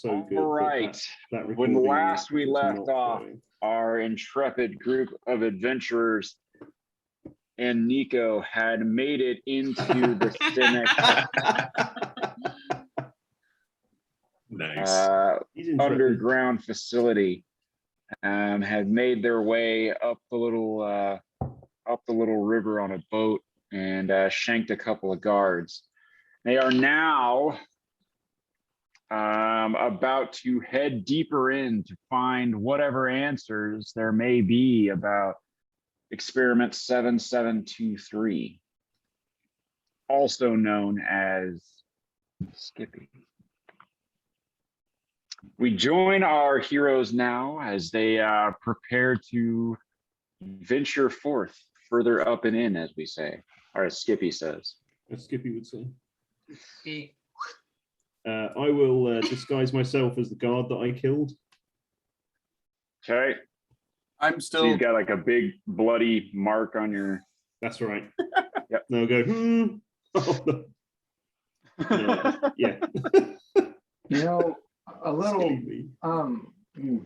so good. All right. That When recording last we is left not off, going. our intrepid group of adventurers and Nico had made it into the Cynic Nice. underground facility. Had made their way up the little river on a boat and shanked a couple of guards. They are now about to head deeper in to find whatever answers there may be about experiment 7723, also known as Skippy. We join our heroes now as they prepare to venture forth further up and in, as we say, or as Skippy says. As Skippy would say. Skippy. I will disguise myself as the guard that I killed. Okay. I'm So still. you've got like a big bloody mark on your. That's right. Yep. They'll go, Oh, no. No, yeah. You know, a little Silly me.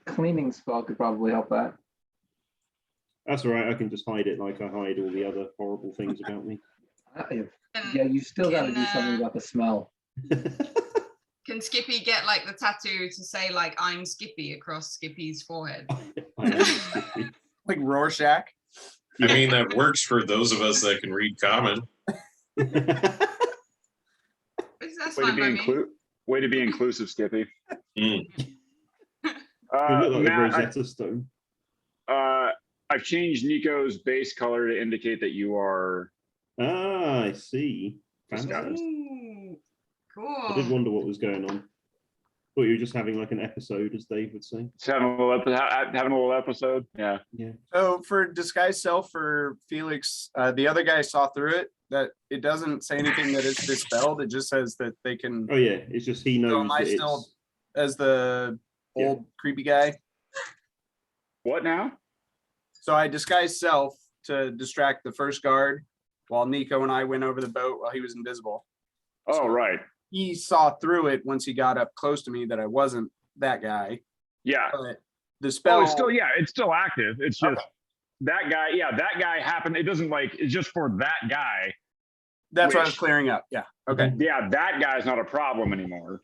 cleaning spell could probably help that. That's all right. I can just hide it like I hide all the other horrible things about me. Yeah, you still got to do something about the smell. Can Skippy get like the tattoo to say like I'm Skippy across Skippy's forehead? I am Skippy. Like Rorschach. I mean, that works for those of us that can read common. That's Way to fine be by me. Way to be inclusive, Skippy. Mm. You look like Matt, the Rosetta Stone. I've changed Nico's base color to indicate that you are. Ah, I see. Fancy. Ooh, cool. I did wonder what was going on. Thought you were just having like an episode, as Dave would say. Just having a little episode. Yeah. Yeah. So for disguise self for Felix, the other guy saw through it. That it doesn't say anything that is dispelled. It just says that they can. Oh yeah, it's just he knows. So am I that still it's... as the Yeah. old creepy guy? What now? So I disguised self to distract the first guard while Nico and I went over the boat while he was invisible. Oh, right. He saw through it once he got up close to me that I wasn't that guy. Yeah. But the spell. Oh, it's still active. It's just that guy. Yeah, that guy happened. It doesn't like. It's just for that guy. That's what I was which- clearing up. Yeah. Okay. Yeah, that guy's not a problem anymore.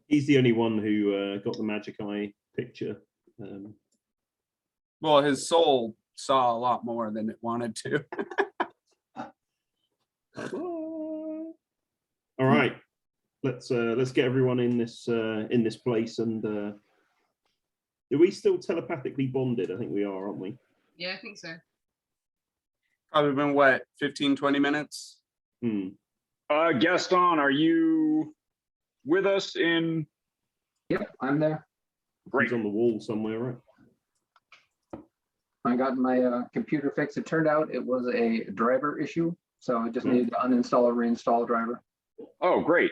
He's the only one who got the magic eye picture. Well, his soul saw a lot more than it wanted to. All right, let's get everyone in this place. And are we still telepathically bonded? I think we are, aren't we? Yeah, I think so. Probably been what, 15, 20 minutes? Gaston, are you with us in? Yep, I'm there. Great. He's on the wall somewhere, right? I got my computer fixed. It turned out it was a driver issue, so I just needed to uninstall or reinstall a driver. Oh, great.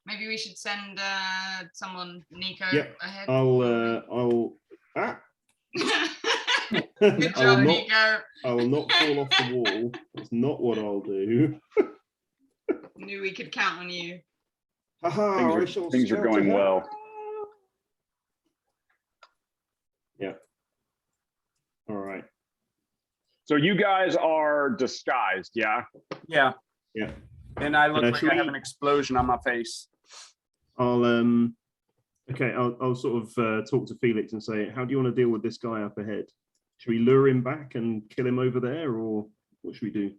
Maybe we should send someone, Nico, Yep. ahead. I'll Good job, Nico. I will not fall off the wall. That's not what I'll do. Knew we could count on you. Haha, Things are going well. Yeah. All right. So you guys are disguised, yeah? Yeah. Yeah. And I look like should I have we- an explosion on my face. I'll I'll sort of talk to Felix and say, how do you want to deal with this guy up ahead? Should we lure him back and kill him over there, or what should we do?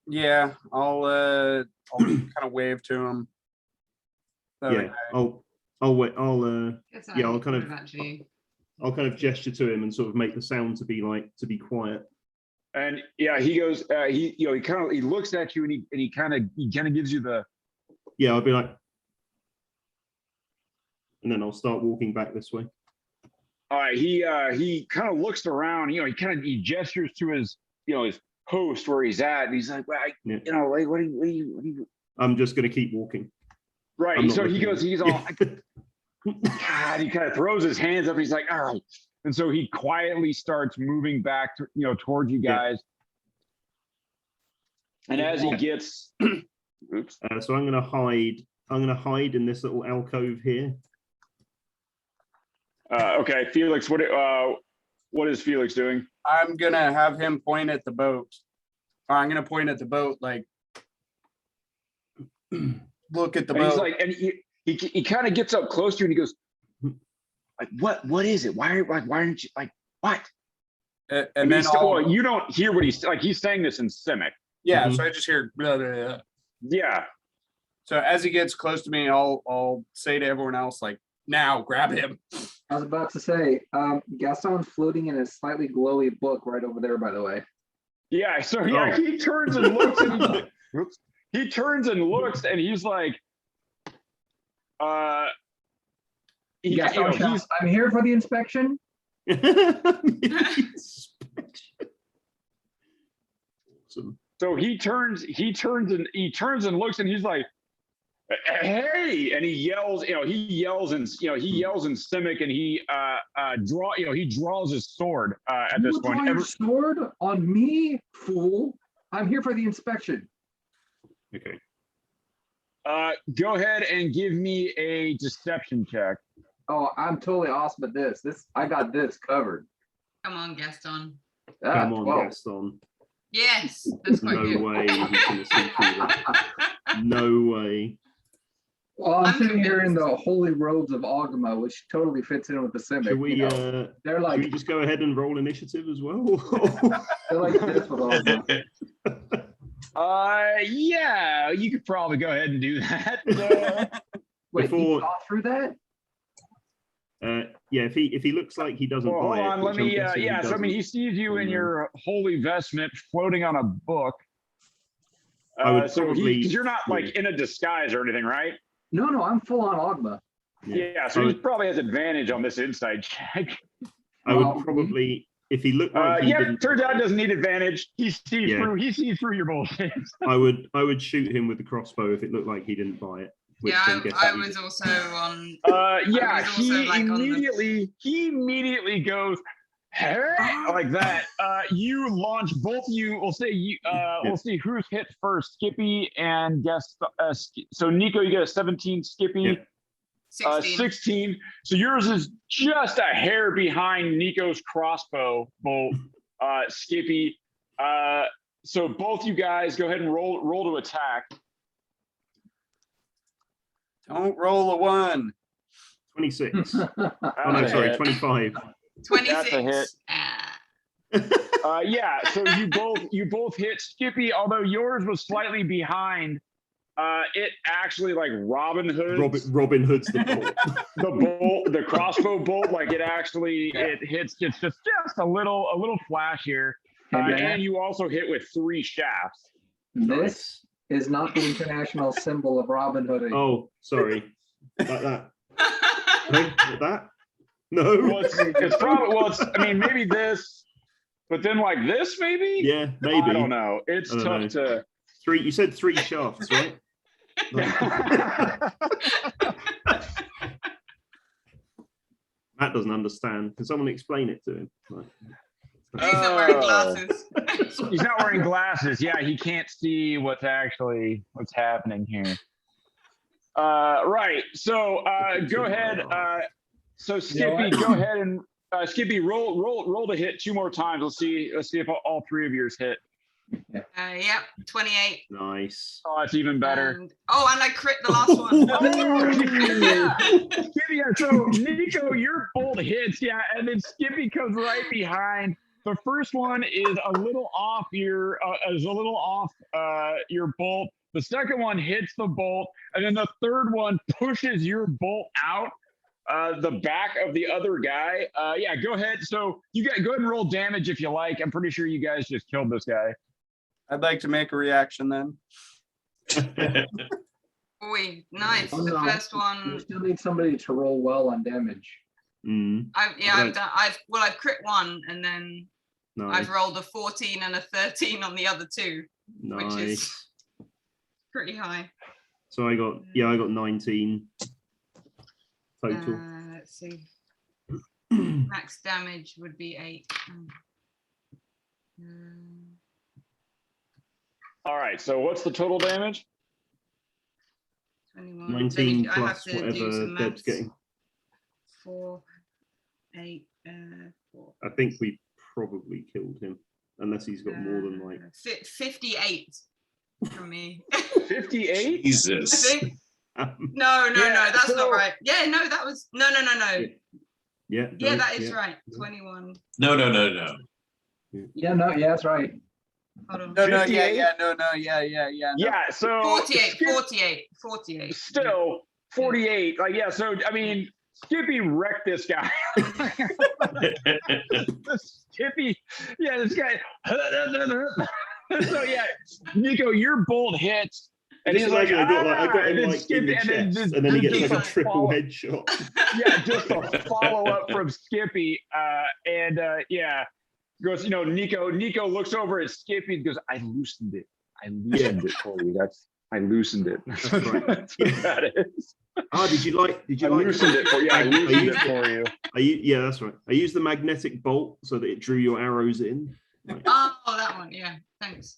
Yeah, I'll kind of wave to him. Yeah, I'll wait. Guess Yeah, I I'll kind would of- have actually. I'll kind of gesture to him and sort of make the sound to be quiet. And yeah, he goes, he looks at you and he kind of gives you the. Yeah, I'll be like, and then I'll start walking back this way. All right, he kind of looks around, he gestures to his, his post where he's at, and he's like, well, Yeah. like, what do you? I'm just going to keep walking. Right. I'm not So he looking. goes, he's all, God, he kind of throws his hands up. He's like, all right. And so he quietly starts moving back to, towards you Yeah. guys. And as he gets, oops. So I'm gonna hide. I'm gonna hide in this little alcove here. Okay, Felix, what is Felix doing? I'm gonna have him point at the boat. Or I'm gonna point at the boat, like look at the And he's boat. like, and he kind of gets up close to you and he goes, like, what is it? Why aren't you like what? and And then well, you don't hear what he's like. He's saying this in Simic. yeah, Mhm. so I just hear blah, blah, blah. Yeah. So as he gets close to me, I'll say to everyone else, like, now grab him. I was about to say, Gaston's floating in a slightly glowy book right over there, by the way. Yeah. So yeah, Oh. he turns and looks and he's like, oops. He turns and looks and he's like, Gaston he's shouts, I'm here for the inspection. Awesome. so he turns and looks and he's like, hey, and he yells in Simic and he draws his sword at this You point. draw your sword on me, fool. I'm here for the inspection. Okay. Go ahead and give me a deception check. Oh, I'm totally awesome at this. I got this covered. Come on, Gaston. Come on, 12. Gaston. Yes, that's quite No good. way he's gonna see through that. No way. Well, I'm I'm sitting here in convinced. the holy robes of Ogma, which totally fits in with the Simic. Should we you know. They're should like we just go ahead and roll initiative as well? they're like this with Ogma. Yeah, you could probably go ahead and do that. Wait, Before- you saw through that? Yeah, if he looks like he doesn't Well, hold buy it, on, let which I'm me, guessing he yeah, so I mean, doesn't, he sees you in Mhm. your holy vestment floating on a book. I would So probably- because you're not like yeah. in a disguise or anything, right? No, I'm full on Ogma. Yeah, so I he would, probably has advantage on this inside check. I Well, would probably, if he looked like he Yeah, didn't, turns out doesn't need advantage. He sees Yeah. through. He sees through your bullshit. I would shoot him with the crossbow if it looked like he didn't buy it. Which Yeah, I'm guessing I he was also on. Yeah, was also, he like, on the- immediately goes "Hey," like that. You launch both you. We'll say you. We'll see who's hit first. Skippy and guess. So Nico, you get a 17. Skippy. Yeah. 16. 16. So yours is just a hair behind Nico's crossbow bolt. Skippy. So both you guys go ahead and roll to attack. Don't roll a 1. 26. Oh no, That's a sorry, hit. 25. 26. hit. Ah. Yeah, so you both hit Skippy, although yours was slightly behind. It actually like Robin Hood's Robin Hood's the bolt. the crossbow bolt, like it actually it hits just a little flashier. Hey, man, And you also hit with 3 shafts. this is not the international symbol of Robin Hood. Oh, sorry. Like that. Like that? No. Well, it's probably I mean maybe this, but then like this maybe. Yeah, maybe. I don't know. It's I don't tough to. 3. You said 3 shafts, right? Matt doesn't understand. Can someone explain it to him? Like, He's not wearing Oh. glasses. He's not wearing glasses. Yeah, he can't see what's happening here. Right. So go ahead. So Skippy, go ahead and Skippy roll to hit 2 more times. Let's see if all 3 of yours hit. Yep, 28. nice. Oh, that's even better. And I crit the last one. Skippy, so Nico, your bolt hits, yeah, and then Skippy comes right behind. The first one is a little off your bolt. The second one hits the bolt, and then the third one pushes your bolt out the back of the other guy. Yeah, go ahead. So go ahead and roll damage if you like. I'm pretty sure you guys just killed this guy. I'd like to make a reaction then. Oi, nice. Oh, The no. first You one. still need somebody to roll well on damage. Mm, I've done. I've crit 1, and then nice. I've rolled a 14 and a 13 on the other 2, which is Nice. pretty high. So I got 19 total. Let's see. Max damage would be 8. All right, so what's the total damage? 21. 19 I have plus to do whatever some Deb's maths. getting. 4, 8, 4. I think we probably killed him, unless he's got more than like 58 from me. 58? I Jesus. think. No, Yeah, that's so- not right. Yeah, no, that was no. Yeah, Yeah, no, that is yeah. right. 21. No. Yeah, no, yeah, that's right. Hold on. No, yeah, 58? yeah, no, yeah. No. Yeah, so 48. still 48. Like, yeah, so I mean, Skippy wrecked this guy. Skippy, yeah, this guy. So yeah, Nico, your bolt hits, and Just he's like, imagine I got and him then like in Skippy, the and then chest, just, and then he gets just like a triple follow- headshot. Yeah, just a follow up from Skippy, and yeah, goes, Nico looks over at Skippy and goes, I loosened it for you. I loosened it. That's right. That's what that is. Ah, did you like? I loosened it for you. I loosened it for you. Yeah, that's right. I used the magnetic bolt so that it drew your arrows in. Right. Oh, that one. Yeah, thanks.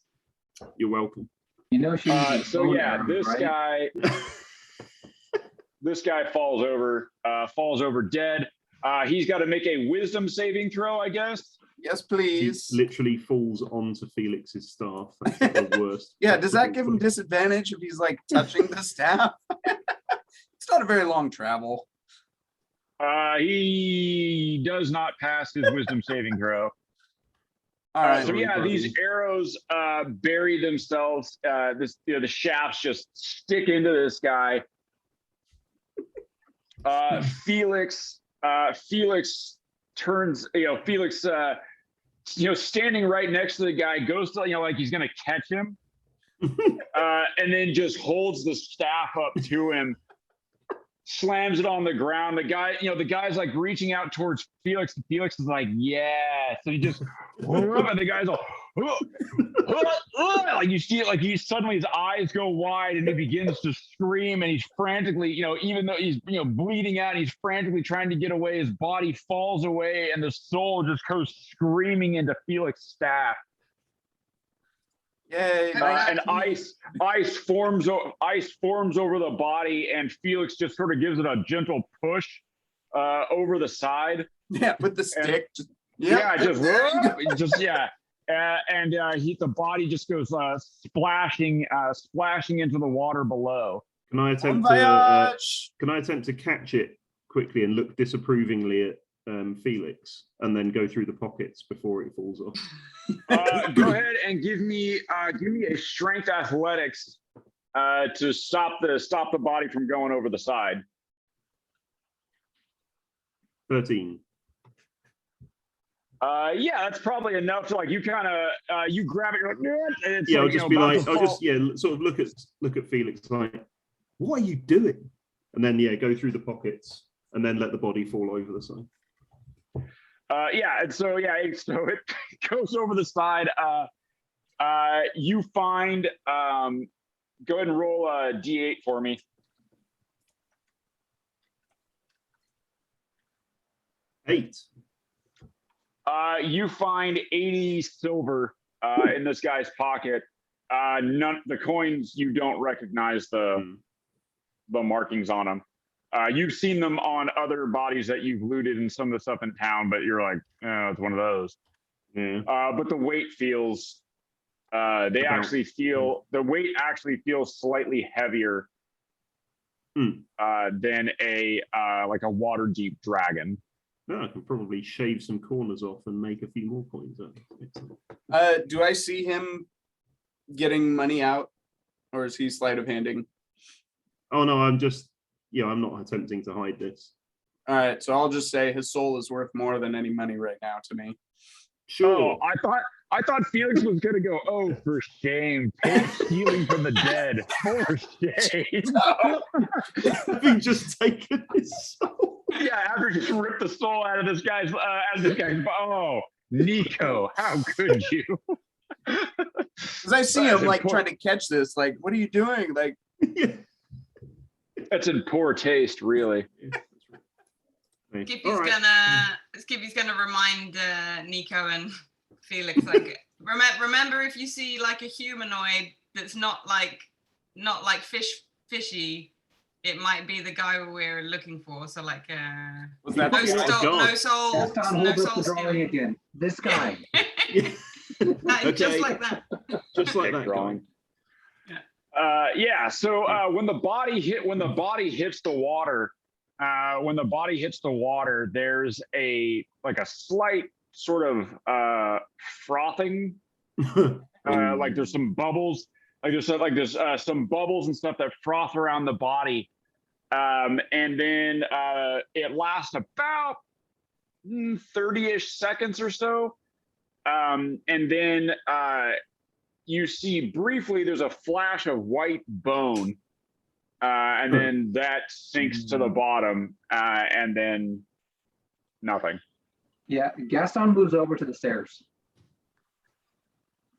You're welcome. You know she uses So bone yeah, arrows, right? this guy falls over dead. He's got to make a wisdom saving throw, I guess. Yes, He please. literally falls onto Felix's staff. That's like the worst. Yeah, does that possible give him thing. disadvantage if he's like touching the staff? It's not a very long travel. He does not pass his wisdom saving throw. All right. So yeah, buddy. these arrows bury themselves. The shafts just stick into this guy. Felix turns. Felix. Standing right next to the guy, goes to like he's gonna catch him, and then just holds the staff up to him, slams it on the ground. The guy's like reaching out towards Felix, and Felix is like, yes. So he just, and the guy's all, like you see it, like suddenly his eyes go wide and he begins to scream, and he's frantically, even though he's, bleeding out, and he's frantically trying to get away. His body falls away, and the soul just goes screaming into Felix's staff. Yay. And ice forms over the body, and Felix just sort of gives it a gentle push over the side. Yeah, with the stick. The body just goes splashing into the water below. Can I attempt to catch it quickly and look disapprovingly at Felix, and then go through the pockets before it falls off? Go ahead and give me a strength athletics to stop the body from going over the side. 13. Yeah, that's probably enough to like you kind of you grab it. You're like, and it's Yeah, like, I'll just be like, sort of look at Felix like, what are you doing? And then go through the pockets and then let the body fall over the side. So it goes over the side. You find. Go ahead and roll a D8 for me. 8. You find 80 silver in this guy's pocket. The coins, you don't recognize the markings on them. You've seen them on other bodies that you've looted and some of the stuff in town, but you're like, oh, it's one of those. Yeah. But the weight feels. The weight actually feels slightly heavier than a water deep dragon. No, I can probably shave some corners off and make a few more coins. Excellent. Do I see him getting money out, or is he sleight of handing? Oh no, I'm not attempting to hide this. All right, so I'll just say his soul is worth more than any money right now to me. Sure. Oh, I thought Felix was gonna go, oh, for shame, stealing from the dead, for shame. Having just taken his soul. Yeah, after just ripped the soul out of this guy's, oh, Nico, how could you? Because I see him like trying to catch this. Like, what are you doing? Like, that's in poor taste, really. Skippy's gonna remind Nico and Felix, like, Remember, if you see like a humanoid that's not like fishy, it might be the guy we're looking for. So like Was that no the Fucking guy? hell. soul, no soul, Gaston no holds up soul the drawing stealing. again. This guy. Just Okay. like that. Just like Next that drawing. guy. Yeah. So when the body hits the water, there's a slight sort of frothing. Like there's some bubbles. There's some bubbles and stuff that froth around the body, and then it lasts about 30-ish seconds or so, and then you see briefly there's a flash of white bone, and then that sinks to the bottom, and then nothing. Yeah, Gaston moves over to the stairs.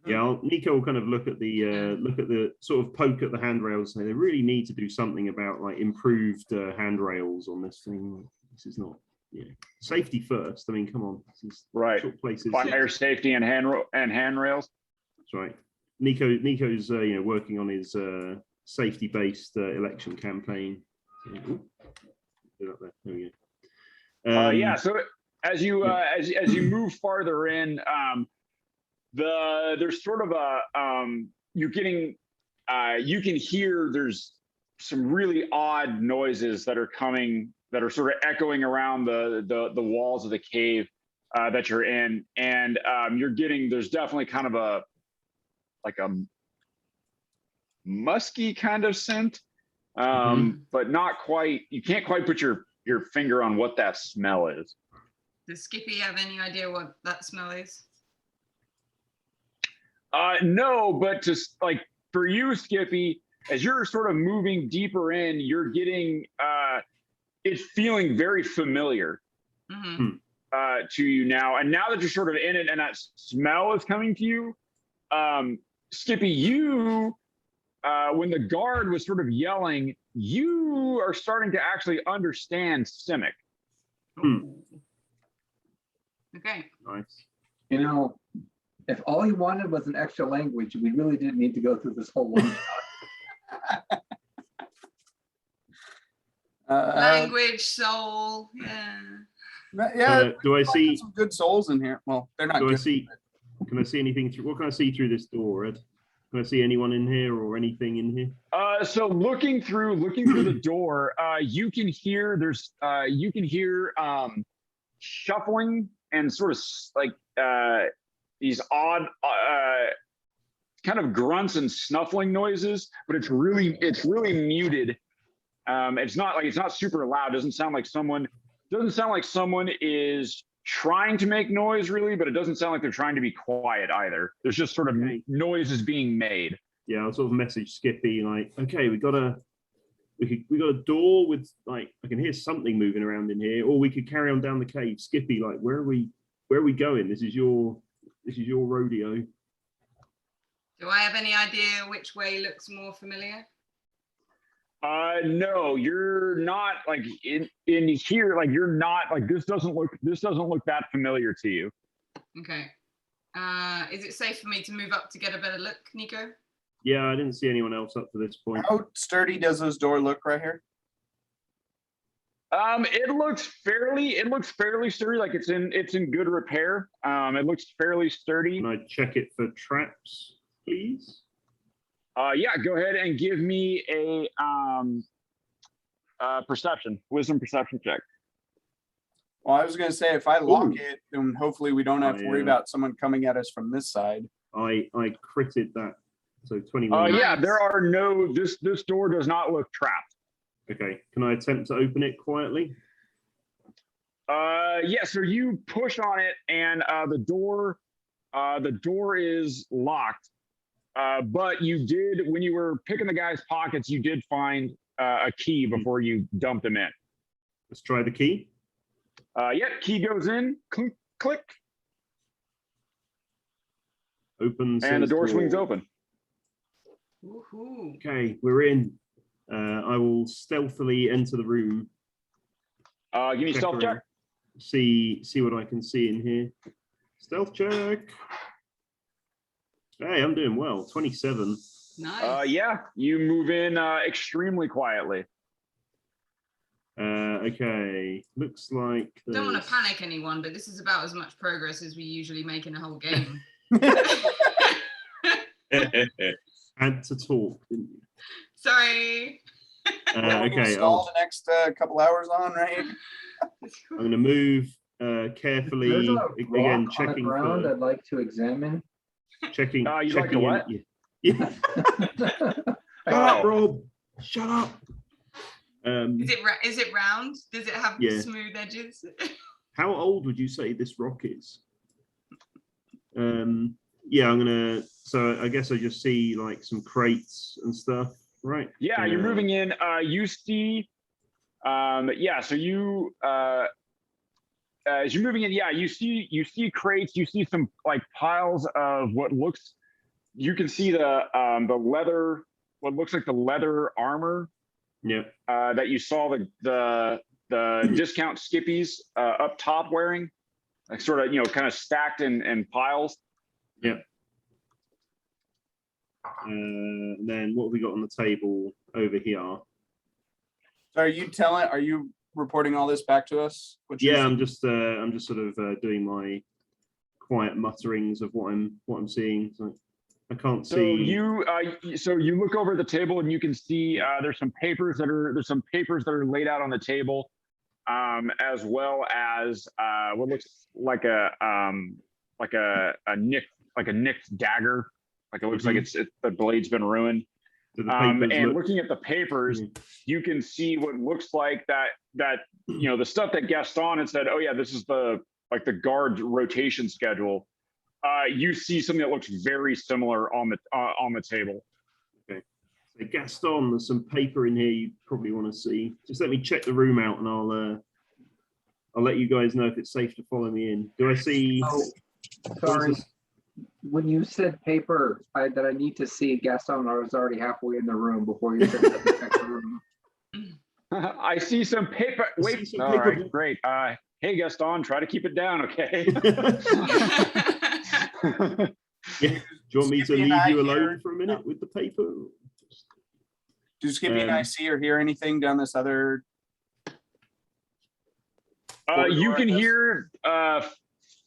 Yeah, Nico will kind of look at the sort of poke at the handrails. Say they really need to do something about like improved handrails on this thing. This is not, safety first. I mean, come on, this is Right. short places. Fire safety and handrails. That's right. Nico's working on his safety-based election campaign. Ooh, put it up there. There we go. Yeah. So as you move farther in, there's sort of a you can hear there's some really odd noises that are coming, that are sort of echoing around the walls of the cave that you're in, and there's definitely kind of a musky kind of scent, but not quite. You can't quite put your finger on what that smell is. Does Skippy have any idea what that smell is? No, but just like for you, Skippy, as you're sort of moving deeper in, you're getting it's feeling very familiar to you now. And now that you're sort of in it and that smell is coming to you, Skippy, you when the guard was sort of yelling, you are starting to actually understand Simic. Okay. Nice. If all he wanted was an extra language, we really didn't need to go through this whole one. Language, soul, yeah. Yeah. Do I see? Some good souls in here. Well, they're not. Do I good. see? Can I see anything through? What can I see through this door, Ed? Can I see anyone in here or anything in here? So looking through the door, you can hear shuffling and sort of like these odd kind of grunts and snuffling noises, but it's really muted. It's not super loud. Doesn't sound like someone is trying to make noise really, but it doesn't sound like they're trying to be quiet either. There's just sort of noises being made. Yeah, I'll sort of message Skippy like, okay, we got a door with like, I can hear something moving around in here, or we could carry on down the cave. Skippy, like, where are we going? This is your rodeo. Do I have any idea which way looks more familiar? No, you're not like in here. Like you're not like this doesn't look that familiar to you. Okay. Is it safe for me to move up to get a better look, Nico? Yeah, I didn't see anyone else up to this point. How sturdy does this door look right here? It looks fairly sturdy. Like it's in good repair. It looks fairly sturdy. Can I check it for traps, please? Yeah, go ahead and give me a wisdom perception check. Well, I was going to say if I lock it, then hopefully we don't have to worry about someone coming at us from this side. I critted that, so 21. Yeah, there are no. This door does not look trapped. Okay, can I attempt to open it quietly? Yeah. So you push on it, and the door is locked. But you did, when you were picking the guy's pockets, you did find a key before you dumped him in. Let's try the key. Yep, key goes in, click, click. Opens. And the door swings open. Woohoo. Okay, we're in. I will stealthily enter the room. Give me a stealth check. See what I can see in here. Stealth check. Hey, I'm doing well. 27. Nice. Yeah, you move in extremely quietly. Okay. Looks like Don't want there's- to panic anyone, but this is about as much progress as we usually make in a whole game. had to talk, didn't you? Sorry. What are we gonna Okay, stall the next couple hours on, right? I'm going to move There's carefully. a Again, rock on the checking ground for I'd like to examine. checking. You'd like to checking in- what? Yeah. Shut up, Rob. Shut up. Is it round? Does it have Yeah. smooth edges? How old would you say this rock is? Yeah, I'm gonna. So I guess I just see like some crates and stuff, right? Yeah, you're moving in. You see, yeah. So you, as you're moving in, yeah, you see crates. You see some like piles of what looks. You can see the leather, what looks like the leather armor. Yeah. That you saw the discount skippies up top wearing, like sort of kind of stacked in piles. Yeah. Then what have we got on the table over here? So are you reporting all this back to us? What you Yeah, see? I'm just sort of doing my quiet mutterings of what I'm seeing. So I can't So see. you look over the table and you can see there's some papers that are laid out on the table, as well as what looks like a nicked dagger. Like it looks like the blade's been ruined. Do the papers And look- looking at the papers, you can see what looks like that the stuff that Gaston had said, oh yeah, this is the guard rotation schedule. You see something that looks very similar on the table. Okay. So Gaston, there's some paper in here you probably want to see. Just let me check the room out, and I'll let you guys know if it's safe to follow me in. Do I see? Oh, what is sorry. this? When you said paper, that I need to see Gaston, I was already halfway in the room before you said that to check the room. I see some paper. I Wait, see some all paper. right, great. Hey Gaston, try to keep it down, okay? Yeah. Do you want me to Skippy and leave I you alone hear- for a minute with the paper? Do Skippy and I see or hear anything down this other? You corridor, can I guess? hear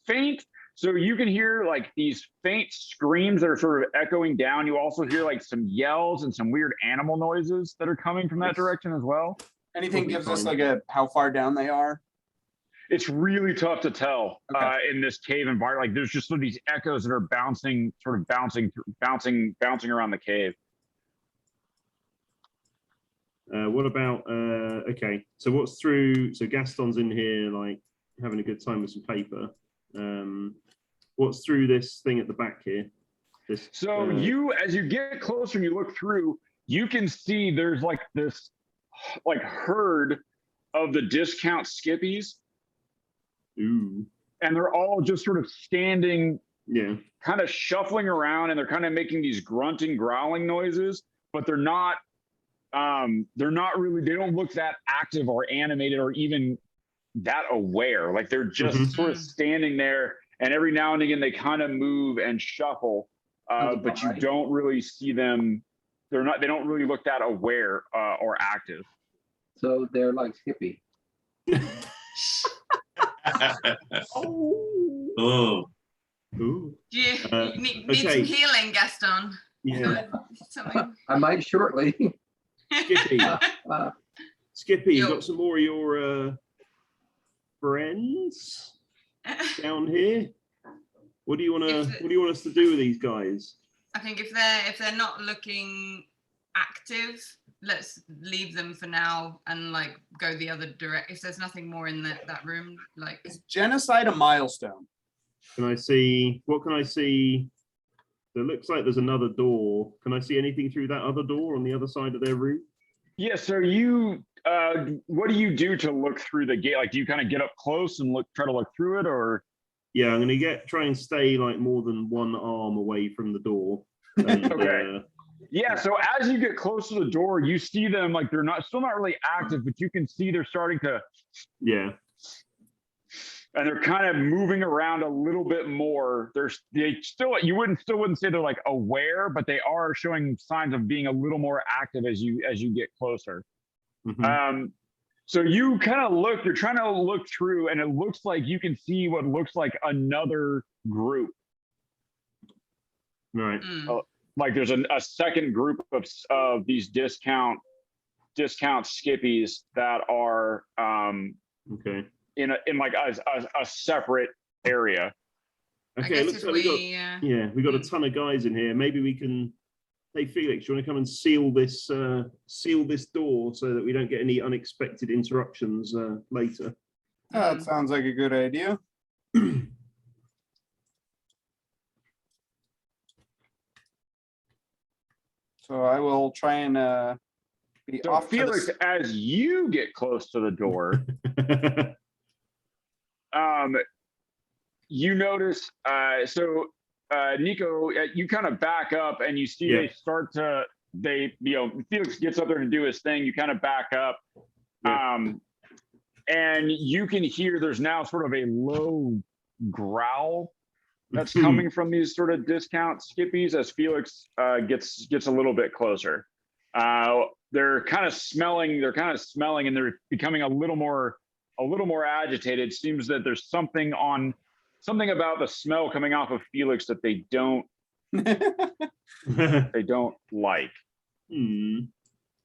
faint. So you can hear like these faint screams that are sort of echoing down. You also hear like some yells and some weird animal noises that are coming from that Yes. direction as well. Anything Will be gives us fine. like how far down they are? It's really tough to tell Okay. in this cave environment. Like there's just sort of these echoes that are bouncing around the cave. What about okay, so what's through, so Gaston's in here like having a good time with some paper. What's through this thing at the back here? This So as you get closer and you look through, you can see there's like this like herd of the discount skippies, ooh, and they're all just sort of standing, yeah, kind of shuffling around, and they're kind of making these grunting, growling noises, but they're not really, they don't look that active or animated or even that aware. Like they're just Mhm. sort of standing there, and every now and again they kind of move and shuffle, but you Alright. don't really see them. They don't really look that aware or active. So they're like Skippy. Oh, ooh, You need some okay. healing, Gaston. yeah. Something. I might shortly. Skippy, Uh, Skippy, you Yo. got some more of your friends down here? What do you want If to? the- What do you want us to do with these guys? I think if they're not looking active, let's leave them for now and like go the other direct. If there's nothing more in that room, like Is genocide a milestone? Can I see? What can I see? It looks like there's another door. Can I see anything through that other door on the other side of their room? Yeah. So you, what do you do to look through the gate? Like, do you kind of get up close and try to look through it, or? Yeah, I'm gonna try and stay like more than one arm away from the door. And, Okay. Yeah, so as you get close to the door, you see them, like they're still not really active, but you can see they're starting to yeah. and they're kind of moving around a little bit more. You wouldn't say they're like aware, but they are showing signs of being a little more active as you get closer. Mhm. So you kind of you're trying to look through, and it looks like you can see what looks like another group. Right. Like there's a second group of these discount skippies that are Okay. in like a separate area. I Okay. guess Looks if like we got a ton of guys in here. Maybe we can. Hey Felix, you want to come and seal this door so that we don't get any unexpected interruptions later? That sounds like a good idea. So I will try and be So off to Felix, the as you get close to the door, you notice. Nico, you kind of back up, and you see they start to. Felix gets up there to do his thing. You kind of back up, and you can hear there's now sort of a low growl that's coming from these sort of discount skippies as Felix gets a little bit closer. They're kind of smelling, and they're becoming a little more agitated. Seems that there's something about the smell coming off of Felix that they don't like.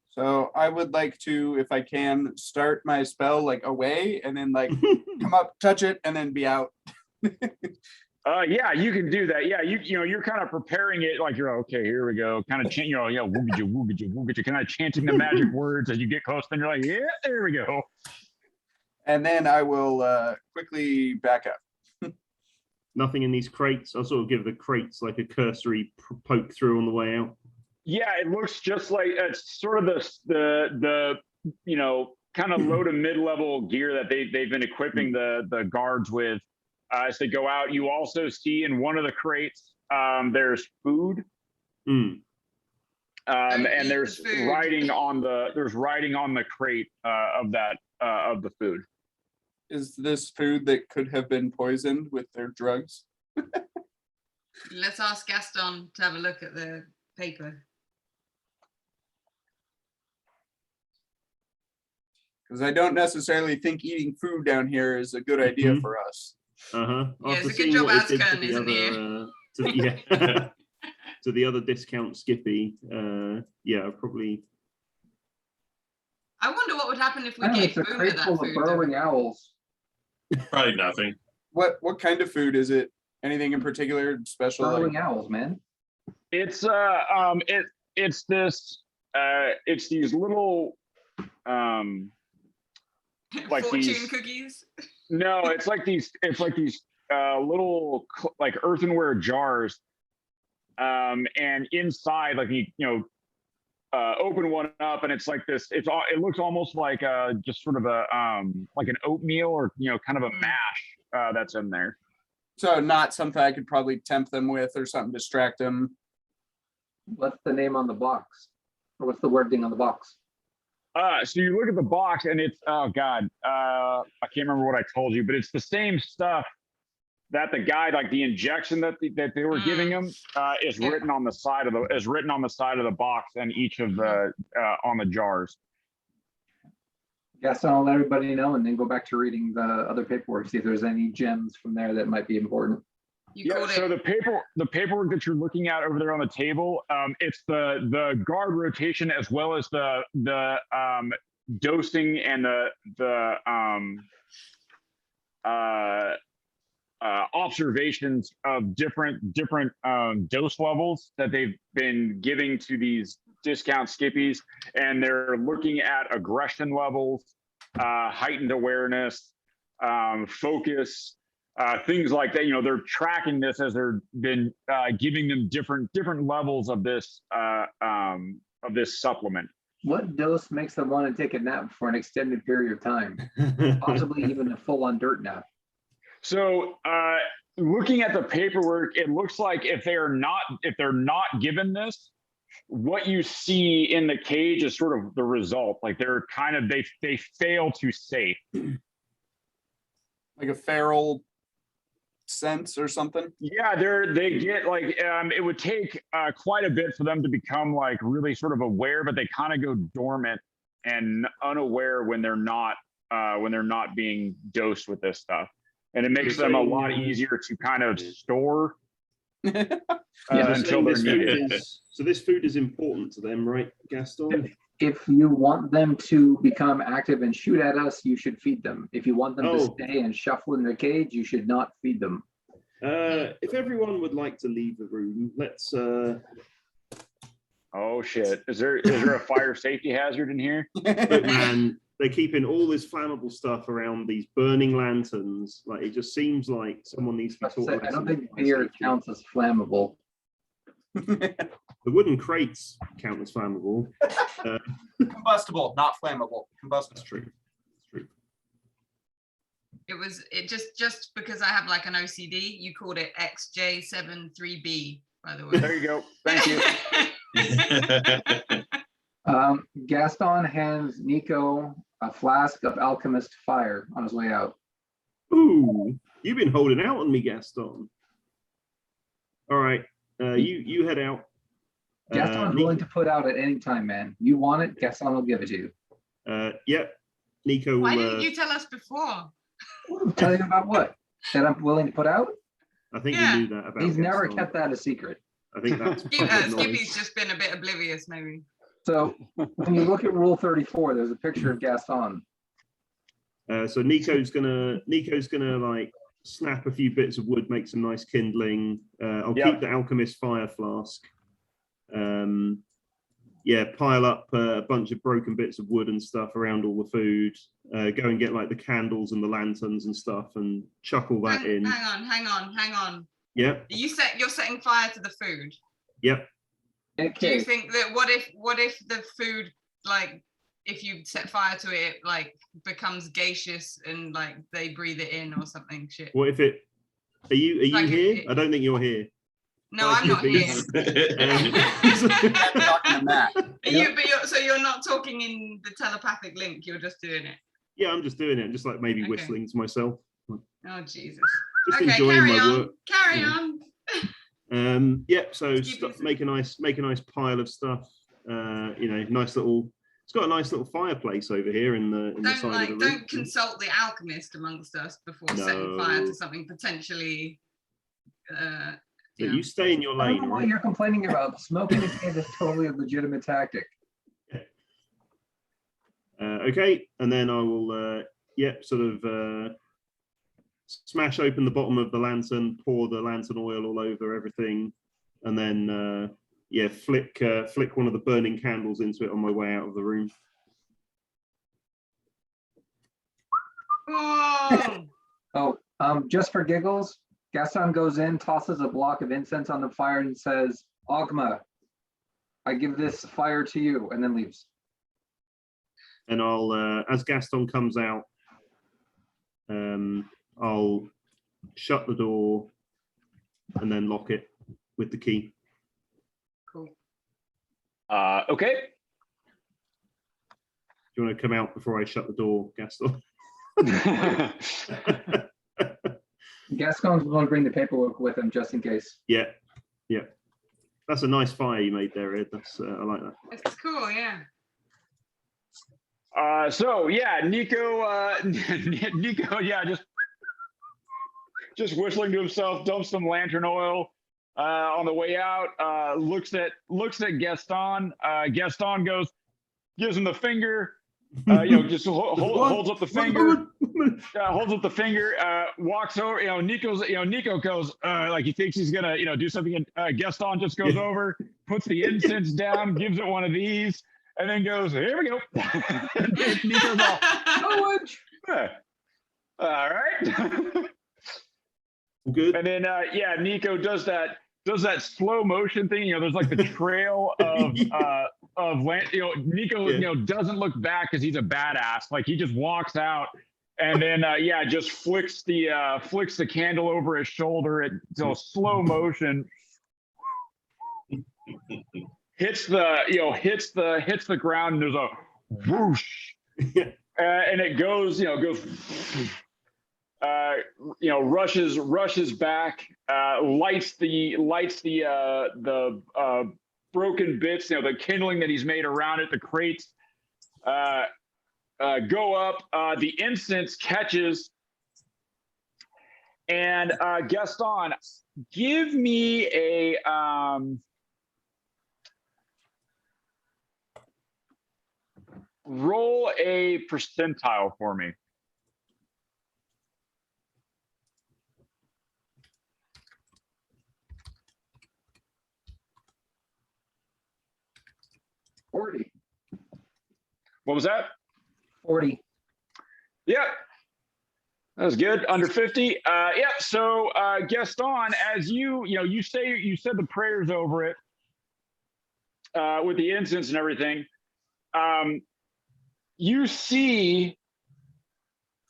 So I would like to, if I can, start my spell like away and then like come up, touch it, and then be out. Yeah, you can do that. Yeah, you're kind of preparing it like you're okay. Here we go. Kind of chant, woogity, kind of chanting the magic words as you get close. Then you're like, yeah, there we go. And then I will quickly back up. Nothing in these crates. I'll sort of give the crates like a cursory poke through on the way out. Yeah, it looks just like it's sort of the kind of low to mid-level gear that they've been equipping the guards with. As they go out, you also see in one of the crates there's food, and there's writing on the crate of the food. Is this food that could have been poisoned with their drugs? Let's ask Gaston to have a look at the paper. Because I don't necessarily think eating food down here is a good idea for us. Yeah, it's a good job Ascan isn't here. To the other discount skippy, probably. I wonder what would happen if we gave It's a Boomer crate that full food. of burrowing owls. Probably nothing. What kind of food is it? Anything in particular special? Burrowing owls, man. It's these little like fortune cookies. No, it's like these little like earthenware jars, and inside, like open one up, and it's like this. It looks almost like just sort of a like an oatmeal or kind of a mash that's in there. So not something I could probably tempt them with or something to distract them. What's the name on the box? Or what's the wording on the box? So you look at the box and it's, oh God, I can't remember what I told you, but it's the same stuff that the guy, like the injection that they were giving him, is written on the side of the box and each of the on the jars. Guess I'll let everybody know and then go back to reading the other paperwork, see if there's any gems from there that might be important. So the paperwork that you're looking at over there on the table, it's the guard rotation as well as the dosing and the observations of different dose levels that they've been giving to these discount skippies, and they're looking at aggression levels, heightened awareness, focus. Things like that, they're tracking this as they've been giving them different levels of this supplement. What dose makes them want to take a nap for an extended period of time, possibly even a full-on dirt nap? So, looking at the paperwork, it looks like if they're not given this, what you see in the cage is sort of the result. Like they're kind of they fail to safe. Like a feral sense or something? Yeah, they get like it would take quite a bit for them to become like really sort of aware, but they kind of go dormant and unaware when they're not being dosed with this stuff, and it makes them a lot easier to kind of store until they're needed. So this food is important to them, right, Gaston? If you want them to become active and shoot at us, you should feed them. If you want them to stay and shuffle in their cage, you should not feed them. If everyone would like to leave the room, let's. Oh shit! Is there a fire safety hazard in here? Look, man, they're keeping all this flammable stuff around these burning lanterns. Like it just seems like someone needs to be taught. I don't think beer counts as flammable. The wooden crates count as flammable. Combustible, not flammable. Combustible. That's true. That's true. It just because I have like an OCD, you called it XJ73B, by the way. There you go. Thank you. Gaston hands Nico a flask of alchemist fire on his way out. Ooh, you've been holding out on me, Gaston. All right, you head out. Gaston's willing to put out at any time, man. You want it, Gaston will give it to you. Yep. Nico. Why didn't you tell us before? Tell you about what? That I'm willing to put out? I think you knew that about. He's never Gaston. kept that a secret. I think that's. Skippy's just been a bit oblivious, maybe. So when you look at Rule 34, there's a picture of Gaston. So Nico's gonna like snap a few bits of wood, make some nice kindling. I'll keep the alchemist fire flask. Pile up a bunch of broken bits of wood and stuff around all the food. Go and get like the candles and the lanterns and stuff, and chuck all that in. Hang on. Yep. You're setting fire to the food. Yep. Okay. Do you think that what if the food, like if you set fire to it, like becomes gaseous and like they breathe it in or something shit? What if it? Are you Like here? I don't think you're here. No, I'm not here. Talking to Matt. So you're not talking in the telepathic link. You're just doing it. Yeah, I'm just doing it. I'm just like maybe whistling to myself. Oh Jesus. Just Okay, enjoying carry my on. work. Carry Yeah. on. So make a nice pile of stuff. Nice little. It's got a nice little fireplace over here in the side of the room. Don't consult the alchemist amongst us before setting fire to something potentially. You stay in your I lane. don't know what Right? you're complaining about. Smoking a cave is totally a legitimate tactic. Okay, and then I will, smash open the bottom of the lantern, pour the lantern oil all over everything, and then, flick one of the burning candles into it on my way out of the room. Oh, Just for giggles, Gaston goes in, tosses a block of incense on the fire and says, Ogma, I give this fire to you, and then leaves. And I'll, as Gaston comes out, I'll shut the door and then lock it with the key. cool. Okay. Do you want to come out before I shut the door, Gaston? Gaston's going to bring the paperwork with him just in case. Yeah. That's a nice fire you made there, Ed. That's I like that. It's cool, yeah. Nico, just whistling to himself, dumps some lantern oil on the way out. Looks at Gaston. Gaston gives him the finger. Just holds up the finger. Holds up the finger. Walks over. Nico goes like he thinks he's gonna do something. And Gaston just goes over, puts the incense down, gives it one of these, and then goes, "Here we go." Nico's all right. Good. And then Nico does that slow motion thing. There's like the trail of land. Nico doesn't look back because he's a badass. Like he just walks out and then just flicks the candle over his shoulder at slow motion. Hits the ground and there's a whoosh. And it goes. rushes back, lights the broken bits, the kindling that he's made around it, the crates go up, the incense catches, and Gaston, give me a roll a percentile for me. What was that? 40. Yep. That was good. Under 50. Yep. So Gaston, as you said the prayers over it with the incense and everything. You see,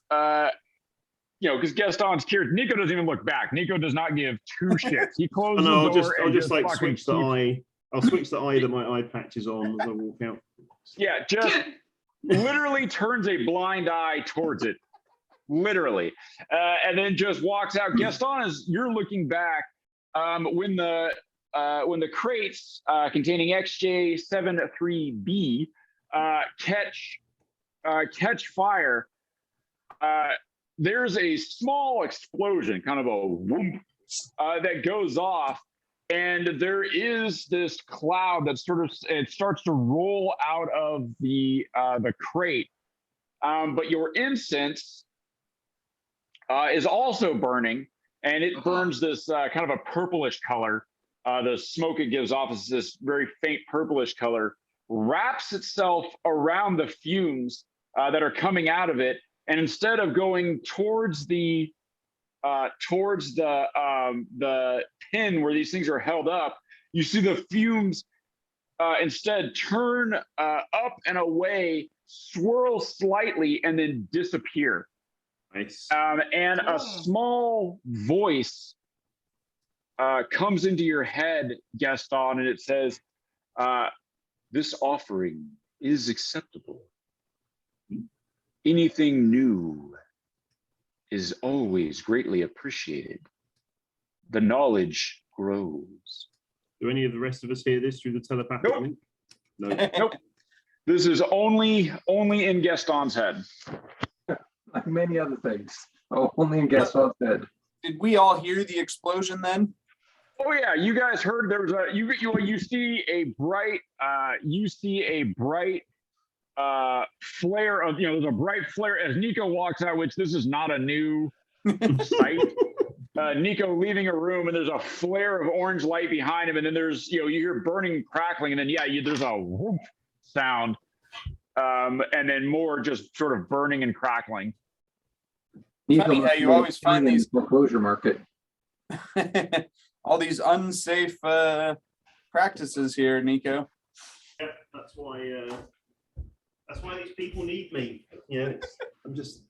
because Gaston's cured. Nico doesn't even look back. Nico does not give two shits. He closes the door. I'll just like fucking switch the eye. I'll switch the eye that my eye patch is on as I walk out. Yeah, just literally turns a blind eye towards it. Literally. And then just walks out. Gaston, as you're looking back, when the crates containing XJ73B catch fire, there's a small explosion, kind of a whoomp, that goes off, and there is this cloud that it starts to roll out of the crate. But your incense is also burning, and it burns this kind of a purplish color. The smoke it gives off is this very faint purplish color, wraps itself around the fumes that are coming out of it, and instead of going towards the pin where these things are held up, you see the fumes instead turn up and away, swirl slightly, and then disappear. Nice. And a small voice comes into your head, Gaston, and it says, "This offering is acceptable. Anything new is always greatly appreciated. The knowledge grows." Do any of the rest of us hear this through the telepathic Nope. link? No. Nope. This is only in Gaston's head. Like many other things. Oh, only in Gaston's head. Did we all hear the explosion then? Oh yeah, you guys heard there was you see a bright flare of there's a bright flare as Nico walks out, which this is not a new sight. Nico leaving a room, and there's a flare of orange light behind him, and then there's you hear burning, crackling, and then there's a whoop sound, and then more just sort of burning and crackling. Funny how you always find these foreclosure market. all these unsafe practices here, Nico. Yeah, that's why these people need me. I'm just.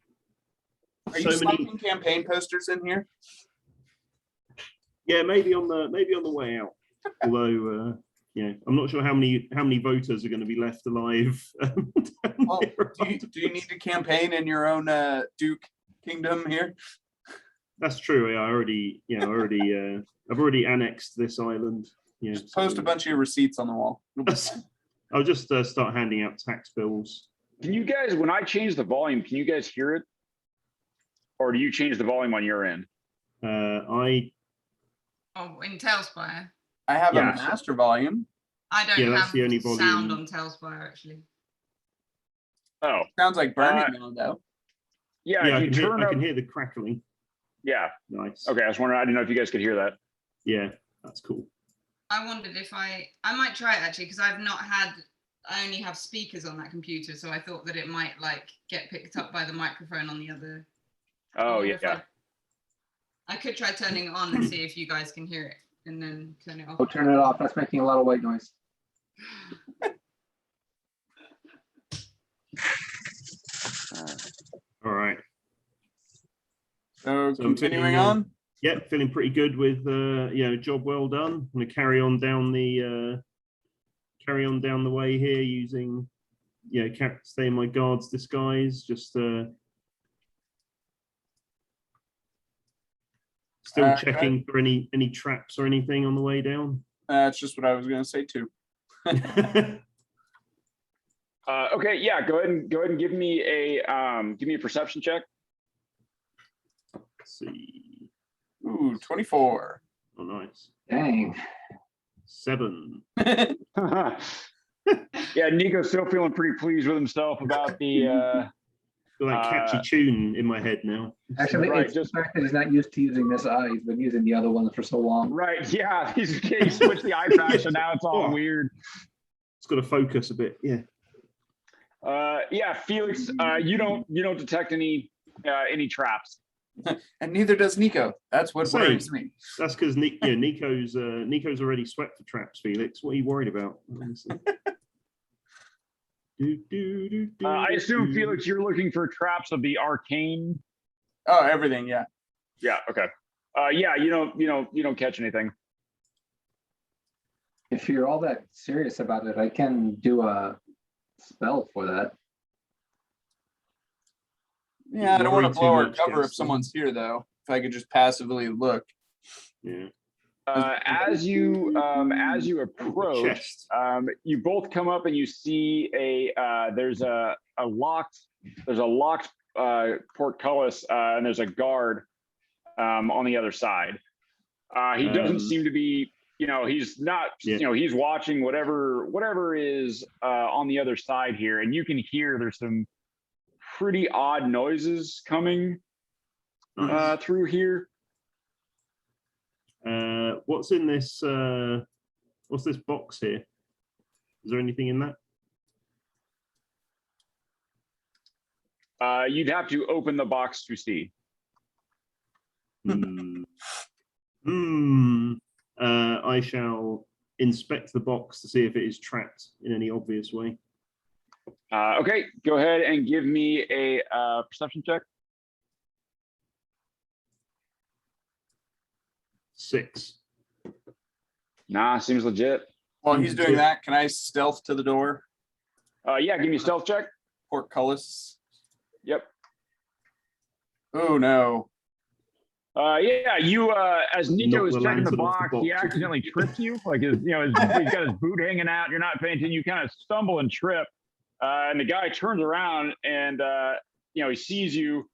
Are you slapping campaign posters in here? Yeah, maybe on the way out. Although, I'm not sure how many voters are going to be left alive. Well, do you need to campaign in your own Duke kingdom here? That's true. Yeah, I've already annexed this island. Yeah, just post a bunch of your receipts on the wall. I'll just start handing out tax bills. Can you guys, when I change the volume, can you guys hear it? Or do you change the volume on your end? In Tailspire. I have a master volume. I don't have the only sound on Tailspire, actually. Oh. Sounds like burning now, though. Yeah, I can hear the crackling. Yeah. Nice. Okay, I was wondering, I didn't know if you guys could hear that. Yeah, that's cool. I wondered if I might try it actually, because I only have speakers on that computer, so I thought that it might get picked up by the microphone on the other. Oh yeah. I could try turning it on and see if you guys can hear it, and then turn it off. Oh, turn it off. That's making a lot of white noise. All right. So continuing on. Yeah, feeling pretty good with job well done. I'm going to carry on down the way here using stay in my guard's disguise. Just Still Okay. checking for any traps or anything on the way down. That's just what I was gonna say too. Okay, yeah, go ahead and give me a perception check. Let's see. Ooh, 24. Oh, nice. Dang. 7. Yeah, Nico's still feeling pretty pleased with himself about the Feel like catchy tune in my head now. Actually, Right, it's just- the fact that he's not used to using this eye. He's been using the other ones for so long. right, yeah, he switched the eye patch, so now it's all Oh. weird. It's got to focus a bit. Yeah. Yeah, Felix, you don't detect any traps. And neither does Nico. That's what Same. worries me. That's because Nico's already swept the traps, Felix. What are you worried about? Honestly? I assume, Felix, you're looking for traps of the arcane. Oh, everything, yeah. Yeah, okay. Yeah, you don't catch anything. If you're all that serious about it, I can do a spell for that. Yeah, I don't Worry want to too blow our much, cover if Gaston. someone's here, though. If I could just passively look. Yeah. As you approach, Chest. you both come up and you see there's a locked portcullis, and there's a guard on the other side. He doesn't seem to be, he's not, Yeah. he's watching whatever is on the other side here, and you can hear there's some pretty odd noises coming Nice. through here. What's in this? What's this box here? Is there anything in that? You'd have to open the box to see. I shall inspect the box to see if it is trapped in any obvious way. Okay, go ahead and give me a perception check. 6. Nah, seems legit. While he's doing that, can I stealth to the door? Yeah, give me a stealth check. Portcullis. Yep. Oh, no. Yeah, you as Nico Knock is the checking the lantern off the box, he box. accidentally tripped you. Like he's got his boot hanging out. You're not paying attention. You kind of stumble and trip, and the guy turns around and he sees you.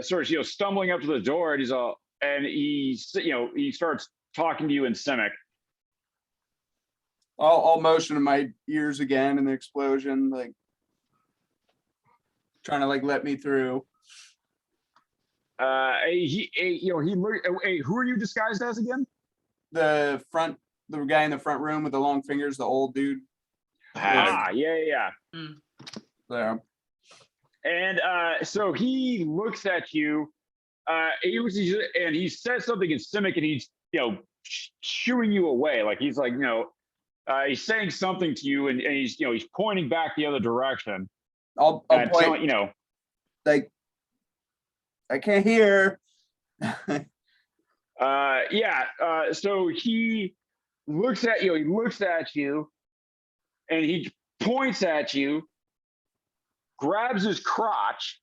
Sort of stumbling up to the door, and he starts talking to you in Semic. I'll motion in my ears again in the explosion, like trying to let me through. Who are you disguised as again? The guy in the front room with the long fingers, the old dude. Yeah. There. And so he looks at you. He says something in Simic, and he's shooing you away. Like he's like he's saying something to you, and he's pointing back the other direction. I'll point, telling like I can't hear. So he looks at you. He looks at you, and he points at you. Grabs his crotch,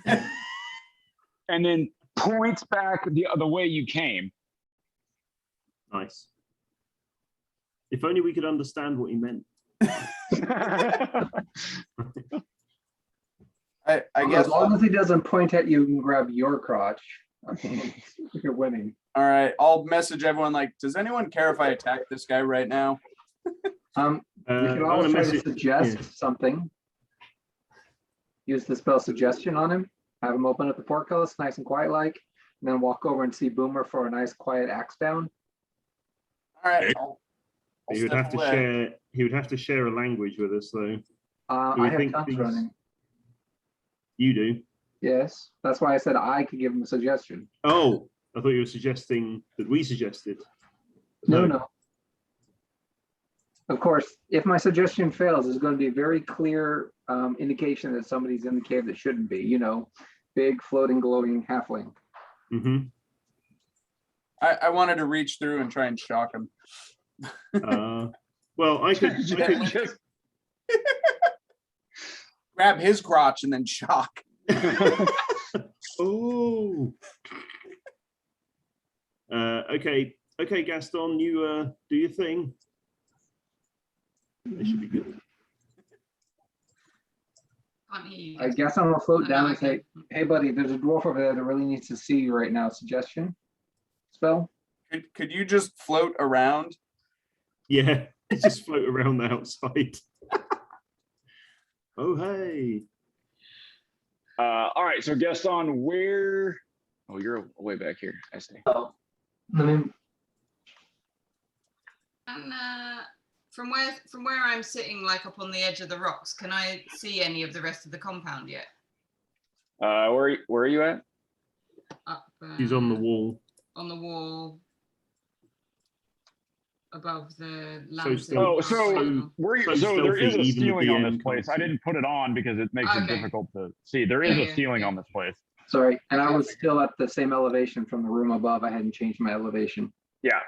and then points back the way you came. Nice. If only we could understand what he meant. I Well, guess as long as he doesn't point at you and grab your crotch, I mean, you're winning. all right. I'll message everyone does anyone care if I attack this guy right now? We can I always wanna try to suggest something. Use the spell suggestion on him. Have him open up the portcullis, nice and quiet and then walk over and see Boomer for a nice quiet axe down. All right. I'll He would step have to away. share. He would have to share a language with us, though. I would have think tongues these- running. You do. Yes, that's why I said I could give him a suggestion. Oh, I thought you were suggesting that we suggested. No. Of course, if my suggestion fails, there's going to be a very clear indication that somebody's in the cave that shouldn't be. Big floating glowing halfling. Mm-hmm. I wanted to reach through and try and shock him. Well, I could. grab his crotch and then shock. Oh. Okay, Gaston, you do your thing. They should be good. Can't hear you. I guess I'm gonna float Oh, down no, and say, okay. hey buddy, there's a dwarf over there that really needs to see you right now. Suggestion spell? Could you just float around? Yeah, just float around the outside. Oh, hey. All right, so Gaston, where? Oh, you're way back here. I see. Oh, let me, And from where I'm sitting, like up on the edge of the rocks, can I see any of the rest of the compound yet? Where are you at? Up. He's on the wall. On the wall. Above the So lantern. still- Oh, so- so where you? so So there is stealthy, a even the ceiling on DM this place. I can't see. didn't put it on because it makes it Okay. difficult to see. There is Yeah, a yeah, ceiling yeah. on this place. sorry, and I Okay, was okay. still at the same elevation from the room above. I hadn't changed my elevation. Yeah.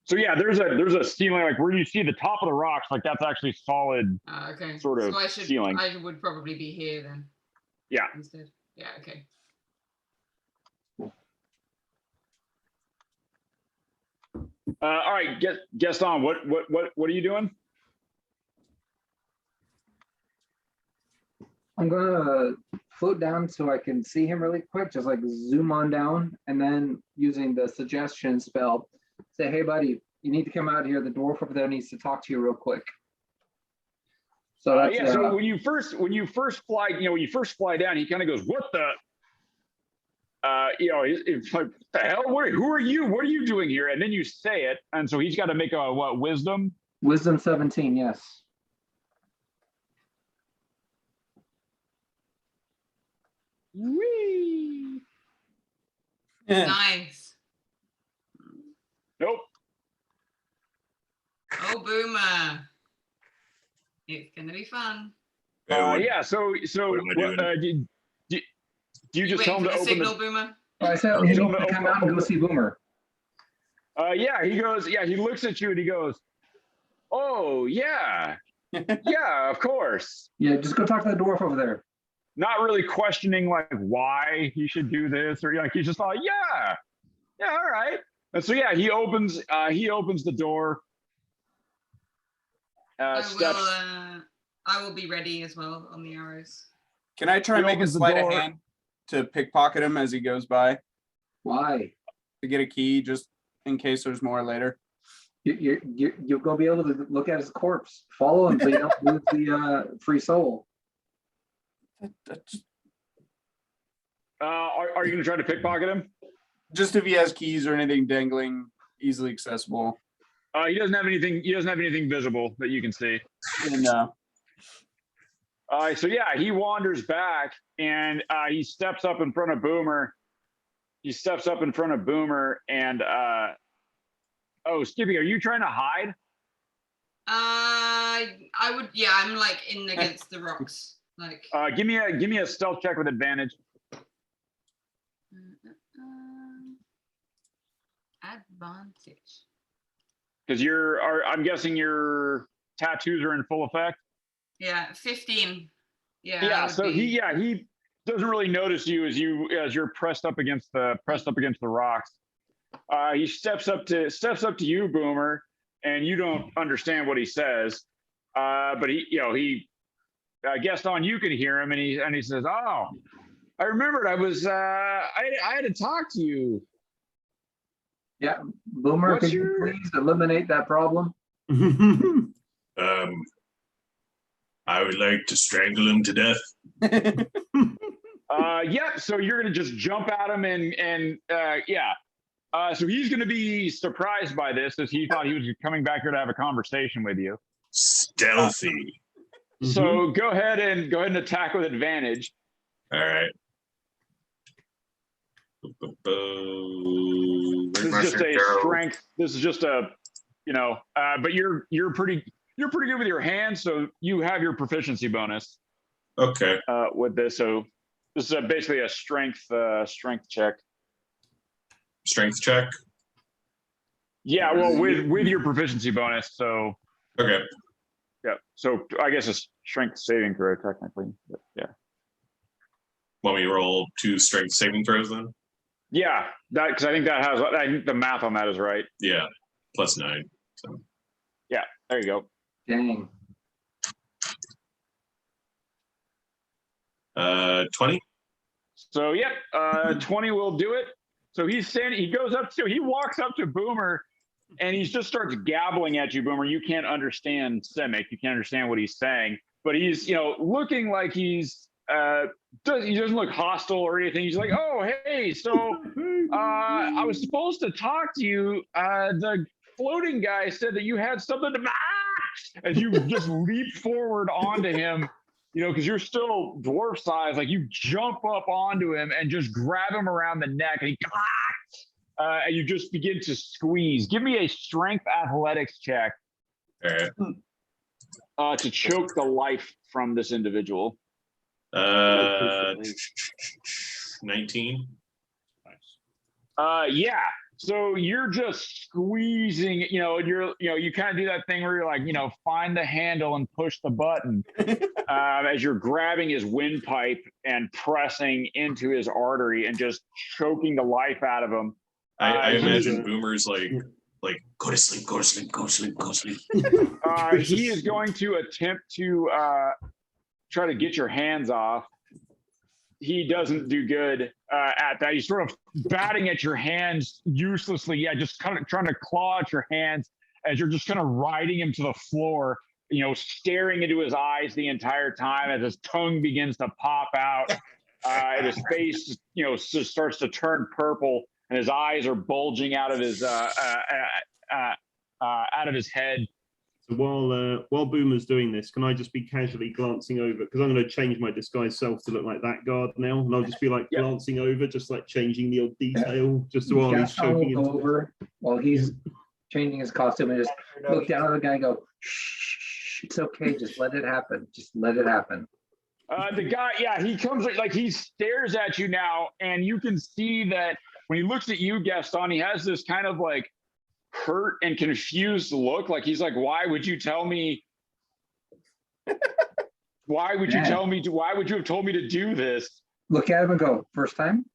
So yeah, there's a ceiling like where you see the top of the rocks, like that's actually solid. Okay. Sort of so ceiling. I would probably be here then. Yeah. Instead. Yeah. Okay. All right, Gaston, what are you doing? I'm gonna float down so I can see him really quick, just like zoom on down, and then using the suggestion spell, say, hey buddy, you need to come out here. The dwarf over there needs to talk to you real quick. So that's Yeah. So when you first fly, when you first fly down, he kind of goes, "What the?" It's like, "What the hell? Who are you? What are you doing here?" And then you say it, and so he's got to make a wisdom. wisdom 17, yes. Whee! Nice. Nope. Oh, Boomer. It's gonna be fun. Yeah. So what am I doing? do you just Wait tell him for to the open signal, the? Boomer. I said Okay. he needs to come out and go see Boomer. Yeah. He goes. Yeah. He looks at you and he goes, "Oh yeah, yeah, of course." Yeah, just go talk to the dwarf over there. Not really questioning like why he should do this or like he's just like, yeah, all right. And so yeah, he opens the door. Steps. I will be ready as well on the arrows. Can I try He and make a opens the sleight of door. hand to pickpocket him as he goes by Why? to get a key, just in case there's more later? You'll go be able to look at his corpse. Follow him so you don't lose the free soul. Are you going to try to pickpocket him? Just if he has keys or anything dangling, easily accessible. He doesn't have anything. He doesn't have anything visible that you can see. And So yeah, he wanders back and he steps up in front of Boomer. And oh, Skippy, are you trying to hide? I would. Yeah, I'm like in against the rocks. Like. Give me a stealth check with advantage. Advantage. Because I'm guessing your tattoos are in full effect. Yeah, 15. Yeah. Yeah. I would So be- he doesn't really notice you as you're pressed up against the rocks. He steps up to you, Boomer, and you don't understand what he says. But he Gaston, you can hear him, and he says, "Oh, I remembered. I had to talk to you." Yeah, Boomer, What's could you your- please eliminate that problem? I would like to strangle him to death. Yeah. So you're gonna just jump at him and yeah. So he's gonna be surprised by this, as he thought he was coming back here to have a conversation with you. Stealthy. So go ahead and attack with advantage. All right. This is just a strength. This is just a, but you're pretty good with your hands, so you have your proficiency bonus Okay. with this. So this is basically a strength check. Strength check. Yeah, well, with your proficiency bonus. So Okay. Yeah. So I guess it's strength saving throw technically. But yeah. Want me to roll 2 strength saving throws then? Yeah. That because I think that has I think the math on that is right. Yeah, +9. So There you go. Dang. 20. So yep, 20 will do it. So he's standing, he walks up to Boomer and he just starts gabbling at you, Boomer. You can't understand Semic, you can't understand what he's saying, but he's, looking like he doesn't look hostile or anything. He's like, oh, hey, so I was supposed to talk to you. The floating guy said that you had something to, as you just leap forward onto him, because you're still dwarf size, like you jump up onto him and just grab him around the neck and and you just begin to squeeze. Give me a strength athletics check All right. to choke the life from this individual. 19. Yeah. So you're just squeezing, and you kind of do that thing where you're like, find the handle and push the button as you're grabbing his windpipe and pressing into his artery and just choking the life out of him. I imagine Boomer's like, go to sleep, go to sleep, go to sleep, go to sleep. He is going to attempt to try to get your hands off. He doesn't do good at that. He's sort of batting at your hands uselessly. Yeah, just kind of trying to claw at your hands as you're just kind of riding him to the floor, staring into his eyes the entire time as his tongue begins to pop out. And his face, starts to turn purple and his eyes are bulging out of his head. So while Boomer's doing this, can I just be casually glancing over? Because I'm going to change my disguise self to look like that guard now, and I'll just be like glancing over, just like changing the odd detail, just while he's choking him. Over while he's changing his costume and just look down at the guy and go, shh, it's okay, just let it happen. Just let it happen. The guy, he comes like he stares at you now, and you can see that when he looks at you, Gaston, he has this kind of like hurt and confused look, like he's like, why would you tell me why would you have told me to do this? Look at him and go, first time.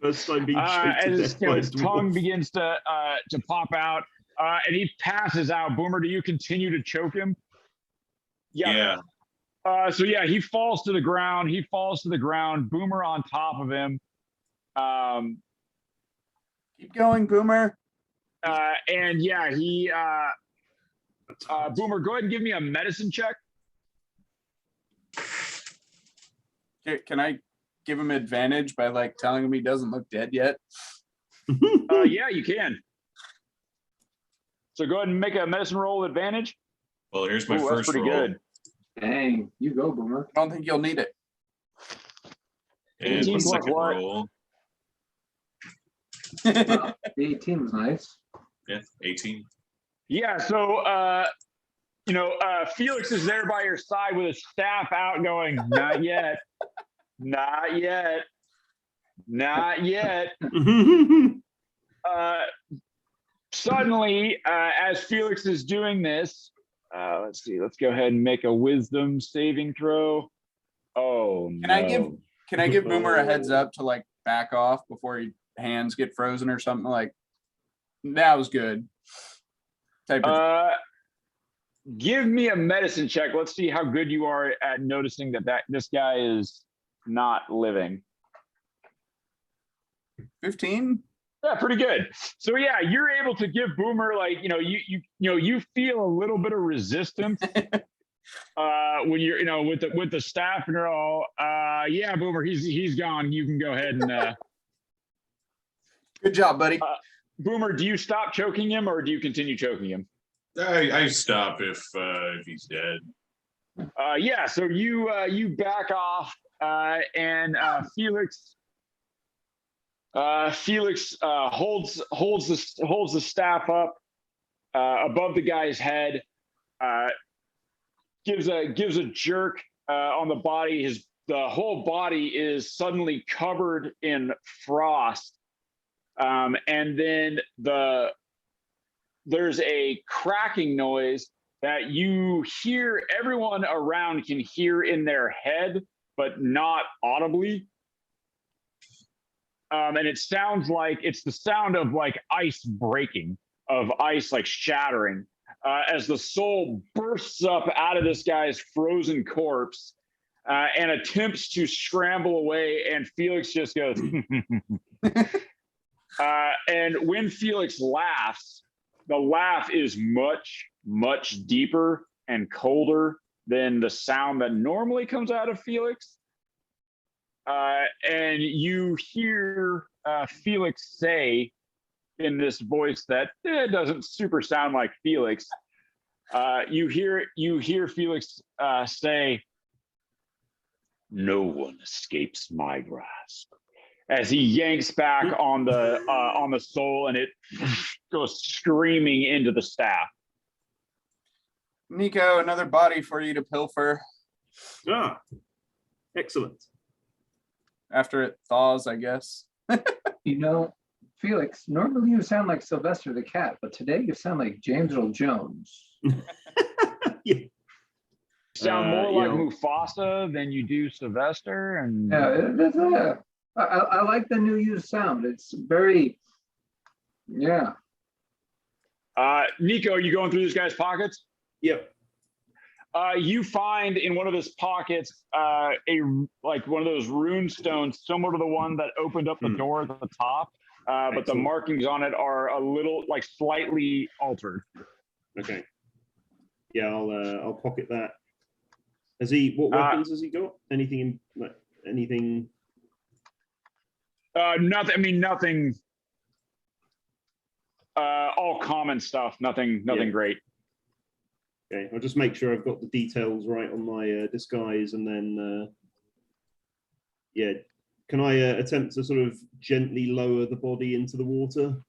First time being as his tongue begins to pop out and he passes out. Boomer, do you continue to choke him? Yeah. So he falls to the ground. Boomer on top of him. Keep going, Boomer. And he Boomer, go ahead and give me a medicine check. Can I give him advantage by like telling him he doesn't look dead yet? Yeah, you can. So go ahead and make a medicine roll with advantage. Well, here's my Ooh, first that's pretty roll. Good. Dang, you go, Boomer. I don't think you'll need it. And my 18 plus second what? roll. The 18 was nice. Yeah, 18. Yeah, so Felix is there by your side with his staff out going, not yet, not yet, not yet. Suddenly, as Felix is doing this, let's see, let's go ahead and make a wisdom saving throw. Oh, Can I give Boomer a heads up to like back off before his hands get frozen or something? Like, that was good. Give me a medicine check. Let's see how good you are at noticing that this guy is not living. 15. Yeah, pretty good. So you're able to give Boomer you feel a little bit of resistance when you're with the staff and you're all Boomer, he's gone. You can go ahead and Good job, buddy. Boomer, do you stop choking him or do you continue choking him? I stop if he's dead. So you back off and Felix holds the staff up above the guy's head, gives a jerk on the body. The whole body is suddenly covered in frost, and then there's a cracking noise that you hear, everyone around can hear in their head, but not audibly. And it sounds like it's the sound of like ice breaking, of ice like shattering, as the soul bursts up out of this guy's frozen corpse and attempts to scramble away, and Felix just goes, and when Felix laughs, the laugh is much, much deeper and colder than the sound that normally comes out of Felix. And you hear Felix say in this voice that doesn't super sound like Felix. You hear Felix say, "No one escapes my grasp," as he yanks back on the soul, and it goes screaming into the staff. Nico, another body for you to pilfer Ah, excellent. after it thaws, I guess. You know, Felix, normally you sound like Sylvester the cat, but today you sound like James Earl Jones. Yeah. Sound more you like know- Mufasa than you do Sylvester, and Yeah, I like the new used sound. It's very, yeah. Nico, are you going through this guy's pockets? Yep. You find in one of his pockets one of those rune stones similar to the one that opened up the door at the top, but the Excellent. markings on it are a little slightly altered. Okay. Yeah, I'll pocket that. Has he? What weapons has he got? Anything in like anything? Nothing. I mean, nothing. All common stuff. Nothing Yeah. great. Okay, I'll just make sure I've got the details right on my disguise, and then yeah, can I attempt to sort of gently lower the body into the water?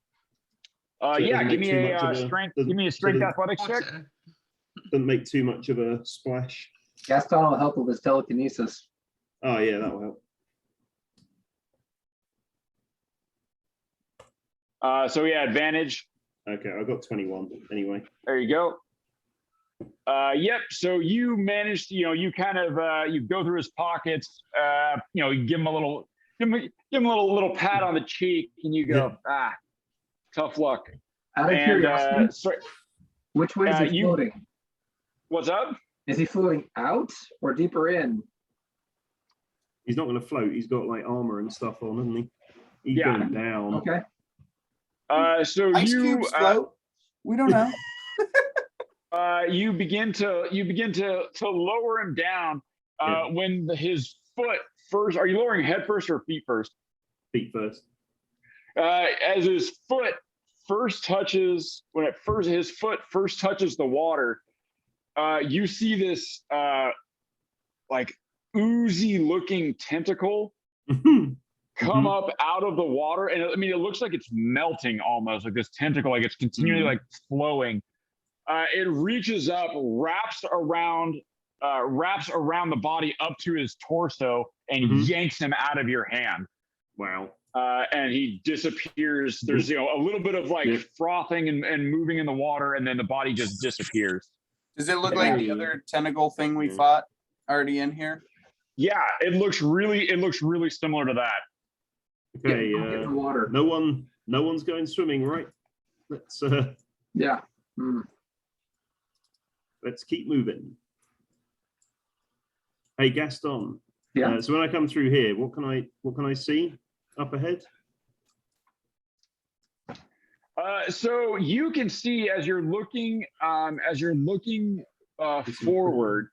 So it Yeah. doesn't Give make me too a much of a- strength. doesn't- Give me a strength doesn't- athletics check. Water. Doesn't make too much of a splash. Gaston will help with his telekinesis. Oh yeah, that will help. So yeah, advantage. Okay, I got 21 anyway. There you go. Yep. So you managed, you kind of you go through his pockets, you give him a little, little pat on the cheek, and you go, tough luck. Out of And curiosity, which way is he you- floating? what's up? Is he floating out or deeper in? He's not going to float. He's got like armor and stuff on, hasn't he? He's Yeah. going down. Okay. So Ice you cubes float. We don't know. you begin to lower him down Yeah. when his foot first. Are you lowering head first or feet first? Feet first. As his foot first touches, his foot first touches the water, you see this like oozy looking tentacle come up out of the water, and I mean it looks like it's melting almost, like this tentacle, like it's continually like flowing. It reaches up, wraps around the body up to his torso, and yanks him out of your hand. Wow. And he disappears. There's a little bit of like frothing and moving in the water, and then the body just disappears. Does it look like the other tentacle thing we fought already in here? Yeah, it looks really similar to that. Okay. Get in the water. No one's going swimming, right? Let's Yeah. let's keep moving. Hey Gaston. Yeah. So when I come through here, what can I see up ahead? So you can see as you're looking forward,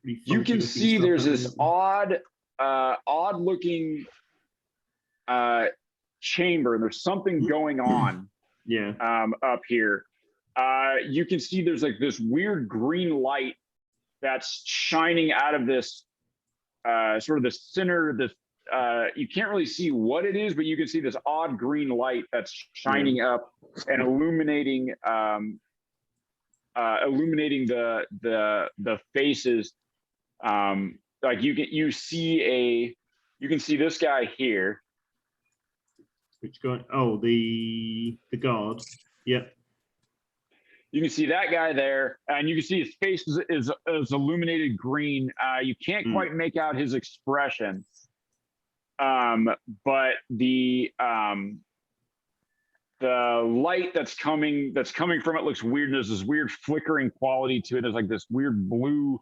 Pretty you funky can looking see stuff there's happening this up there. odd looking chamber, and there's something going on Yeah. up here. You can see there's like this weird green light that's shining out of this sort of the center. This you can't really see what it is, but you can see this odd green light that's shining up and illuminating the faces. Like you can see this guy here. Which guy? Oh, the guard. Yep. You can see that guy there, and you can see his face is illuminated green. You can't quite make out his expression, but the light that's coming from it looks weird. And there's this weird flickering quality to it. There's like this weird blue.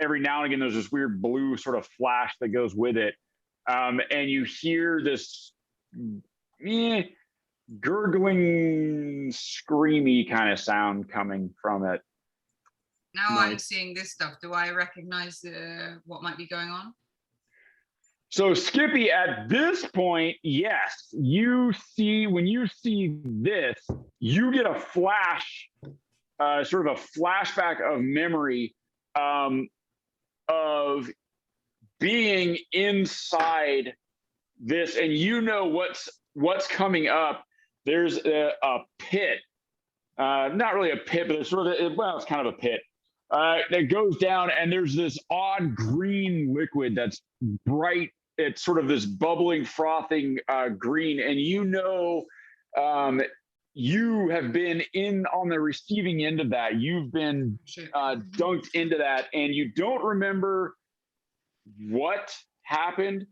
Every now and again, there's this weird blue sort of flash that goes with it, and you hear this gurgling, screamy kind of sound coming from it. Now I'm seeing this stuff. Do I recognize what might be going on? So Skippy, at this point, yes, you see, when you see this, you get a flash, sort of a flashback of memory of being inside this, and you know what's coming up. There's a pit, not really a pit, but it's sort of, well, it's kind of a pit that goes down, and there's this odd green liquid that's bright. It's sort of this bubbling, frothing green, and you know, you have been in on the receiving end of that. You've been dunked into that, and you don't remember what happened.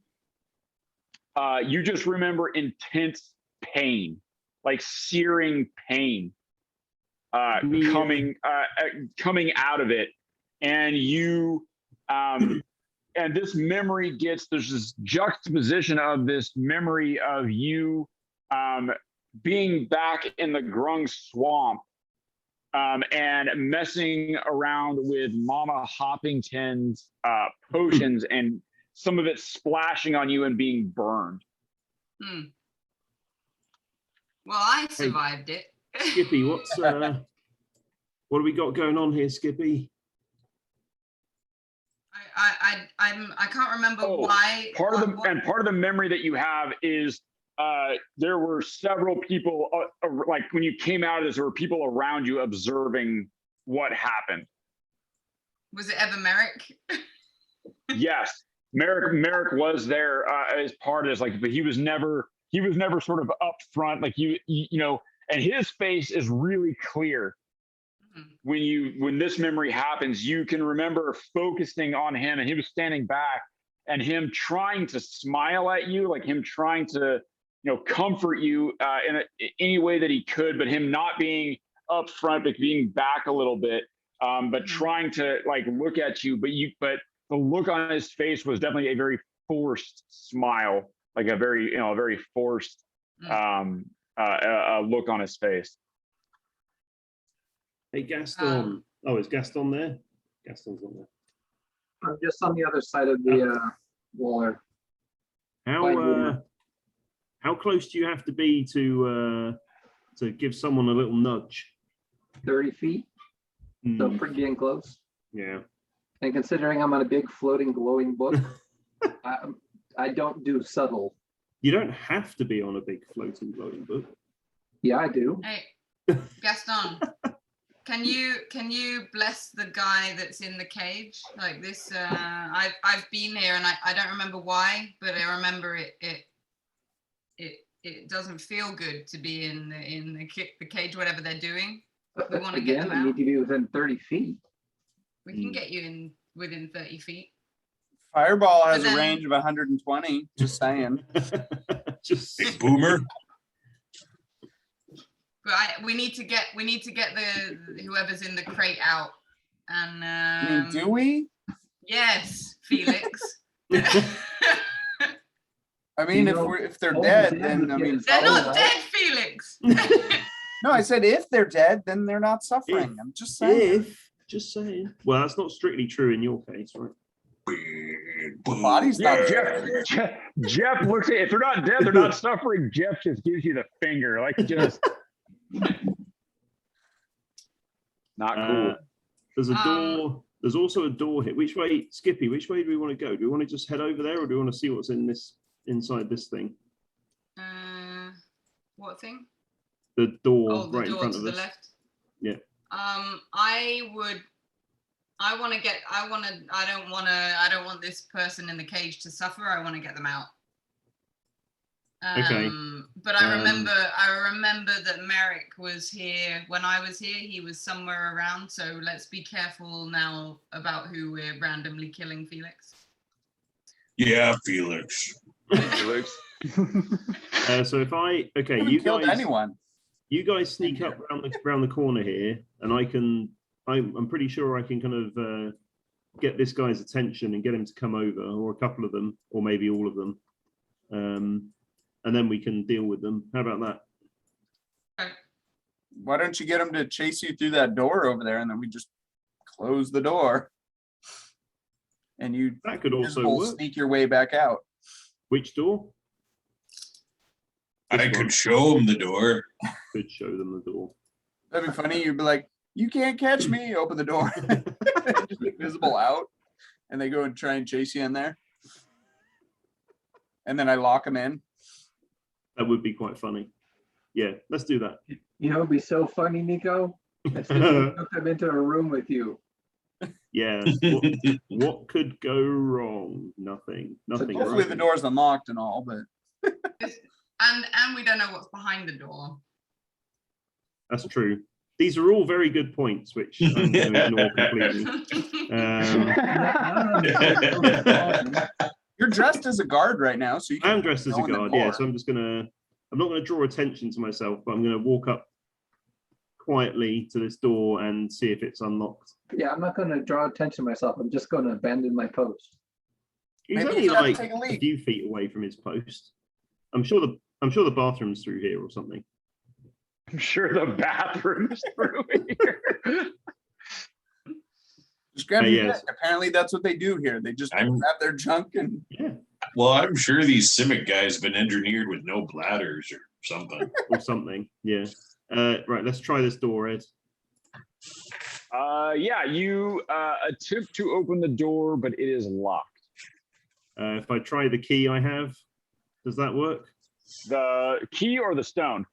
You just remember intense pain, like searing pain, coming out of it, and you, and this memory there's this juxtaposition of this memory of you, being back in the Grung swamp, and messing around with Mama Hoppington's potions, and some of it splashing on you and being burned. Well, I survived it. Skippy, what do we got going on here, Skippy? I can't remember why. Part of the memory that you have is there were several people, like when you came out of this, there were people around you observing what happened. Was it ever Merrick? Yes, Merrick was there as part of this, like, but he was never sort of up front, like you know, and his face is really clear. When this memory happens, you can remember focusing on him, and he was standing back, and him trying to smile at you, like him trying to, comfort you in any way that he could, but him not being up front, but being back a little bit, but trying to like look at you, but the look on his face was definitely a very forced smile, like a very forced look on his face. Hey, Gaston. Is Gaston there? Gaston's on there. I'm just on the other side of the wall. How close do you have to be to give someone a little nudge? 30 feet. So pretty dang close. Yeah. And considering I'm on a big floating glowing book, I don't do subtle. You don't have to be on a big floating glowing book. Yeah, I do. Hey, Gaston, can you bless the guy that's in the cage? Like this, I've been here and I don't remember why, but I remember it doesn't feel good to be in the cage, whatever they're doing. We want to get them out. I need to be within 30 feet. We can get you within 30 feet. Fireball has a range of 120. Just saying. Just big boomer. But we need to get the whoever's in the crate out. And I mean, do we? Yes, Felix. I mean, if they're dead, then I mean, they're not dead, Felix. No, I said if they're dead, then they're not suffering. I'm just saying. Just saying. Well, that's not strictly true in your case, right? The body's not dead. Jeff looks at, if they're not dead, they're not suffering. Jeff just gives you the finger, like just not cool. There's a door. There's also a door here. Which way, Skippy? Which way do we want to go? Do we want to just head over there, or do we want to see what's inside this thing? What thing? The door right in front of us. The left. Yeah. I don't want this person in the cage to suffer. I want to get them out. Okay. But I remember that Merrick was here when I was here. He was somewhere around. So let's be careful now about who we're randomly killing, Felix. Yeah, Felix. Felix. So if I You killed anyone. you guys sneak up round the corner here, and I'm pretty sure I can kind of get this guy's attention and get him to come over, or a couple of them, or maybe all of them, and then we can deal with them. How about that? Why don't you get him to chase you through that door over there, and then we just close the door, and you That could also work. sneak your way back out. Which door? I could show him the door. Could show them the door. That'd be funny. You'd be like, "You can't catch me!" Open the door, just invisible out, and they go and try and chase you in there, and then I lock them in. That would be quite funny. Yeah, let's do that. You know, it'd be so funny, Nico. If you took them into a room with you. Yeah. What could go wrong? Nothing. Nothing. Hopefully the door's unlocked and all, but And we don't know what's behind the door. That's true. These are all very good points, which I'm going to ignore completely. you're dressed as a guard right now, so you I am dressed as a go in the guard, yeah. door. So I'm not gonna draw attention to myself, but I'm gonna walk up quietly to this door and see if it's unlocked. Yeah, I'm not going to draw attention to myself. I'm just going to abandon my post. He's Maybe only he's got to like take a a leak. few feet away from his post. I'm sure the bathroom's through here or something. I'm sure the bathroom's through here. Just grab your yes. deck. Apparently that's what they do here. They just I'm- grab their junk and Yeah, Well, I'm sure these Simic guys have been engineered with no bladders or something. or something. Yeah. Right. Let's try this door, Ed. Yeah, you attempt to open the door, but it is locked. If I try the key I have, does that work? The key or the stone?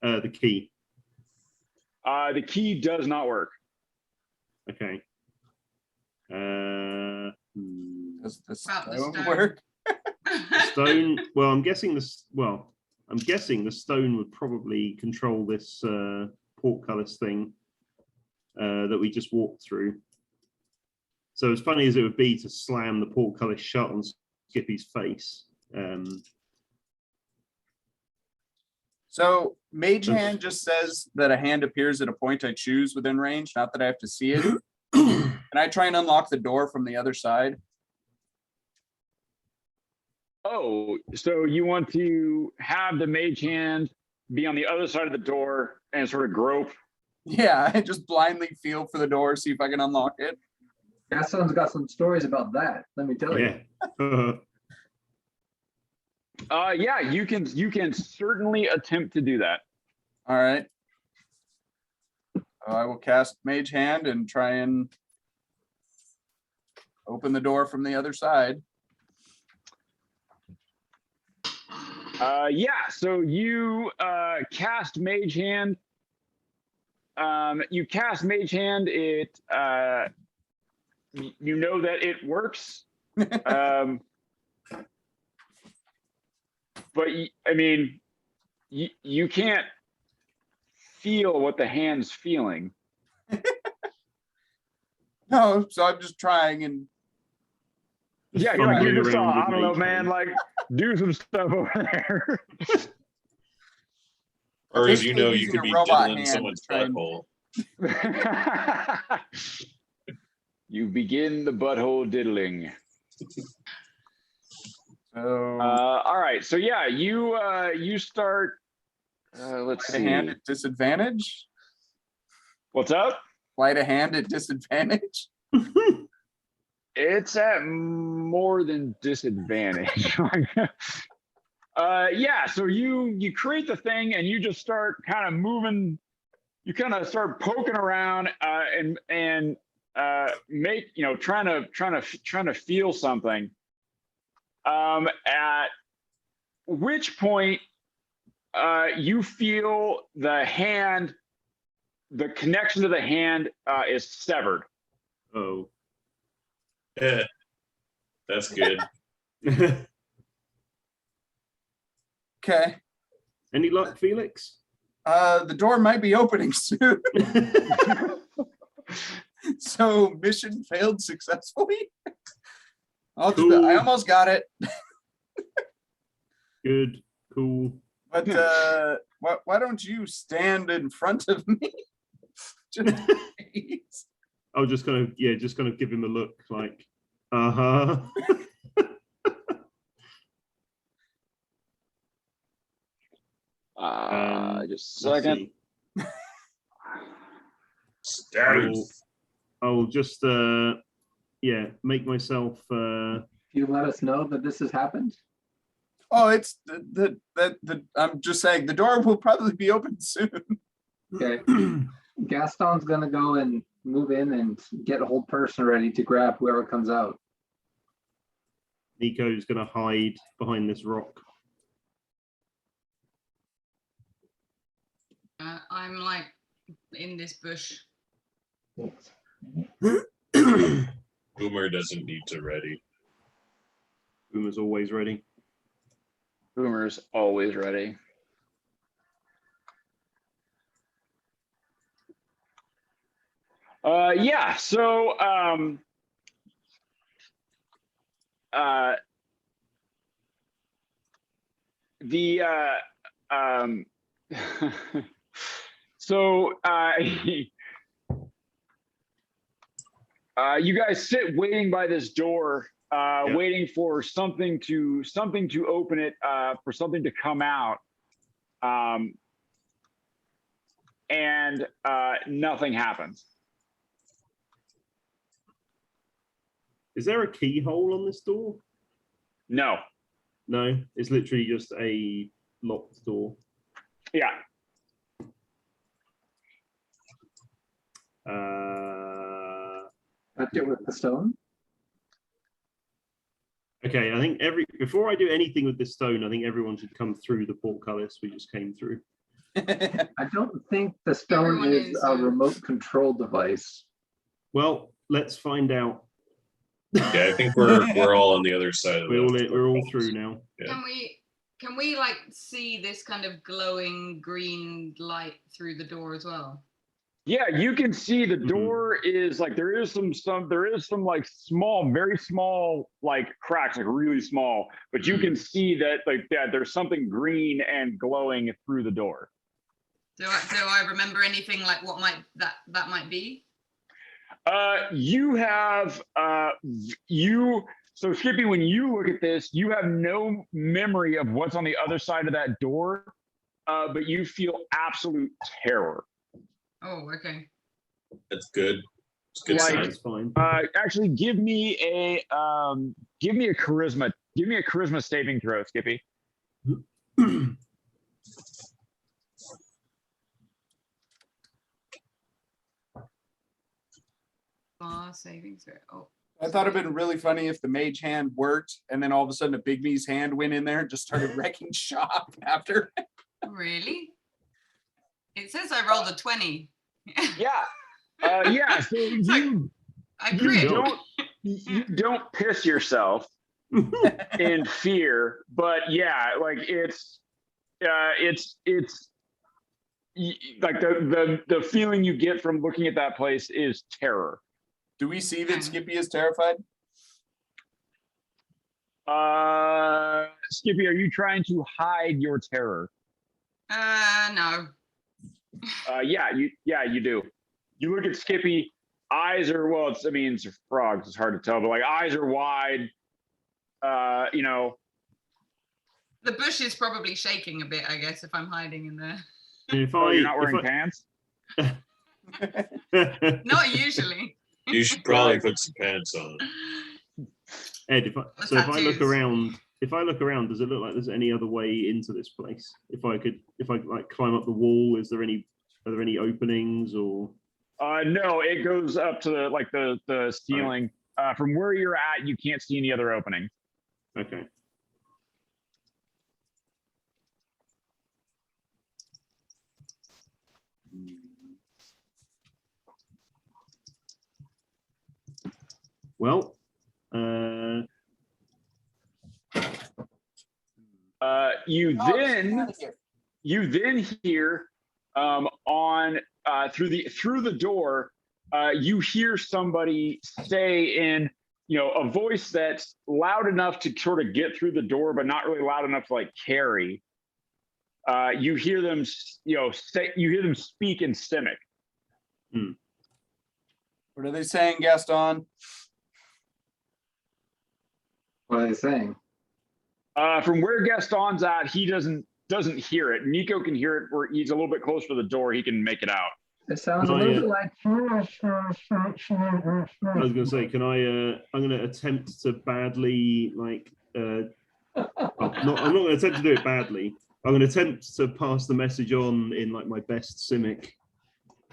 The key. The key does not work. Okay. does the About the stone stone. work? Stone. Well, I'm guessing the stone would probably control this portcullis thing that we just walked through. So as funny as it would be to slam the portcullis shut on Skippy's face. So Mage Hand just says that a hand appears at a point I choose within range, not that I have to see it. Can I try and unlock the door from the other side? Oh, so you want to have the mage hand be on the other side of the door and sort of grope? Yeah, I just blindly feel for the door, see if I can unlock it. Gaston's got some stories about that. Let me tell you. Yeah. Yeah, you can certainly attempt to do that. All right. I will cast Mage Hand and try and open the door from the other side. Yeah, so you cast Mage Hand. You cast Mage Hand. It you know that it works. But I mean, you can't feel what the hand's feeling. No, so I'm just trying and Yeah, you're like, fumbling you're just around with I don't know, Mage man. Hand. Like, do some stuff over there. Or as you Basically know, you using could a be robot diddling hand someone's to try and- butthole. You begin the butthole diddling. so All right, so yeah, you start. Let's Sleight of hand see. at disadvantage. What's up? Sleight of hand at disadvantage. It's at more than disadvantage. Yeah, so you create the thing and you just start kind of moving. You kind of start poking around and make trying to feel something. At which point you feel the hand, the connection to the hand is severed. Oh. Yeah, that's good. Okay. Any luck, Felix? The door might be opening soon. So mission failed successfully. I Cool. almost got it. Good. Cool. But why don't you stand in front of me? Just please. I'll just kind of give him a look like, uh-huh. Just a second. Stealth. I'll just make myself You let us know that this has happened. Oh, it's the I'm just saying the door will probably be open soon. Okay. Gaston's gonna go and move in and get a whole person ready to grab whoever comes out. Nico's gonna hide behind this rock. I'm like in this bush. Boomer doesn't need to ready. Boomer's always ready. Boomer's always ready. Yeah, so so you guys sit waiting by this door, waiting for something to open it, for something to come out, and nothing happens. Is there a keyhole on this door? No. No, it's literally just a locked door. Yeah. Touch it with the stone. Okay, I think before I do anything with this stone, I think everyone should come through the portcullis we just came through. I don't think the stone Everyone is is, a remote control device. Well, let's find out. Yeah, I think we're all on the other side of We're all through now. Yeah. Can we like see this kind of glowing green light through the door as well? Yeah, you can see the door is like there is some like small, very small like cracks, like really small, but you can see that there's something green and glowing through the door. Do I remember anything like what that might be? You have so Skippy, when you look at this, you have no memory of what's on the other side of that door, but you feel absolute terror. Oh, okay. That's good. It's good. Like, sign. That's fine. Actually, give me a charisma saving throw, Skippy. Saving throw. Oh. I thought it'd been really funny if the mage hand worked and then all of a sudden a Bigby's hand went in there and just started wrecking shop after. Really? It says I rolled a 20. Yeah. Yeah. So you don't piss yourself in fear, but yeah, like it's like the feeling you get from looking at that place is terror. Do we see that Skippy is terrified? Skippy, are you trying to hide your terror? No. Yeah, you do. You look at Skippy, eyes are, well, it's frogs, it's hard to tell, but like eyes are wide, you know. The bush is probably shaking a bit, I guess, if I'm hiding in there. You're not wearing pants? Not usually. You should probably put some pants on. Ed, if I look around, does it look like there's any other way into this place? If I like climb up the wall, are there any openings or? No, it goes up to the ceiling. Right. From where you're at, you can't see any other openings. Okay. Well, you you then hear through the door, you hear somebody say in a voice that's loud enough to sort of get through the door, but not really loud enough to like carry. You hear them, you hear them speak in Simic. What are they saying, Gaston? What are they saying? From where Gaston's at, he doesn't hear it. Nico can hear it where he's a little bit closer to the door. He can make it out. It sounds a little bit like. I was gonna say, can I? I'm gonna attempt to badly I'm not gonna attempt to do it badly. I'm gonna attempt to pass the message on in like my best Simic.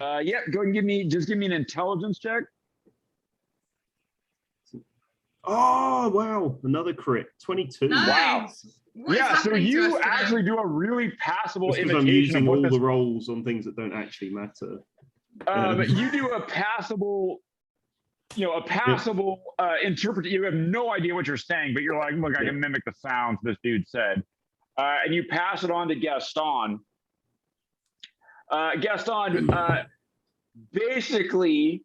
Yeah, go and give me an intelligence check. Oh wow, another crit, 22. Nice. Wow. What is Yeah, so happening to you us today? actually do a really passable Just 'cause I'm imitation using of what all this. the rolls on things that don't actually matter. You do a passable, interpret. You have no idea what you're saying, but you're like, look, I can mimic the sounds this dude said, and you pass it on to Gaston. Gaston, basically,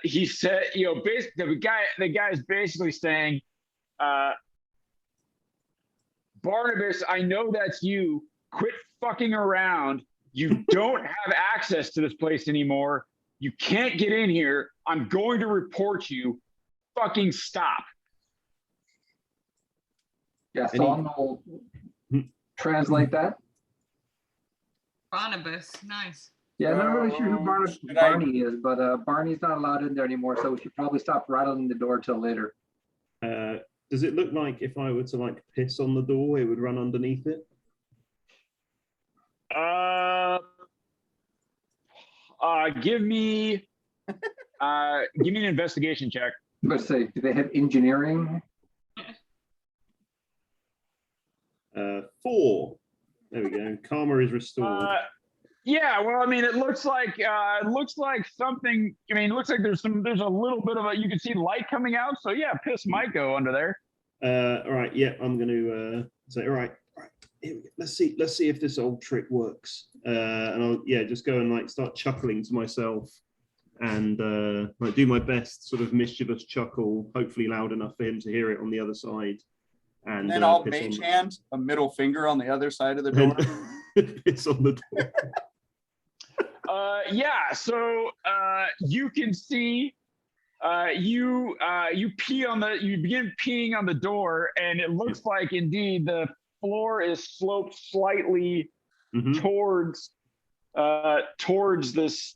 he said, basically, the guy is basically saying, Barnabas, I know that's you. Quit fucking around. You don't have access to this place anymore. You can't get in here. I'm going to report you. Fucking stop. Yeah, so will translate that. Barnabas, nice. Yeah, I'm not really sure who Should Barney is, but Barney's not allowed in there anymore, so we should probably stop rattling the door till later. Does it look like if I were to like piss on the door, it would run underneath it? Give me an investigation check. Let's say, do they have engineering? 4. There we go. Karma is restored. Yeah, well, I mean, it looks like something. I mean, it looks like there's a little bit of you can see light coming out. So yeah, piss might go under there. All right, yeah, I'm going to say, all right, here we go. Let's see if this old trick works. And I'll just go and like start chuckling to myself and like do my best sort of mischievous chuckle, hopefully loud enough for him to hear it on the other side. And then I'll mage hand a middle finger on the other side of the door. Piss on the door. Yeah, so you can see you begin peeing on the door, and it looks like indeed the floor is sloped slightly towards this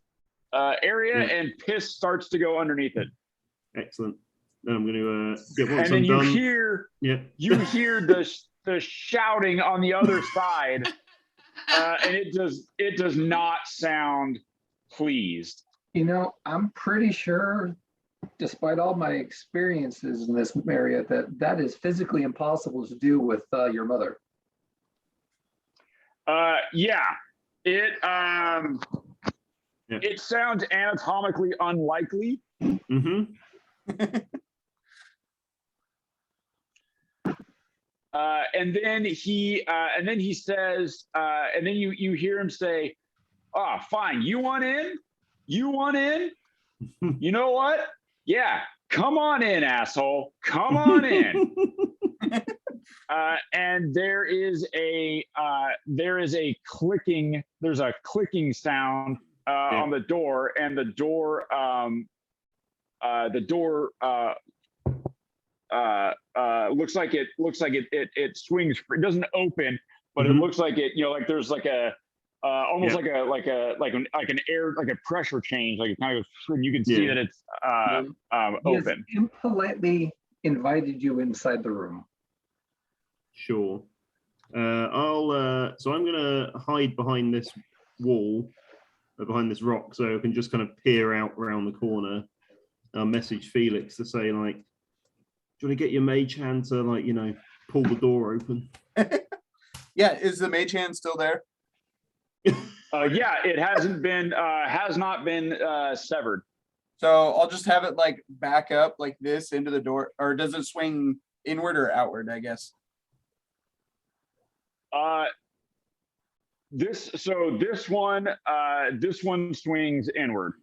area, and piss starts to go underneath it. Excellent. Then I'm going to get once and then I'm done. You hear the shouting on the other side. And it does not sound pleased. I'm pretty sure, despite all my experiences in this area, that is physically impossible to do with your mother. It sounds anatomically unlikely. And then he says, and then you hear him say, fine, you want in? You want in? You know what? Yeah, come on in, asshole. Come on in. And there's a clicking sound on the door, and the door looks like it swings. It doesn't open, but it looks like it. Like there's like a almost like an air, like a pressure change. Like it kind of, you can see that it's open. He has impolitely invited you inside the room. Sure. So I'm gonna hide behind this wall, behind this rock, so I can just kind of peer out around the corner. I'll message Felix to say like, do you want to get your mage hand to like, pull the door open? Yeah, is the mage hand still there? Yeah, it has not been severed. So I'll just have it like back up like this into the door, or does it swing inward or outward, I guess? This one swings inward,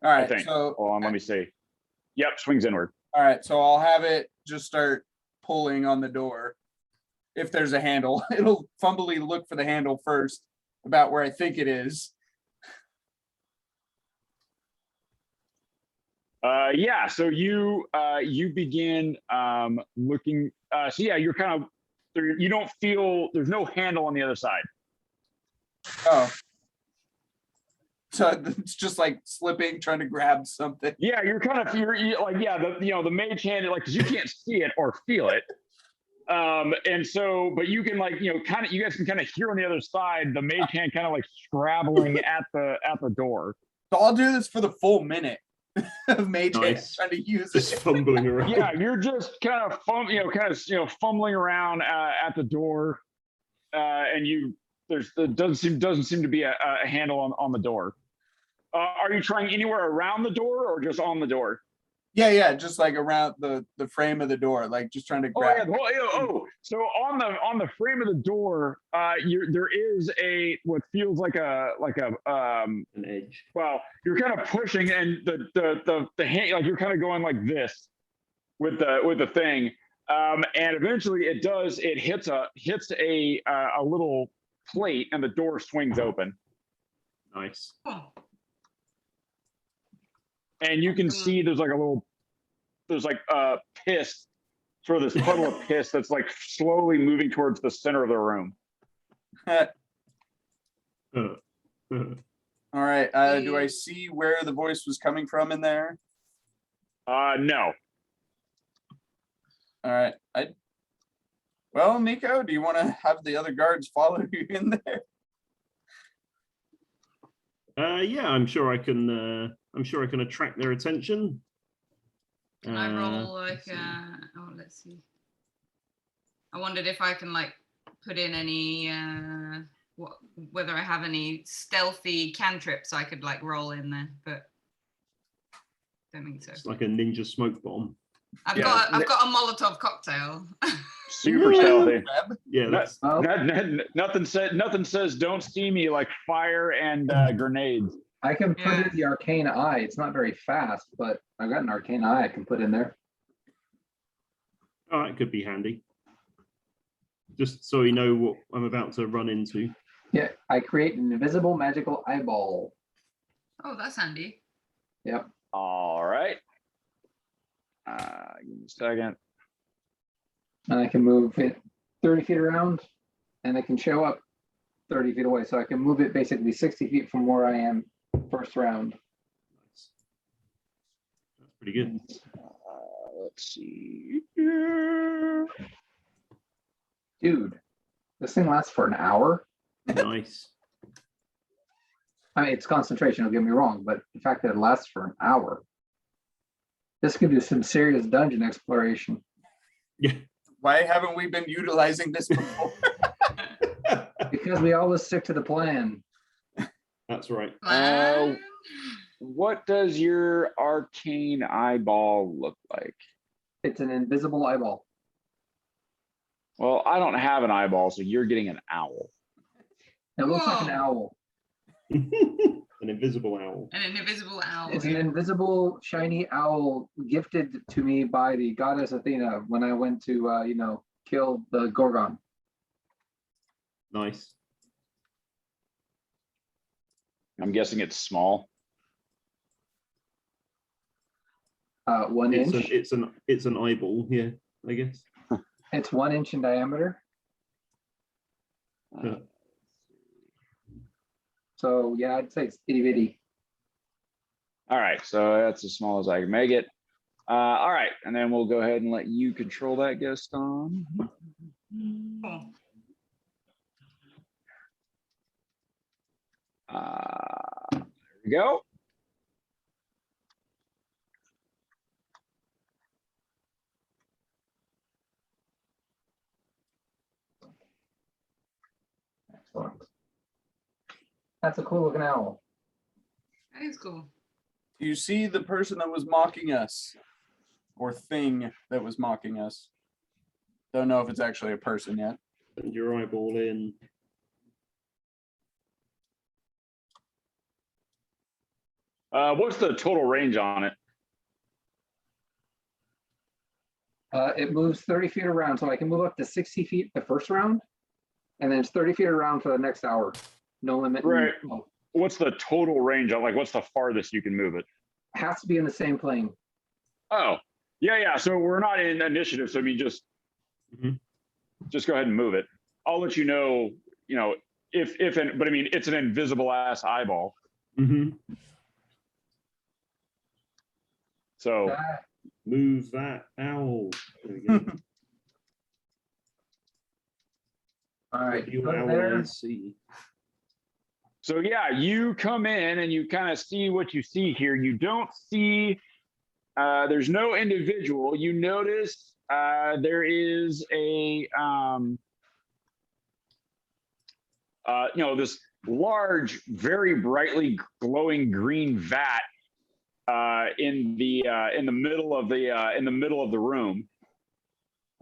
All I right, think. so Hold on, let me see. Yep, swings inward. all right, so I'll have it just start pulling on the door. If there's a handle, it'll fumbly look for the handle first, about where I think it is. Yeah, so you begin looking. So yeah, you're kind of there. You don't feel there's no handle on the other side. Oh. So it's just like slipping, trying to grab something. Yeah, you're like, yeah, the mage hand, like, because you can't see it or feel it. And so, but you can, like, kind of, you guys can kind of hear on the other side the mage hand kind of like scrabbling at the door. So I'll do this for the full minute of mage hand Nice. trying to use Just it. fumbling around. Yeah, you're just kind of fumbling around at the door, and there doesn't seem to be a handle on the door. Are you trying anywhere around the door or just on the door? Yeah, just like around the frame of the door, like just trying to grab. So on the frame of the door, there is what feels like An edge. well, you're kind of pushing, and the hand, like, you're kind of going like this with the thing, and eventually it hits a little plate, and the door swings open, Nice. Oh, and you can see there's piss, sort of this puddle of piss that's like slowly moving towards the center of the room. All right. Do I see where the voice was coming from in there? No. All right. Well, Nico, do you want to have the other guards follow you in there? Yeah, I'm sure I can. I'm sure I can attract their attention. can I roll like let's see. I wondered if I can like put in any whether I have any stealthy cantrips I could like roll in there, but don't think so. It's like a ninja smoke bomb. I've got a Molotov cocktail. Super stealthy. Yeah, Nothing says don't see me like fire and grenades. I can put in the arcane eye. It's not very fast, but I've got an arcane eye I can put in there. oh, that could be handy. Just so you know what I'm about to run into. Yeah, I create an invisible magical eyeball. Oh, that's handy. Yep. All right. Give me a second. And I can move it 30 feet around, and it can show up 30 feet away. So I can move it basically 60 feet from where I am first round. That's pretty good. Let's see. Dude, this thing lasts for an hour. Nice. I mean, it's concentration, don't get me wrong, but the fact that it lasts for an hour, this could do some serious dungeon exploration. Yeah. Why haven't we been utilizing this before? Because we always stick to the plan. That's right. What does your arcane eyeball look like? It's an invisible eyeball. Well, I don't have an eyeball, so you're getting an owl. It looks like an owl. An invisible owl. An invisible owl. It's an invisible shiny owl gifted to me by the goddess Athena when I went to kill the Gorgon. Nice. I'm guessing it's small. 1 inch. It's an eyeball. Yeah, I guess. It's 1 inch in diameter. Yeah. So yeah, I'd say it's itty bitty. All right, so that's as small as I can make it. All right, and then we'll go ahead and let you control that, Gaston. Oh. There we go. Excellent. That's a cool looking owl. That is cool. Do you see the person that was mocking us? Or thing that was mocking us? Don't know if it's actually a person yet. Send your eyeball in. What's the total range on it? It moves 30 feet around, so I can move up to 60 feet the first round, and then it's 30 feet around for the next hour. No limit. Right. Oh, What's the total range on, like, what's the farthest you can move it? has to be in the same plane. Oh, yeah. So we're not in initiative. So I mean, just go ahead and move it. I'll let you know, but I mean, it's an invisible ass eyeball. So That- Move that owl. There we go. all right, What do you put it owl there. eyes see? So yeah, you come in and you kind of see what you see here. You don't see, there's no individual. You notice there is a, this large, very brightly glowing green vat in the middle of the room.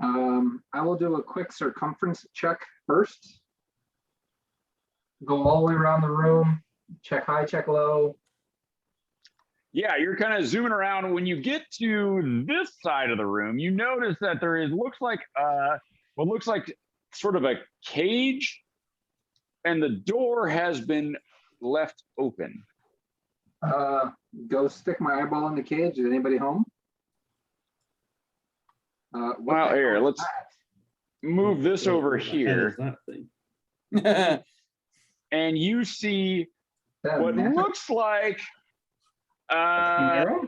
I will do a quick circumference check first. Go all the way around the room, check high, check low. Yeah, you're kind of zooming around. When you get to this side of the room, you notice that there is looks like what looks like sort of a cage, and the door has been left open. Go stick my eyeball in the cage. Is anybody home? What Well, the here, hell is let's move this over What the hell here, is that thing? and you see that? what Massive looks like arrow?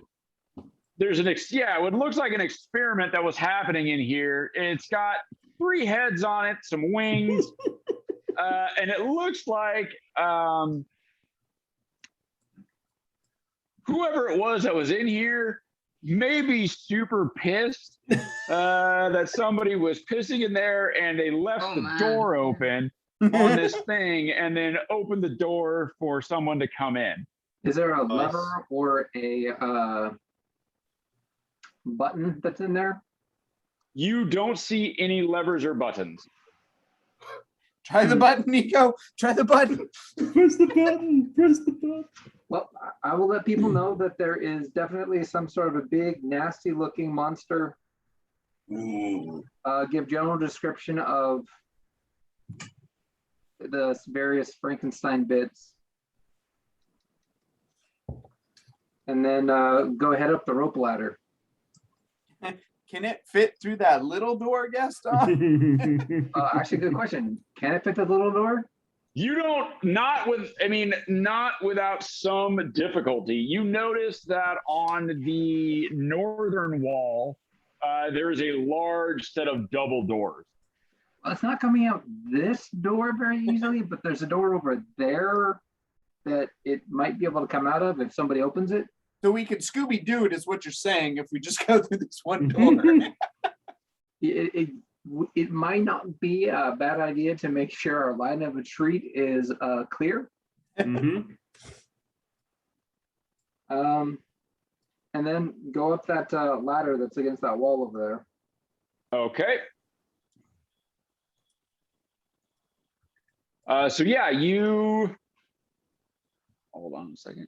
there's what looks like an experiment that was happening in here. It's got 3 heads on it, some wings, and it looks like whoever it was that was in here may be super pissed that somebody was pissing in there and they left Oh, the man. door open on this thing and then opened the door for someone to come in. Is there a Nice. lever or a button that's in there? You don't see any levers or buttons. Try the button, Nico. Try the button. Press the button. Press the button. Well, I will let people know that there is definitely some sort of a big, nasty looking monster. Ooh. Give general description of the various Frankenstein bits. And then go head up the rope ladder. Can it fit through that little door, Gaston? Actually, good question. Can it fit the little door? You don't, not without some difficulty. You notice that on the northern wall, there is a large set of double doors. Well, it's not coming out this door very easily, but there's a door over there that it might be able to come out of if somebody opens it. So we could Scooby-Doo it is what you're saying if we just go through this one door. It might not be a bad idea to make sure our line of retreat is clear. Mhm. And then go up that ladder that's against that wall over there. Okay. So yeah, you, hold on a second.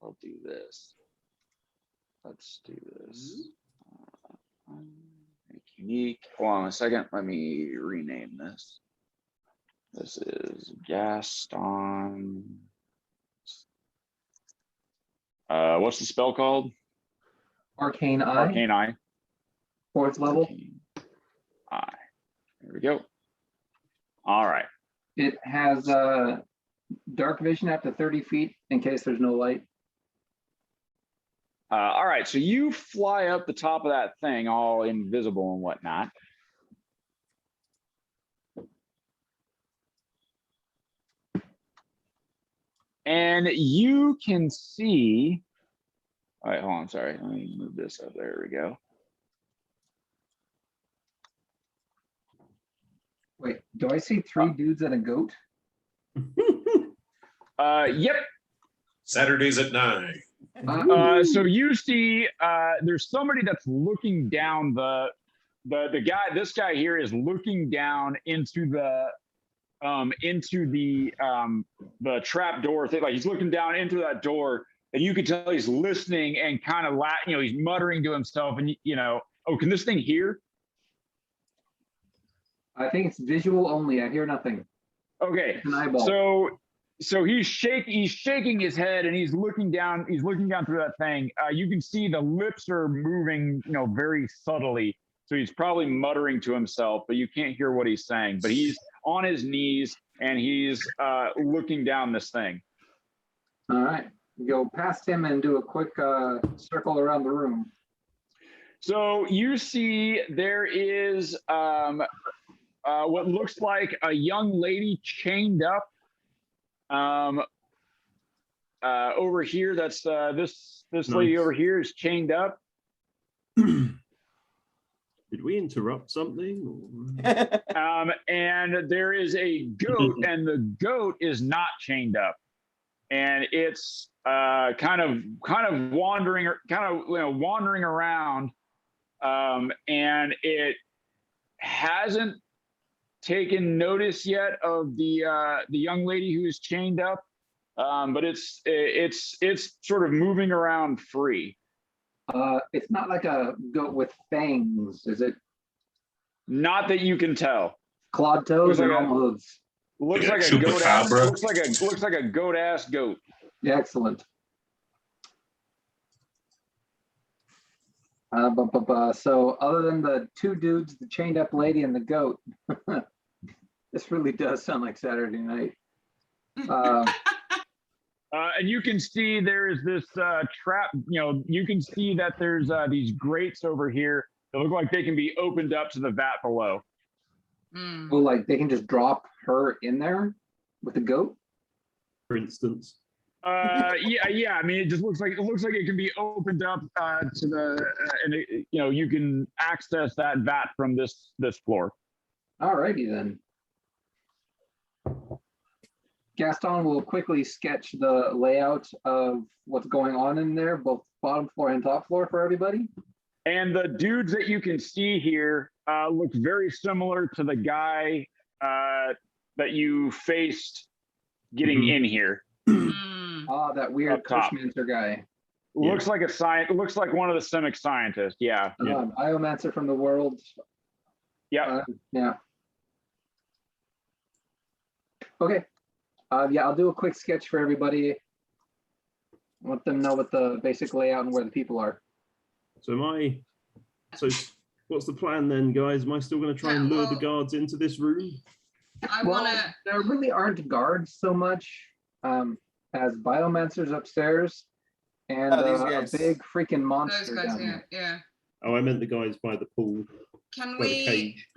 I'll do this. Let's do this. Make unique. Hold on a second. Let me rename this. This is Gaston. What's the spell called? Arcane Eye, Arcane Eye. 4th level. Arcane Eye. There we go. All right. It has dark vision up to 30 feet in case there's no light. All right, so you fly up the top of that thing, all invisible and whatnot. And you can see, all right, hold on, sorry. Let me move this up. There we go. Wait, do I see 3 dudes and a goat? Yep. Saturdays at 9. So you see, there's somebody that's looking down the guy. This guy here is looking down into into the trap door thing. Like he's looking down into that door, and you can tell he's listening and kind of he's muttering to himself. And oh, can this thing hear? I think it's visual only. I hear nothing. Okay, An eyeball. so he's shaking his head, and he's looking down through that thing. You can see the lips are moving, very subtly. So he's probably muttering to himself, but you can't hear what he's saying. But he's on his knees and he's looking down this thing. All right, go past him and do a quick circle around the room. So you see there is what looks like a young lady chained up over here. That's this lady over here is chained up. Did we interrupt something? And there is a goat, and the goat is not chained up, and it's kind of wandering around, and it hasn't taken notice yet of the young lady who's chained up, but it's sort of moving around free. It's not like a goat with fangs, is it? Not that you can tell. Clawed toes or no hooves? Looks Yeah, like a goat ass. chupacabra. Looks like a goat ass goat. Yeah, excellent. So other than the two dudes, the chained up lady and the goat, this really does sound like Saturday night. And you can see there's this trap. You can see that there's these grates over here that look like they can be opened up to the vat below. Oh, like they can just drop her in there with the goat? For instance. Yeah. I mean, it looks like it can be opened up to the, and you can access that vat from this floor. Alrighty then. Gaston will quickly sketch the layout of what's going on in there, both bottom floor and top floor for everybody. And the dudes that you can see here look very similar to the guy that you faced getting in here. That weird Cushmancer guy. Looks like looks like one of the Simic scientists. Yeah. Biomancer from the world. Yeah. Yeah. Okay. I'll do a quick sketch for everybody. Let them know what the basic layout and where the people are. So what's the plan then, guys? Am I still going to try and lure the guards into this room? There really aren't guards so much as biomancers upstairs and a big freaking monster Those guys down here, there. yeah. Oh, I meant the guys by the pool. Can by the we? cage.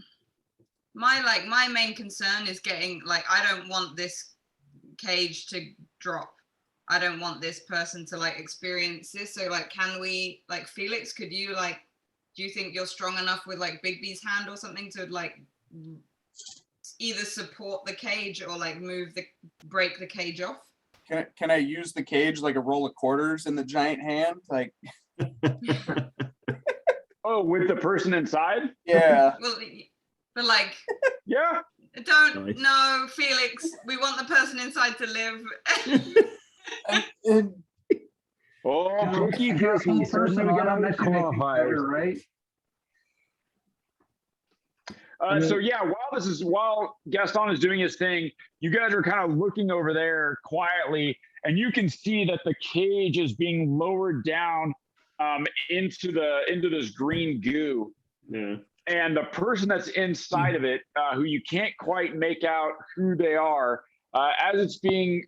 My main concern is getting I don't want this cage to drop. I don't want this person to experience this. So can we Felix, could you do you think you're strong enough with Bigby's hand or something to either support the cage or break the cage off? Can I use the cage like a roll of quarters in the giant hand? Oh, with the person inside? Yeah. Well, but Yeah. don't no, Felix. We want the person inside to live. Cookie, Person on a mission makes you better, right? So yeah, while Gaston is doing his thing, you guys are kind of looking over there quietly, and you can see that the cage is being lowered down into this green goo. Yeah. And the person that's inside of it, who you can't quite make out who they are, as it's being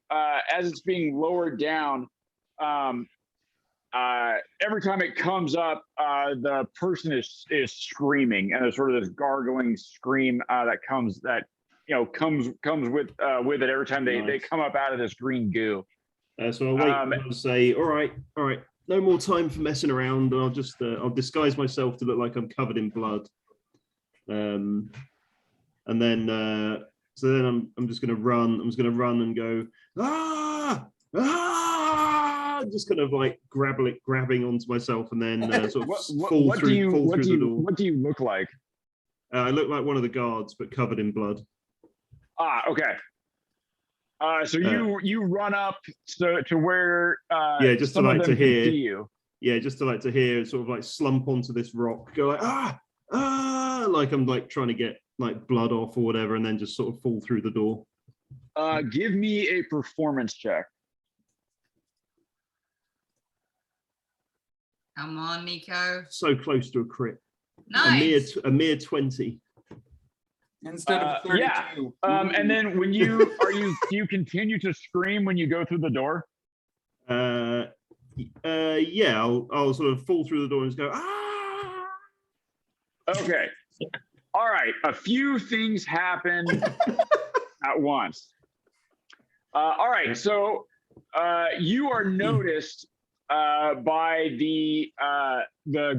lowered down, every time it comes up, the person is screaming, and there's sort of this gargling scream that comes with it every time they come up out of this green goo. So I'll wait. I'll say, all right, no more time for messing around. I'll just I'll disguise myself to look like I'm covered in blood. And then I'm just gonna run. I'm just gonna run and go just kind of grabbing onto myself, and then sort of fall through the door. What do you look like? I look like one of the guards, but covered in blood. Okay. So you run up to where Yeah, just to some of like to them can hear. see you. Yeah, just to like to hear sort of like slump onto this rock, go like like I'm like trying to get like blood off or whatever, and then just sort of fall through the door. Give me a performance check. Come on, Nico. So close to a crit. Nice. A mere 20. Instead of 32. Yeah. And then when do you continue to scream when you go through the door? Yeah, I'll sort of fall through the door and just go ah. Okay. All right. A few things happen at once. All right. So you are noticed by the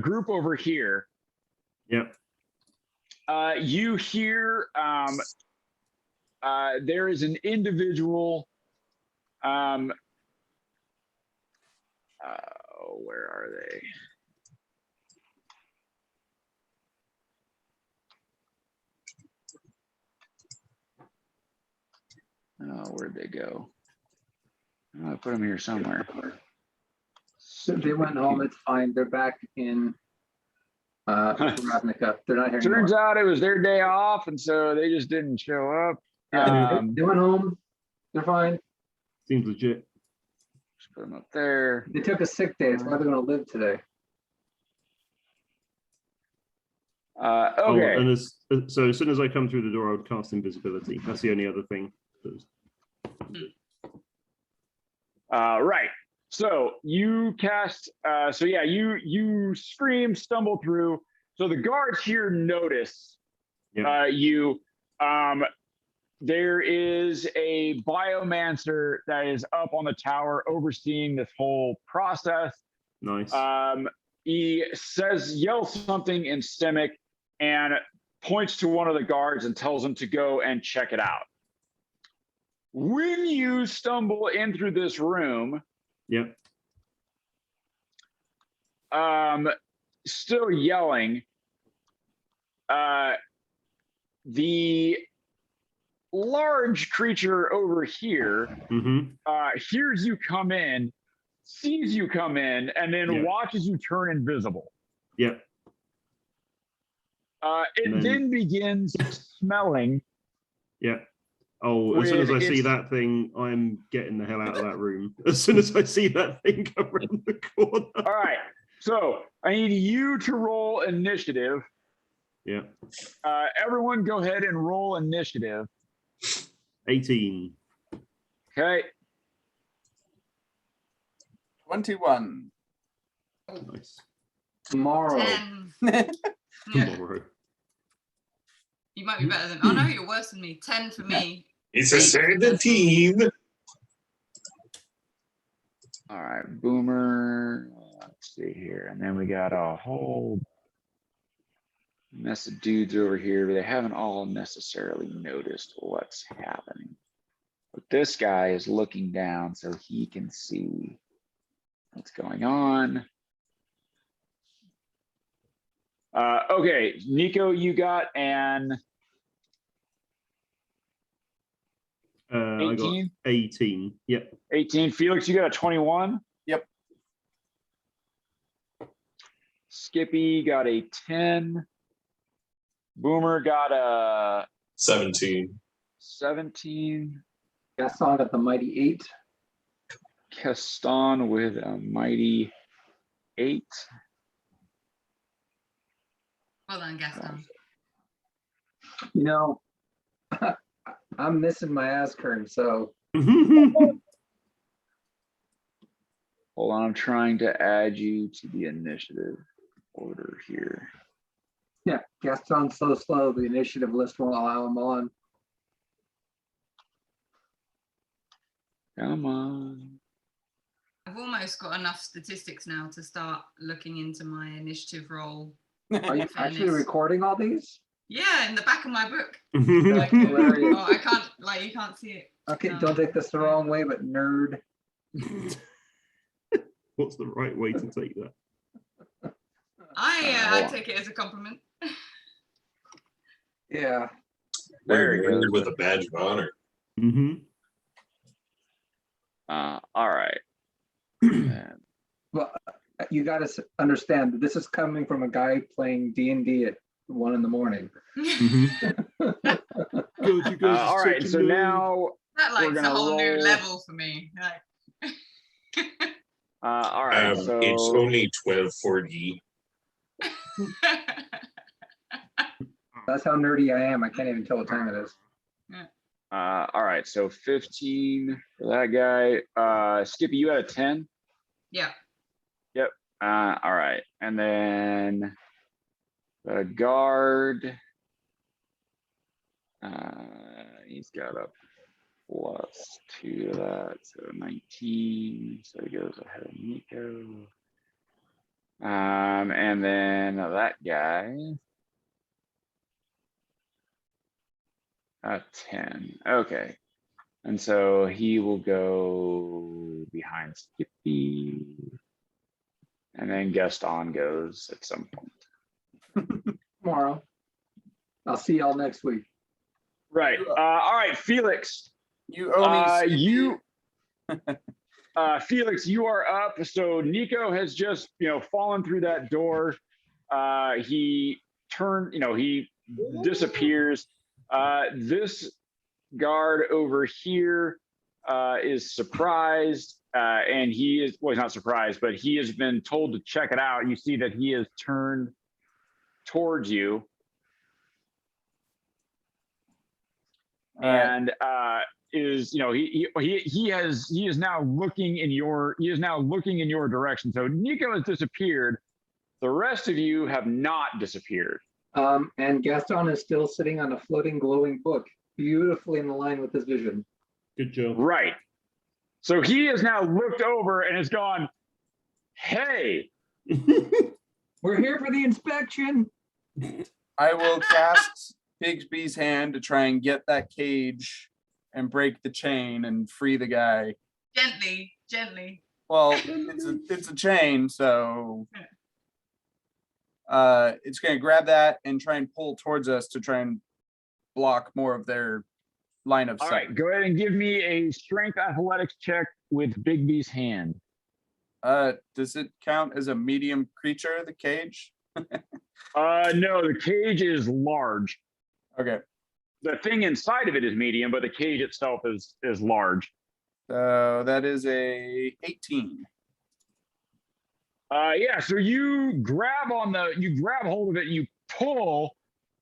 group over here. Yep. You hear there is an individual. Where are they? Oh, where'd they go? Oh, I put them here somewhere. So they went home. It's fine. They're back in Ravnica. They're not here Turns anymore. out it was their day off, and so they just didn't show up. Yeah, they went home. They're fine. Seems legit. Just put them up there. They took a sick day. It's why they're going to live today. Okay. Oh, and so as soon as I come through the door, I would cast invisibility. That's the only other thing. Right. So you cast. So yeah, you scream, stumble through. So the guards here notice you. There is a biomancer that is up on the tower overseeing this whole process. Nice. He yells something in Semic and points to one of the guards and tells him to go and check it out. When you stumble in through this room, still yelling, the large creature over here hears you come in, sees you come in, and then watches you turn invisible. Yep. It then begins smelling. Yeah. Oh, as soon as I see that thing, I'm getting the hell out of that room. As soon as I see that thing come around the corner. All right. So I need you to roll initiative. Yeah. Everyone go ahead and roll initiative. 18. Okay. 21. Nice. Tomorrow. 10. Tomorrow. You might be better than. Oh no, you're worse than me. 10 for me. It's a 17. All right, Boomer. Let's see here. And then we got a whole mess of dudes over here, but they haven't all necessarily noticed what's happening. But this guy is looking down so he can see what's going on. Okay, Nico, you got an 18? I got 18. Yep. 18. Felix, you got a 21? Yep. Skippy got a 10. Boomer got a 17. 17. Gaston got the mighty 8. Gaston with a mighty 8. Well done, Gaston. You know, I'm missing my ass curtain, so. Hold on, I'm trying to add you to the initiative order here. Yeah, Gaston's so slow, the initiative list won't allow him on. Come on. I've almost got enough statistics now to start looking into my initiative roll. Are you actually recording all these? Yeah, in the back of my book. That's hilarious. Oh, I can't, like, you can't see it. Okay, don't take this the wrong way, but nerd. What's the right way to take that? I take it as a compliment. Yeah. There he Wearing goes. with a badge of honor. Mm-hmm. All right. And Well, you got to understand that this is coming from a guy playing D&D at 1 a.m. Mm-hmm. God, you guys all are right, such a so nerd. now That we're likes a gonna whole new roll. level for me. Like, All right, It's so only 12:40. That's how nerdy I am. I can't even tell what time it is. all right, so 15 for that guy. Skippy, you had a 10. yeah. All right, and then the guard. He's got a +2 to that, so 19. So he goes ahead of Nico. And then that guy. A 10. Okay. And so he will go behind Skippy. And then Gaston goes at some point. Tomorrow. I'll see y'all next week. Right. All right, Felix. You owe me. Skippy. Felix, you are up. So Nico has just, fallen through that door. He turned, he disappears. This guard over here is surprised, and he is, well, he's not surprised, but he has been told to check it out. You see that he has turned towards you. And is he is now looking in your direction. So Nico has disappeared. The rest of you have not disappeared. And Gaston is still sitting on a floating, glowing book, beautifully in line with his vision. Good job. Right. So he has now looked over and has gone, "Hey, We're here for the inspection." I will cast Bigsby's hand to try and get that cage and break the chain and free the guy. Gently. Well, it's a chain, so it's gonna grab that and try and pull towards us to try and block more of their line of all sight. right, go ahead and give me a strength athletics check with Bigby's hand." Does it count as a medium creature, the cage? No, the cage is large. Okay. The thing inside of it is medium, but the cage itself is large. So that is a 18. Yeah, so you grab hold of it, you pull,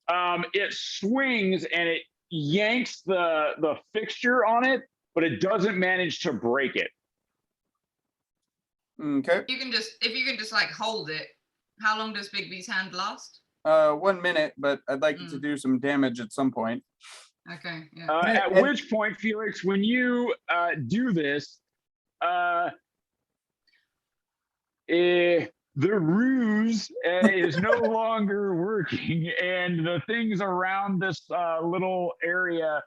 it swings and it yanks the fixture on it, but it doesn't manage to break it. Okay. If you can just like hold it. How long does Bigby's hand last? 1 minute, but I'd like it to do some damage at some point. Okay. Yeah. At which point, Felix, when you do this, the ruse is no longer working, and the things around this little area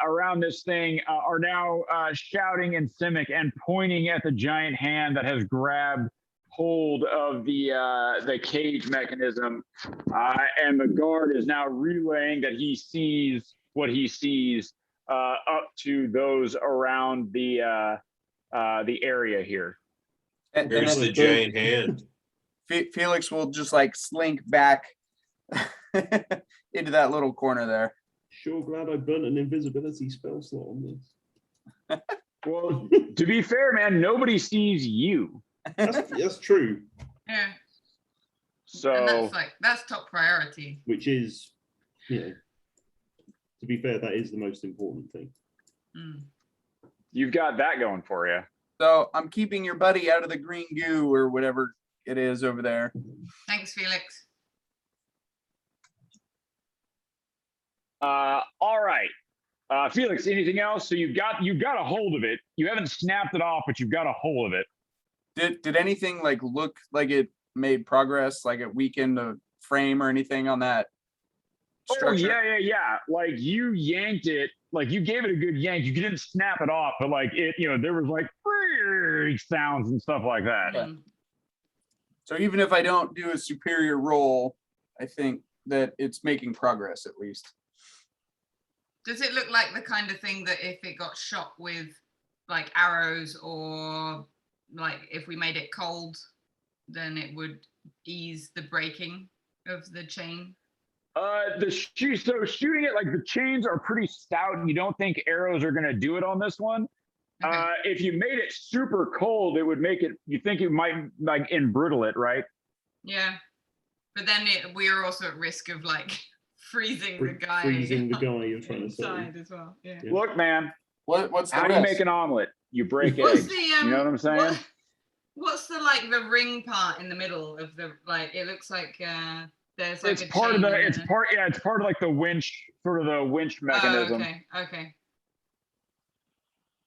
around this thing are now shouting in Simic and pointing at the giant hand that has grabbed hold of the cage mechanism, and the guard is now relaying that he sees what he sees up to those around the area here. And Here's then the giant hand. Felix will just like slink back into that little corner there. Sure glad I burnt an invisibility spell slot on this. Well, to be fair, man, nobody sees you. That's true. Yeah. So And that's top priority. Which is, to be fair, that is the most important thing. Mm. you've got that going for you. So I'm keeping your buddy out of the green goo or whatever it is over there. Thanks, Felix. All right. Felix, anything else? So you've got a hold of it. You haven't snapped it off, but you've got a hold of it. Did anything like look like it made progress, like it weakened the frame or anything on that structure? Oh, yeah. Like you yanked it, like you gave it a good yank. You didn't snap it off, but like it, there was like sounds and stuff like that. Yeah. So even if I don't do a superior roll, I think that it's making progress at least. Does it look like the kind of thing that if it got shot with like arrows, or like if we made it cold, then it would ease the breaking of the chain? So shooting it, like the chains are pretty stout, and you don't think arrows are gonna do it on this one. Okay. If you made it super cold, it would make it. You think it might like embrittle it, right? Yeah, but then we're also at risk of like freezing the guy. Freezing the guy you're trying to save. inside as well. Yeah. Yeah. Look, man, What's the how do you rest? make an omelet? You break What's eggs. the You know what I'm saying? what's the like the ring part in the middle of the like? It looks like there's like It's a part of chain the. and It's a- part. Yeah, it's part of like the winch, sort of the winch mechanism. Oh, okay.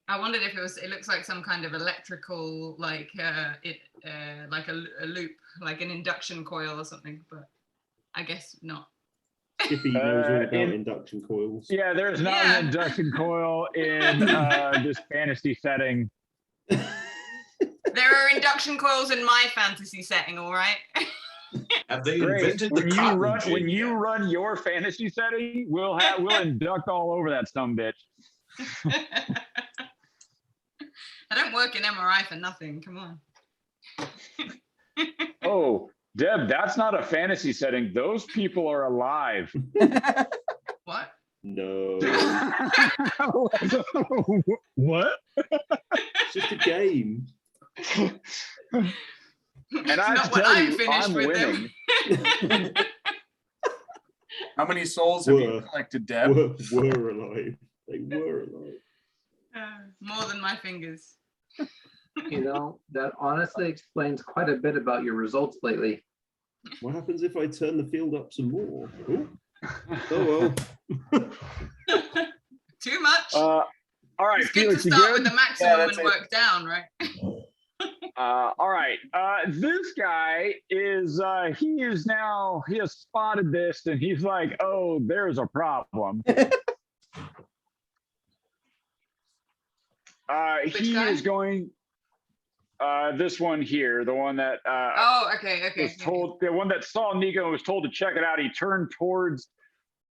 I wondered if it looks like some kind of electrical, like like a loop, like an induction coil or something, but I guess not. Skippy knows all about in- induction coils. Yeah, there's not Yeah. an induction coil in this fantasy setting. There are induction coils in my fantasy setting, all right? Have they Great. invented the When you cotton run, gin when you yet? run your fantasy setting, we'll induct all over that sumbitch. I don't work in MRI for nothing. Come on. Oh, Deb, that's not a fantasy setting. Those people are alive. What? No, What? it's just a game. And I have Not to when tell I'm you, finished I'm with winning. them. How many souls have you Were. collected, Deb? Were alive. They were alive. More than my fingers. You know, that honestly explains quite a bit about your results lately. What happens if I turn the field up some more? Ooh. Oh well. Too much. All right, It's good to Felix, you start good? with the maximum that's and it. work down, right? All right. This guy is he has spotted this, and he's like, oh, there's a problem. Which He guy? is going this one here, the one that Oh, okay. was told, the one that saw Nico and was told to check it out. He turned towards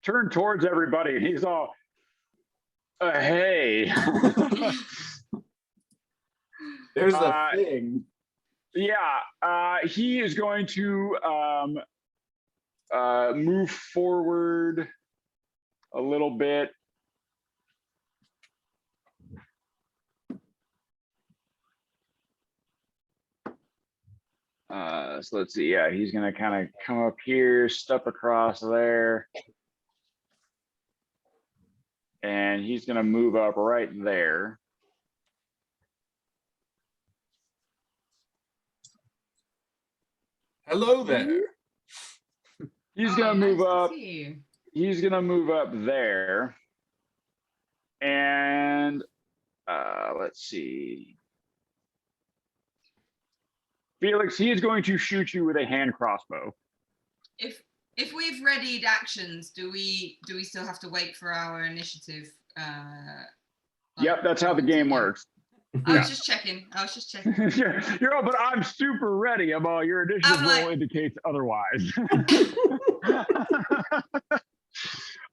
everybody, and he's all, hey. There's the Uh, thing. Yeah, he is going to move forward a little bit. So let's see. Yeah, he's gonna kind of come up here, step across there, and he's gonna move up right there. Hello there. He's Oh, gonna nice move to up. see you. He's gonna move up there, and let's see. Felix, he is going to shoot you with a hand crossbow. If we've readied actions, do we still have to wait for our initiative? Yep, that's how the game works. I was just checking. You're all, but I'm super ready. I'm all, your initiative I'm like- roll indicates otherwise.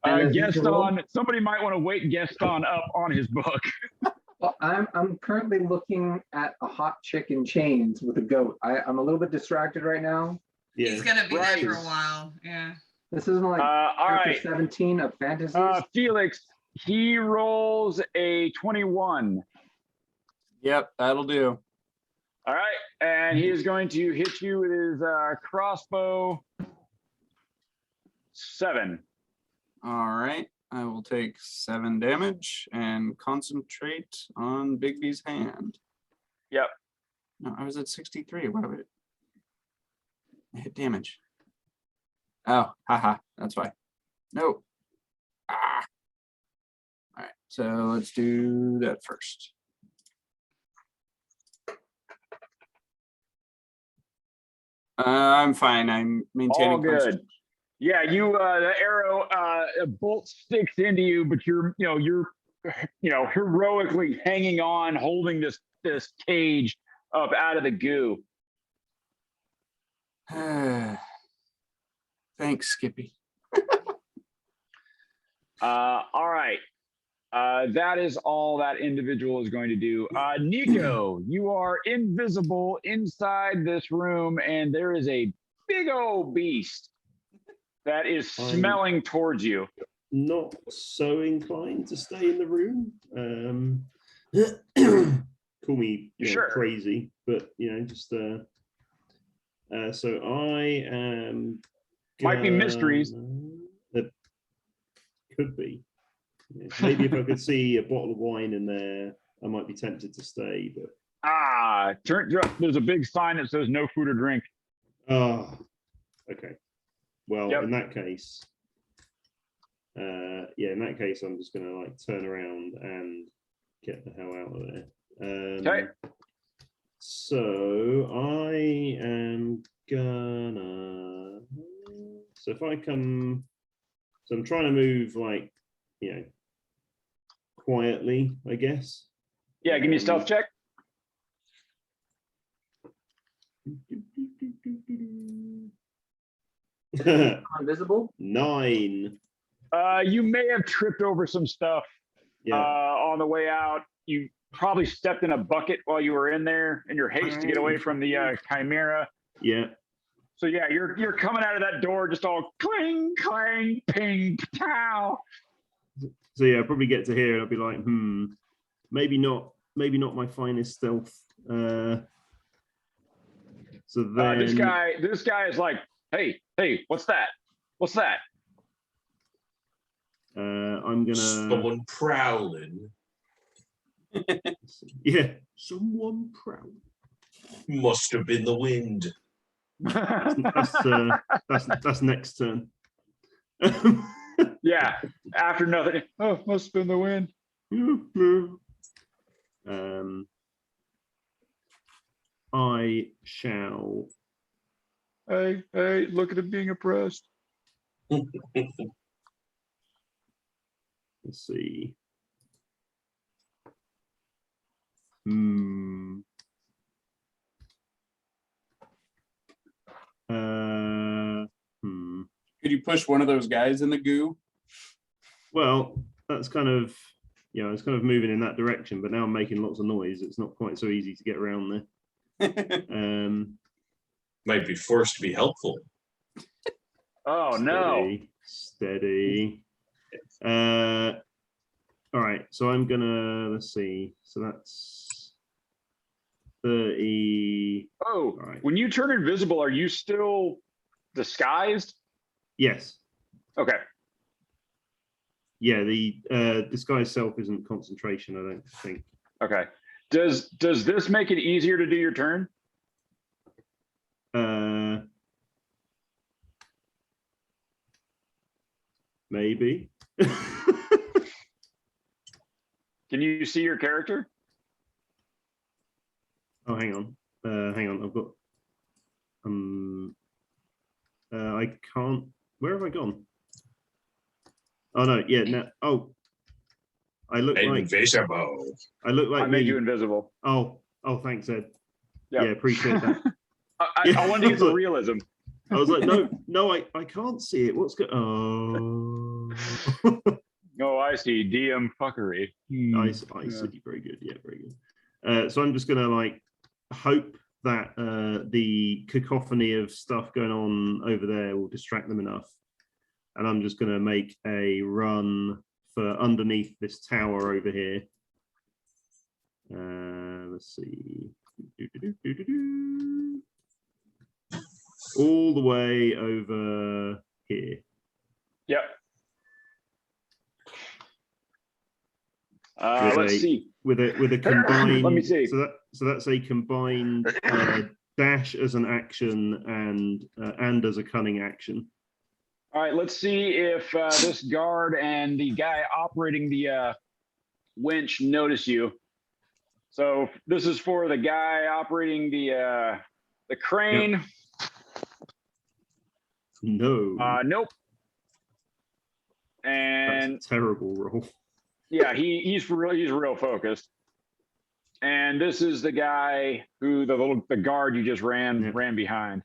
And as usual- Gaston, somebody might want to wake Gaston up on his book. Well, I'm currently looking at a hot chick in chains with a goat. I'm a little bit distracted right now. Yeah. He's gonna be Right. there for a while. Yeah. This isn't like All chapter right, 17 of fantasies. Felix, he rolls a 21. Yep, that'll do. All right, and he is going to hit you with his crossbow. 7. All right. I will take 7 damage and concentrate on Bigby's hand. Yep. No, I was at 63. Why would it? I hit damage. Oh, haha. That's why. No. Ah. All right. So let's do that first. I'm fine. I'm maintaining. All good. concentration. Yeah, you the arrow a bolt sticks into you, but you're heroically hanging on, holding this cage up out of the goo. Thanks, Skippy. All right. That is all that individual is going to do. Nico, you are invisible inside this room, and there is a big old beast that is smelling towards you. Not so inclined to stay in the room. Call me Sure. crazy, but just so I am. Might be mysteries. There could be. Yeah, maybe if I could see a bottle of wine in there, I might be tempted to stay. But there's a big sign that says no food or drink. oh, okay. Well, Yep. in that case, I'm just gonna like turn around and get the hell out of there. Okay. So I am gonna. So if I come, so I'm trying to move like, quietly, I guess. Yeah, give me a stealth check. Invisible. 9. You may have tripped over some stuff Yeah. on the way out. You probably stepped in a bucket while you were in there in your haste to get away from the chimera. Yeah. So yeah, you're coming out of that door just all clang, clang, ping, pow. So yeah, I'll probably get to here and I'll be like, maybe not my finest stealth. So then This guy is like, hey, what's that? What's that? I'm gonna. Someone prowling. Yeah, someone proud. Must have been the wind. That's next turn. Yeah, after nothing. Oh, must have been the wind. I shall. Hey, look at him being oppressed. Let's see. Could you push one of those guys in the goo? Well, that's kind of, it's kind of moving in that direction, but now I'm making lots of noise. It's not quite so easy to get around there. Might be forced to be helpful. Oh no. Steady. All right, so I'm gonna, let's see. So that's 30. Oh, right. When you turn invisible, are you still disguised? Yes. Okay. Yeah, the disguise self isn't concentration, I don't think. Okay. Does this make it easier to do your turn? Maybe. Can you see your character? Oh, hang on. I've got. I can't. Where have I gone? Oh no! Yeah. No. Oh. I look like. Invisible. I look like I made me. you invisible. Oh. Thanks, Ed. Yep. Yeah, appreciate that. I wanted to get the realism. I was like, no, I can't see it. What's going? Oh. Oh, I see. DM fuckery. I see. Very good. Yeah, very good. So I'm just gonna like hope that the cacophony of stuff going on over there will distract them enough, and I'm just gonna make a run for underneath this tower over here. Let's see. All the way over here. Yep. Let's see. With a combined. Let me see. So that's a combined dash as an action and as a cunning action. All right. Let's see if this guard and the guy operating the winch notice you. So this is for the guy operating the crane. Yep. No. Nope. And that's a terrible roll. Yeah, he's real focused. And this is the guy who the guard you just ran behind.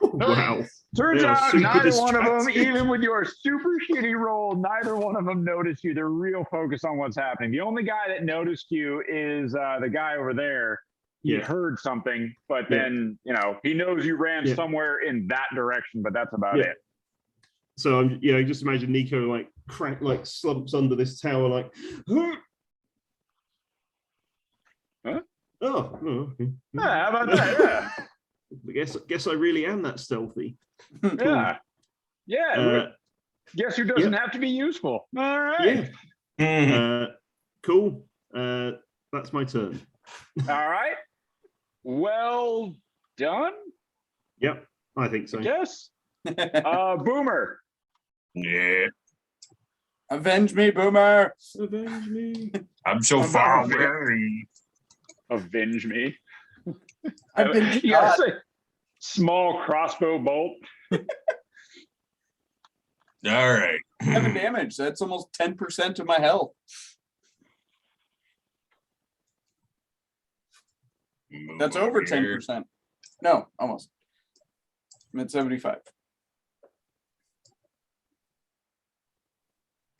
Wow. Turns They are out super neither one of them, distracted. even with your super shitty roll, neither one of them noticed you. They're real focused on what's happening. The only guy that noticed you is the guy over there. He Yeah. heard something, but Yeah. then, he knows you ran Yeah. somewhere in that direction, but that's about Yeah. it. So I'm, just imagine Nico like slumps under this tower, like, Huh? oh, okay. Yeah, how about that? Yeah. Guess I really am that stealthy. Yeah. Yeah. Uh, Guess who doesn't have to be useful? All right. yeah. Cool. That's my turn. All right. Well done, Yep, I think so. yes. Boomer. Yeah. Avenge me, Boomer. Avenge me. I'm so I'm far about to away. Avenge me. I've been You gotta shot. say, small crossbow bolt. All right. 7 damage. That's almost 10% of my health. Move That's over here. 10%. No, almost. I'm at 75.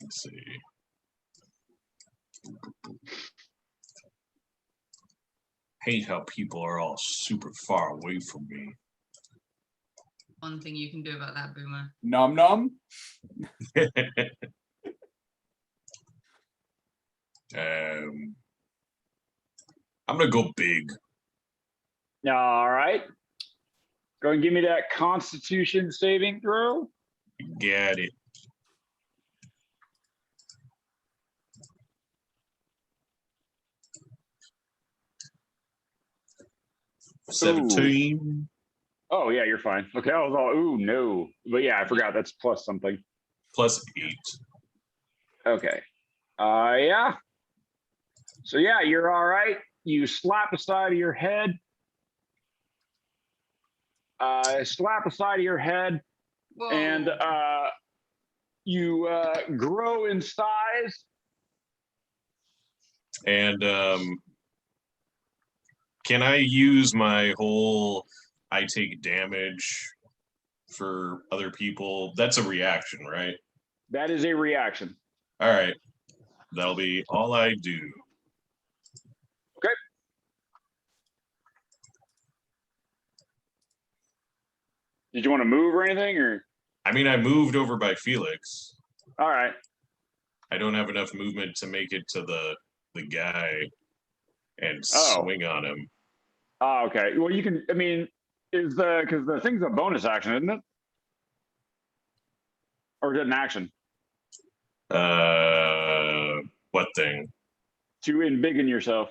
Let's see. Hate how people are all super far away from me. One thing you can do about that, Boomer. Nom nom. I'm gonna go big. All right. Go and give me that Constitution saving throw. Got it. 17. Oh yeah, you're fine. Okay, I was all ooh no, but yeah, I forgot that's plus something. Plus 8. Okay. Yeah. So yeah, you're all right. You slap the side of your head. Slap the side of your head, Whoa. and you grow in size. And can I use my whole I take damage for other people? That's a reaction, right? That is a reaction. All right. That'll be all I do. Okay. Did you want to move or anything, or? I mean, I moved over by Felix. All right. I don't have enough movement to make it to the guy and Oh. swing on him. Oh, okay. Well, you can. I mean, because the thing's a bonus action, isn't it? Or is it an action What thing? to embiggen yourself?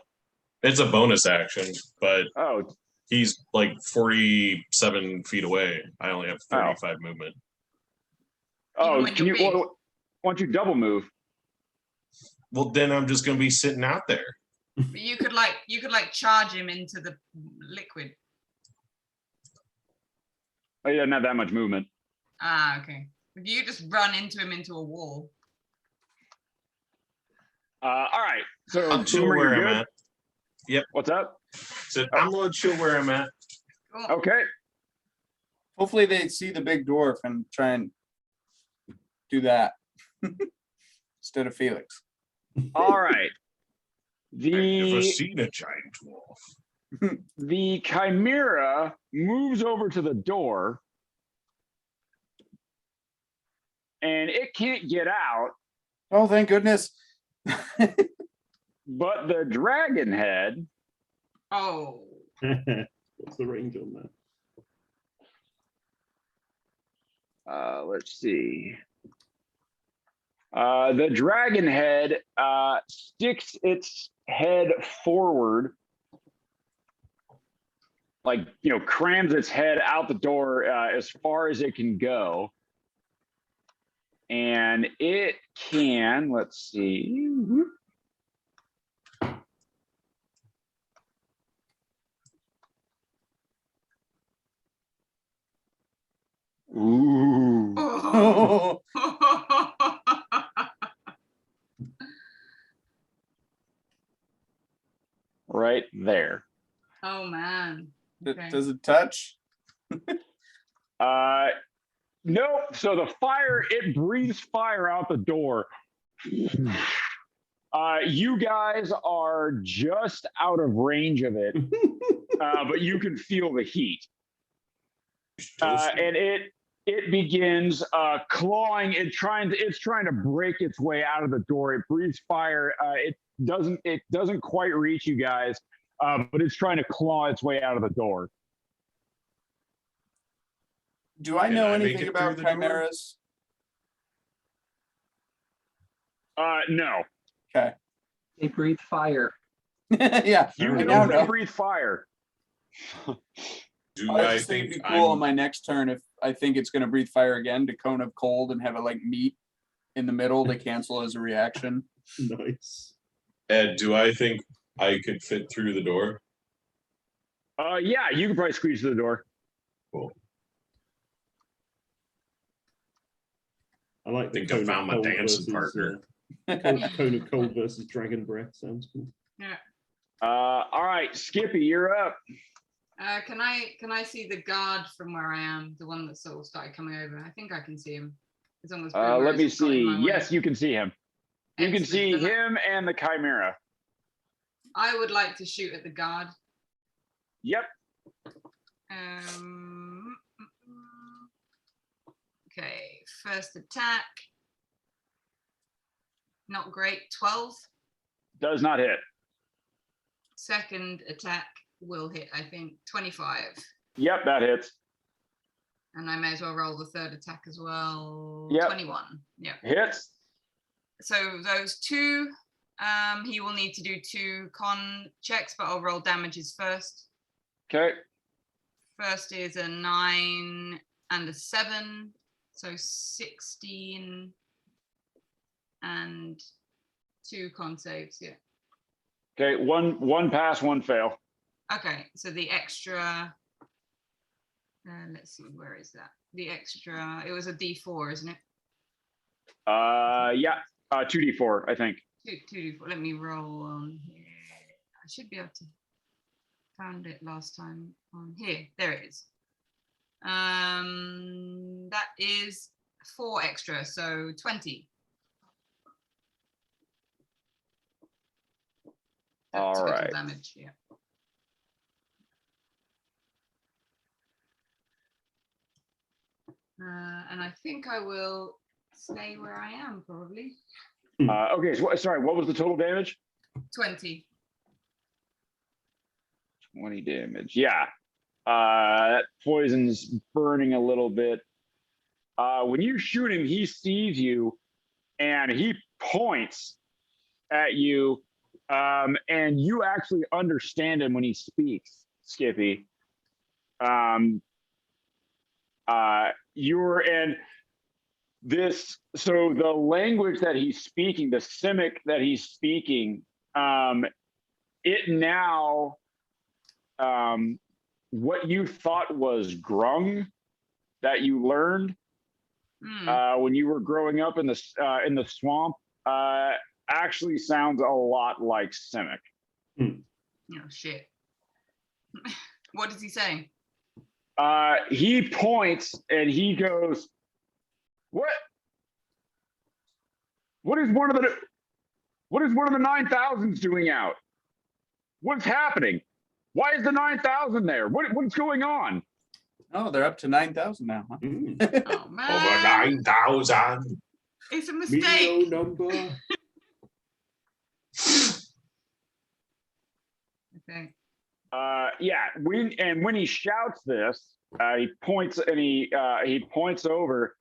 It's a bonus action, but Oh, he's like 47 feet away. I only have 35 movement. oh, when can you're you? big. Well, why don't you double move? Well, then I'm just gonna be sitting out there. But you could like charge him into the liquid. Oh, he doesn't have that much movement. Ah, okay. If you just run into him into a wall. All right. So I'm chill Boomer, where you're I'm good? at. Yep. What's up? So I'm gonna chill where I'm at. Cool. Okay. Hopefully they see the big dwarf and try and do that instead of Felix. All right. I've never The seen a giant dwarf. the chimera moves over to the door, and it can't get out. Oh, thank goodness. But the dragon head Oh. What's the range on that? let's see. The dragon head sticks its head forward, like, crams its head out the door as far as it can go. And it can, let's see. Ooh. Oh. Right there. Oh man. Okay. Does it touch? Nope. So the fire, it breathes fire out the door. You guys are just out of range of it, but you can feel the heat. And it begins clawing and it's trying to break its way out of the door. It breathes fire. It doesn't quite reach you guys, but it's trying to claw its way out of the door. Do I Can know I make anything it about through the door? chimeras? No. Okay. They breathe fire. Yeah, You I know now they know. breathe fire. Do I I just think it'd think be cool on I'm, my next turn if I think it's going to breathe fire again to cone of cold and have it like meat in the middle to cancel as a reaction. Nice. Ed, do I think I could fit through the door? Yeah, you can probably squeeze through the door. Cool. I like the Think I cone of found my cold dancing versus, partner. cone of cold versus dragon breath sounds cool. All right, Skippy, you're up. Can I see the guard from where I am? The one that sort of started coming over. I think I can see him. As long as Let me Boomer isn't got in see. my way. Yes, you can see him. You can Excellent. see Then him and the Chimera. I would like to shoot at the guard. Yep. Okay, first attack. Not great, 12. Does not hit. Second attack will hit, I think, 25. Yep, that hits. And I may as well roll the third attack as well. Yep. 21. Yeah. Hits. So those two, he will need to do 2 con checks, but I'll roll damages first. Okay. First is a 9 and a 7. So 16 and 2 con saves, yeah. Okay, one pass, one fail. Okay, so the extra, let's see, where is that? The extra, it was a D4, isn't it? Yeah, 2d4, I think. 2D4, let me roll on here. I should be able to, found it last time on here, there it is. That is 4 extra, so 20. All Total right. damage, yeah. And I think I will stay where I am, probably. Okay, so, sorry, what was the total damage? 20. 20 damage. Yeah. That poison's burning a little bit. When you shoot him, he sees you and he points at you. And you actually understand him when he speaks, Skippy. You're in this, so the language that he's speaking, the Simic that he's speaking, it now, what you thought was grung that you learned when you were growing up in the swamp, actually sounds a lot like Simic. Oh, shit. What is he saying? He points and he goes, What is one of the 9,000s doing out? What's happening? Why is the 9,000 there? What's going on? Oh, they're up to 9,000 now. Huh? Oh, man. Over 9,000. It's a Medial mistake. number. Okay. Yeah. When he shouts this, he points and he points over.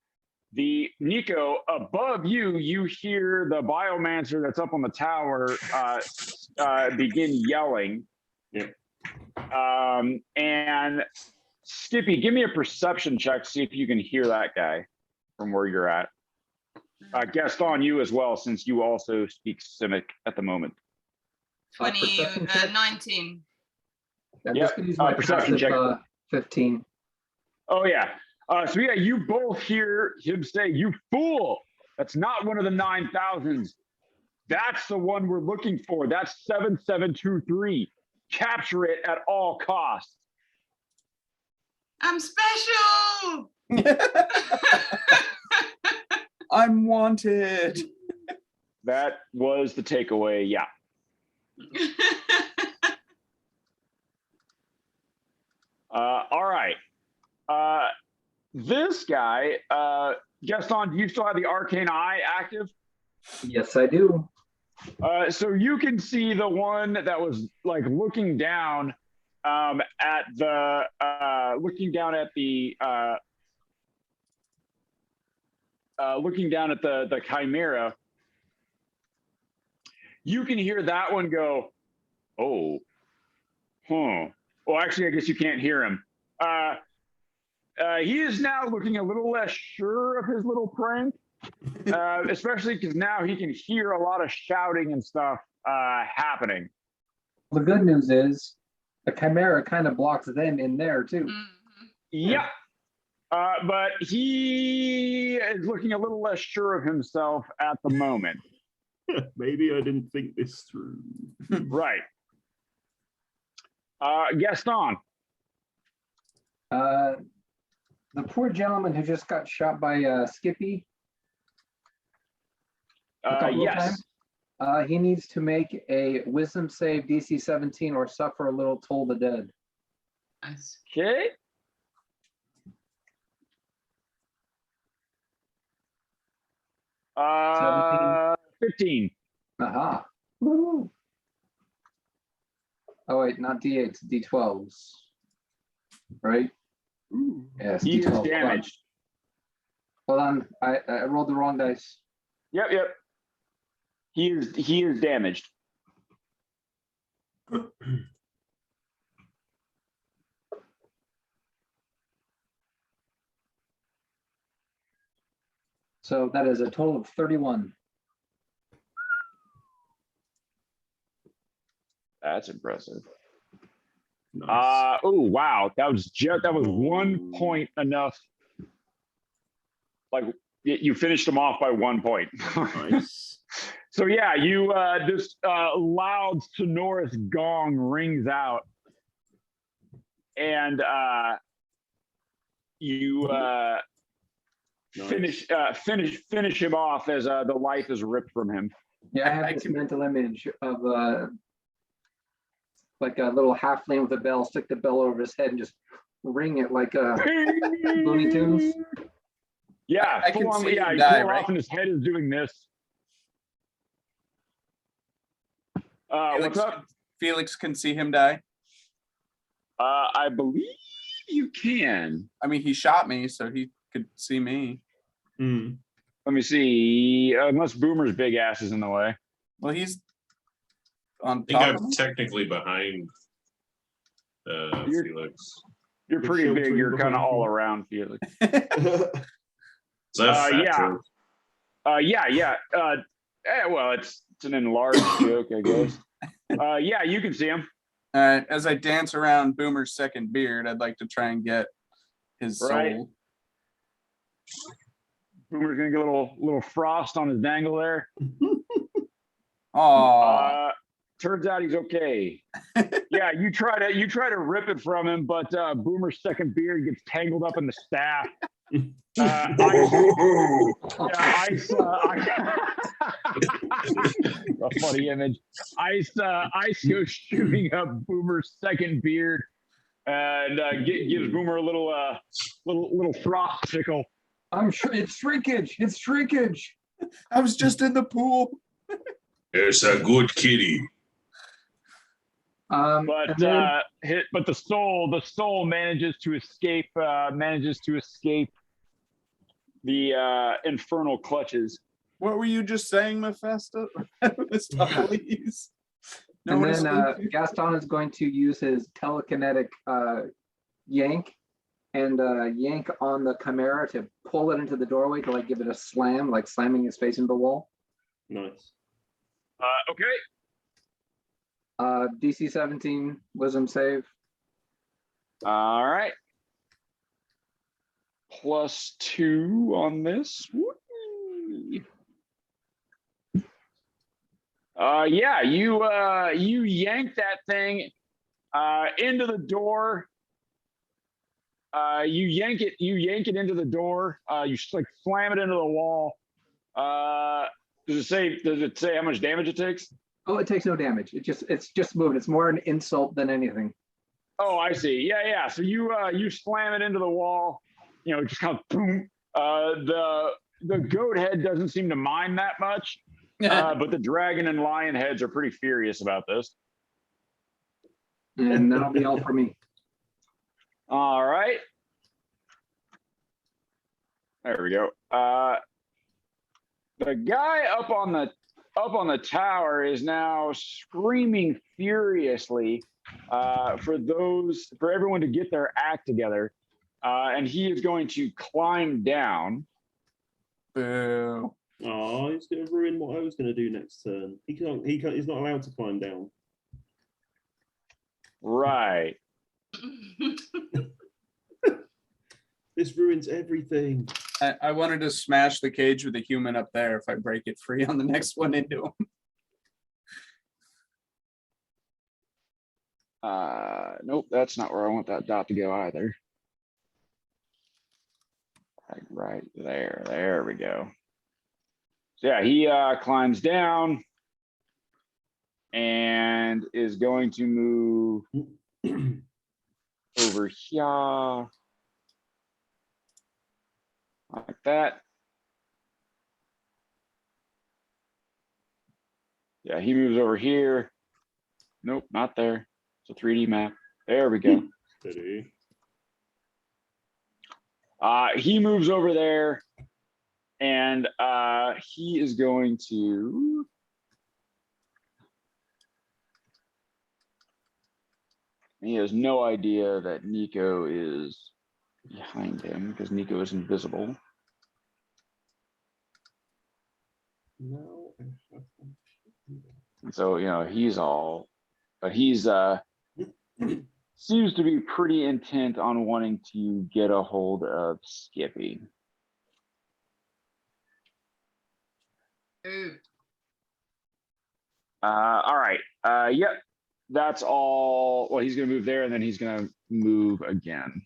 The Nico above you. You hear the biomancer that's up on the tower begin yelling. Yep. And Skippy, give me a perception check. See if you can hear that guy from where you're at. Gaston, you as well, since you also speak Simic at the moment. 20, Perception check? 19. I'm Yep, just gonna use my perception passive, check. 15. Oh yeah. So yeah, you both hear him say, "You fool! That's not one of the 9,000s. That's the one we're looking for. That's 7723. Capture it at all costs." I'm special. I'm wanted. That was the takeaway. Yeah. All right. This guy, Gaston, do you still have the arcane eye active? Yes, I do. So you can see the one that was like looking down at the chimera. You can hear that one go, oh, huh. Well, actually, I guess you can't hear him. He is now looking a little less sure of his little prank, especially because now he can hear a lot of shouting and stuff happening. The good news is the chimera kind of blocks them in there too. Mhm. Yeah. But he is looking a little less sure of himself at the moment. Maybe I didn't think this through. Right. Gaston. The poor gentleman who just got shot by Skippy a couple of Yes. times, he needs to make a wisdom save DC 17 or suffer a little toll the dead. Nice. Okay. Uh, 15. Aha. Woo. Oh wait, not D8s, D12s. Right? Yes, He is D12. damaged. Hold on. I rolled the wrong dice. Yep. He is damaged. So that is a total of 31. That's impressive. Nice. Oh wow, that was 1 point enough. Like you finished them off by 1 point. Nice. So yeah, you this loud sonorous gong rings out, and you Nice. finish him off as the life is ripped from him. Yeah, I have this mental image of like a little halfling with a bell, stick the bell over his head and just ring it like Looney Tunes. Yeah, I can full on, see yeah, him he die, pull right? off and his head is doing this. What's up? Felix can see him die. I believe you can. I mean, he shot me, so he could see me. Hmm. Let me see. Unless Boomer's big ass is in the way. Well, he's on I think top of I'm me. technically behind You're- Felix. You're You're pretty big. sheltering You're kind of behind all him. around Felix. Is that a fat yeah. joke? Yeah. Well, it's an enlarged joke, I guess. Yeah, you can see him. All right, as I dance around Boomer's second beard, I'd like to try and get his Right. soul. Boomer's gonna get a little frost on his dangle there. Oh, Turns out he's okay. Yeah, you try to rip it from him, but Boomer's second beard gets tangled up in the staff. Ice, a funny image. Ice goes shooting up Boomer's second beard and gives Boomer a little frost tickle. I'm sure it's shrinkage. It's shrinkage. I was just in the pool. It's a good kitty. But And then- but the soul manages to escape the infernal clutches. What were you just saying, Mephisto? Please. No and one is then sleeping. Gaston is going to use his telekinetic yank and yank on the chimera to pull it into the doorway to like give it a slam, like slamming his face into the wall. Nice. Okay. DC 17 wisdom save. All right. +2 on this. Whee! Yeah, you yank that thing into the door, You yank it into the door. You just like slam it into the wall. Does it say how much damage it takes? Oh, it takes no damage. It's just moving. It's more an insult than anything. Oh, I see. Yeah. So you slam it into the wall, just kind of boom. The goat head doesn't seem to mind that much. But the dragon and lion heads are pretty furious about this. And that'll be all for me. All right. There we go. The guy up on the tower is now screaming furiously for everyone to get their act together. And he is going to climb down. Boo. Oh, he's going to ruin what I was going to do next turn. He can't. He's not allowed to climb down. Right. This ruins everything. I wanted to smash the cage with the human up there if I break it free on the next one into him. Nope, that's not where I want that dot to go either. Like right there. There we go. So yeah, he climbs down and is going to move over here. Like that. Yeah, he moves over here. Nope, not there. It's a 3D map. There we go. Steady. He moves over there and he is going to he has no idea that Nico is behind him because Nico is invisible. No. And so, he's all, but he's seems to be pretty intent on wanting to get a hold of Skippy. Ooh. All right. Yep. That's all. Well, he's going to move there and then he's going to move again.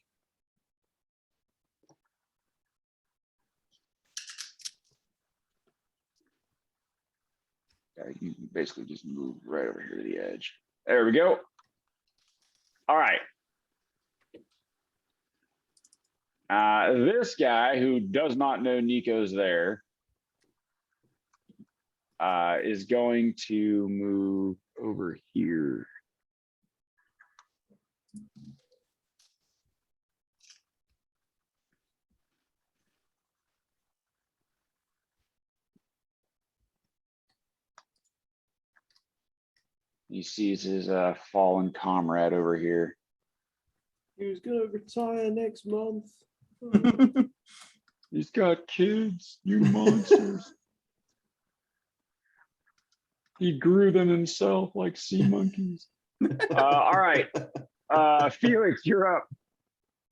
Yeah, you basically just move right over here to the edge. There we go. All right. This guy who does not know Nico's there is going to move over here. He sees his fallen comrade over here. He was going to retire next month. He's got kids, you monsters. He grew them himself like sea monkeys. All right. Felix, you're up.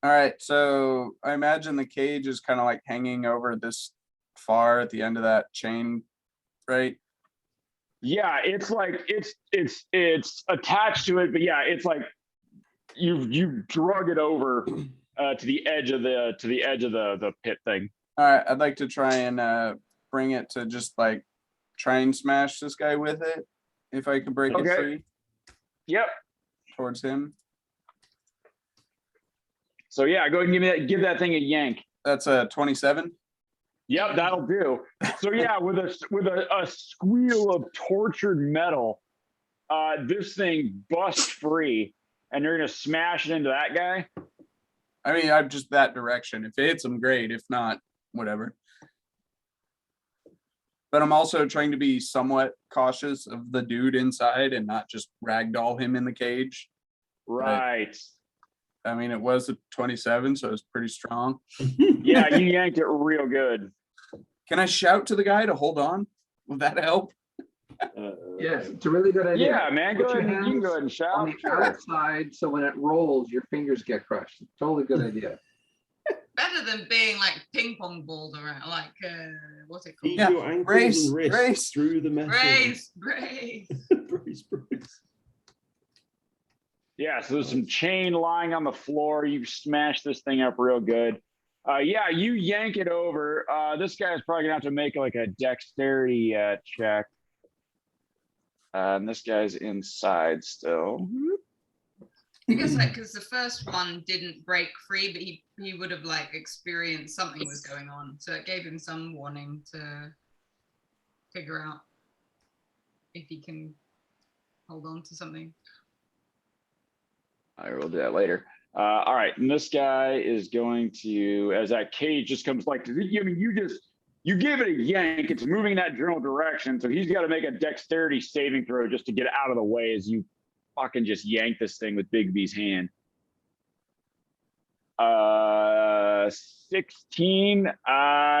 All right, so I imagine the cage is kind of like hanging over this far at the end of that chain, right? Yeah, it's like it's attached to it, but yeah, it's like you drug it over to the edge of the pit thing. All right, I'd like to try and bring it to just like try and smash this guy with it, if I can break it free. Yep. Towards him. So yeah, go ahead and give that thing a yank. That's a 27. Yep, that'll do. So yeah, with a squeal of tortured metal, this thing busts free, and you're gonna smash it into that guy. I mean, I'm just that direction. If it hits him, great. If not, whatever. But I'm also trying to be somewhat cautious of the dude inside and not just ragdoll him in the cage. Right. But, I mean, it was a 27, so it's pretty strong. Yeah, you yanked it real good. Can I shout to the guy to hold on? Will that help? Yes, it's a really good idea. Yeah, man, Put go your ahead. You can hands go ahead and shout. on the outside, so when it rolls, your fingers get crushed. Totally good idea. Better than being like ping pong balled around, like what's it called? Eat Yeah, your ankles brace, and wrists brace. through the metal. Brace. Brace. Yeah, so there's some chain lying on the floor. You smash this thing up real good. Yeah, you yank it over. This guy's probably gonna have to make like a dexterity check. And this guy's inside still. I guess like because the first one didn't break free, but he would have like experienced something was going on, so it gave him some warning to figure out if he can hold on to something. I will do that later. All right, and this guy is going to, as that cage just comes like, I mean, you give it a yank, it's moving in that general direction, so he's got to make a dexterity saving throw just to get out of the way as you fucking just yank this thing with Big B's hand. 16.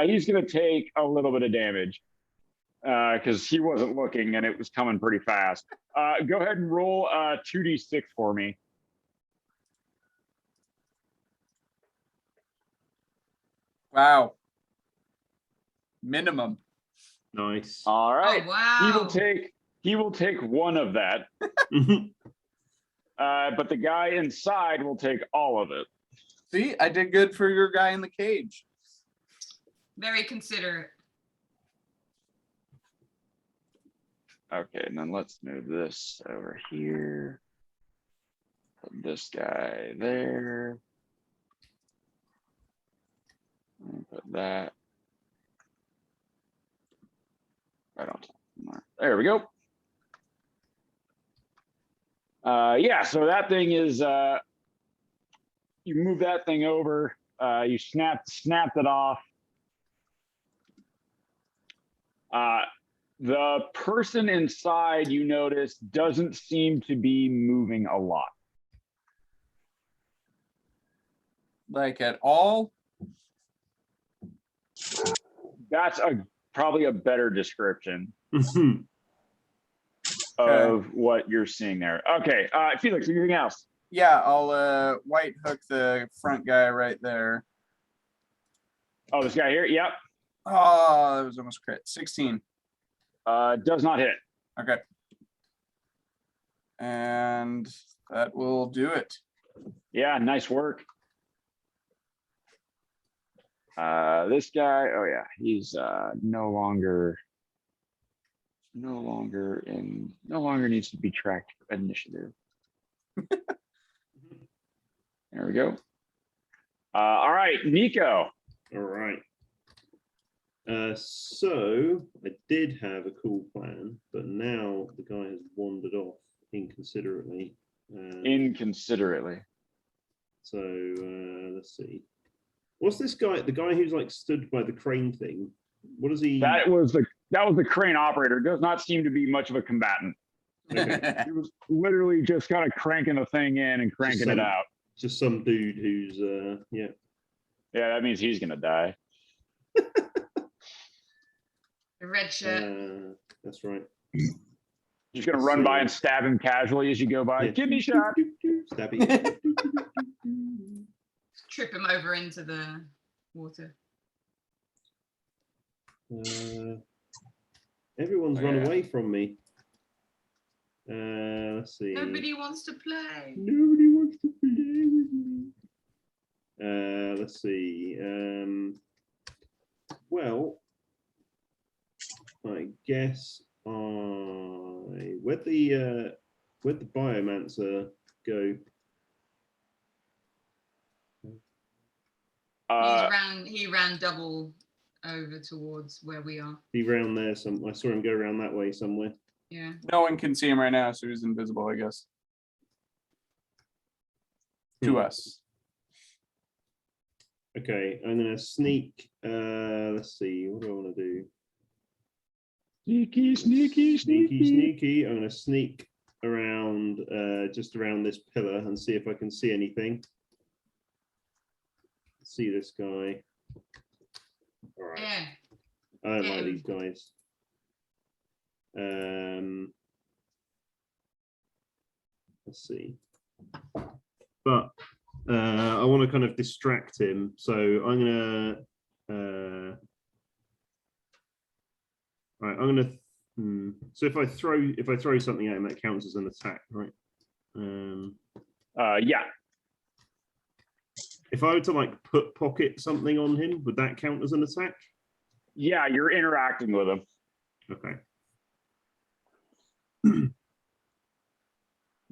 He's gonna take a little bit of damage because he wasn't looking and it was coming pretty fast. Go ahead and roll 2d6 for me. Wow. Minimum. Nice. All right. Oh wow! He will take one of that. But the guy inside will take all of it. See, I did good for your guy in the cage. Very considerate. Okay, and then let's move this over here. Put this guy there. And put that. Right on top. There we go. Yeah, so that thing is, you move that thing over, you snapped it off. The person inside, you notice, doesn't seem to be moving a lot. Like at all? That's probably a better description Okay. of what you're seeing there. Okay, Felix, anything else? Yeah, I'll white hook the front guy right there. Oh, this guy here? Yep. Oh, that was almost crit. 16. Does not hit. Okay. And that will do it. Yeah, nice work. This guy, oh yeah, he's no longer needs to be tracked for initiative. There we go. All right, Nico. All right. So I did have a cool plan, but now the guy has wandered off inconsiderately. Inconsiderately. So let's see. What's this guy? The guy who's like stood by the crane thing. What is he? That was the crane operator. Does not seem to be much of a combatant. Okay. He was literally just kind of cranking the thing in and cranking it out. Just some dude who's yeah. Yeah, that means he's gonna die. The red shirt. That's right. Just gonna run by and stab him casually as you go by. Yeah. Kidney shot. Stabby. Trip him over into the water. Everyone's Oh, run yeah. away from me. Let's see. Nobody wants to play. Nobody wants to play with me. Let's see. Well, I guess where'd the biomancer go? He ran double over towards where we are. He round there. I saw him go around that way somewhere. Yeah. No one can see him right now, so he's invisible, I guess. To us. Okay, I'm gonna sneak. Let's see. What do I want to do? Sneaky, sneaky, Sneaky, sneaky. I'm gonna sneak around, just around this pillar and see if I can see anything. See this guy. All right. Yeah. I don't like Yeah. these guys. Let's see. But I want to kind of distract him, so I'm gonna. Right, I'm gonna. So if I throw something at him, that counts as an attack, right? Yeah. If I were to like put pocket something on him, would that count as an attack? Yeah, you're interacting with him. Okay.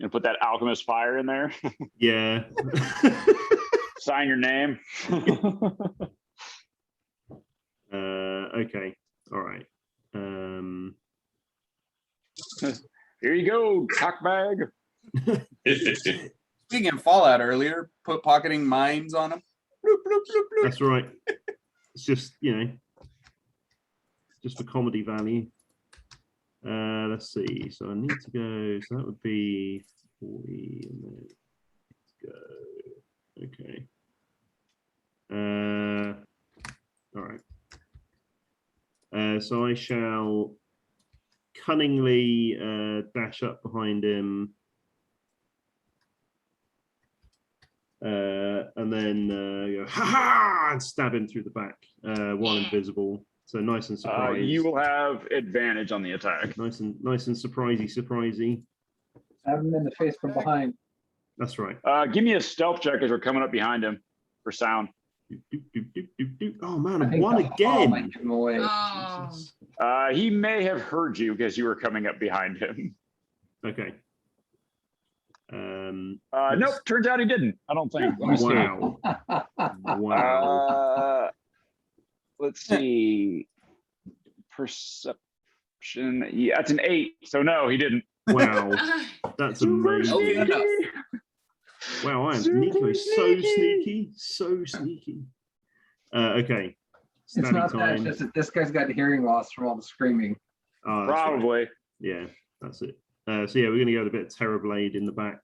And put that alchemist fire in there. Yeah. Sign your name. Okay. All right. Here you go, cockbag. Speaking of Fallout earlier, put pocketing mines on them. Bloop, bloop, bloop, bloop. That's right. It's just, just for comedy value. Let's see. So I need to go. So that would be 40 and then let's go. Okay. All right. So I shall cunningly dash up behind him. And then go, ha ha, and stab him through the back while invisible. So nice and surprised. You will have advantage on the attack. Nice and surprisey. Stab him in the face from behind. That's right. Give me a stealth check as we're coming up behind him for sound. Oh man, I I think won the hall again. might give him away. Oh, Jesus. He may have heard you because you were coming up behind him. Okay. Nope, turns out he didn't. I don't think. Let me see. Wow. Wow. Let's see. Perception. Yeah, that's an 8. So no, he didn't. Wow. That's amazing. enough. Wow, Nico is so sneaky. So sneaky. Okay. It's Stabby not that, time. it's just that this guy's got hearing loss from all the screaming. Oh, that's right. Probably. Yeah, that's it. So yeah, we're going to go with a bit of Terrorblade in the back.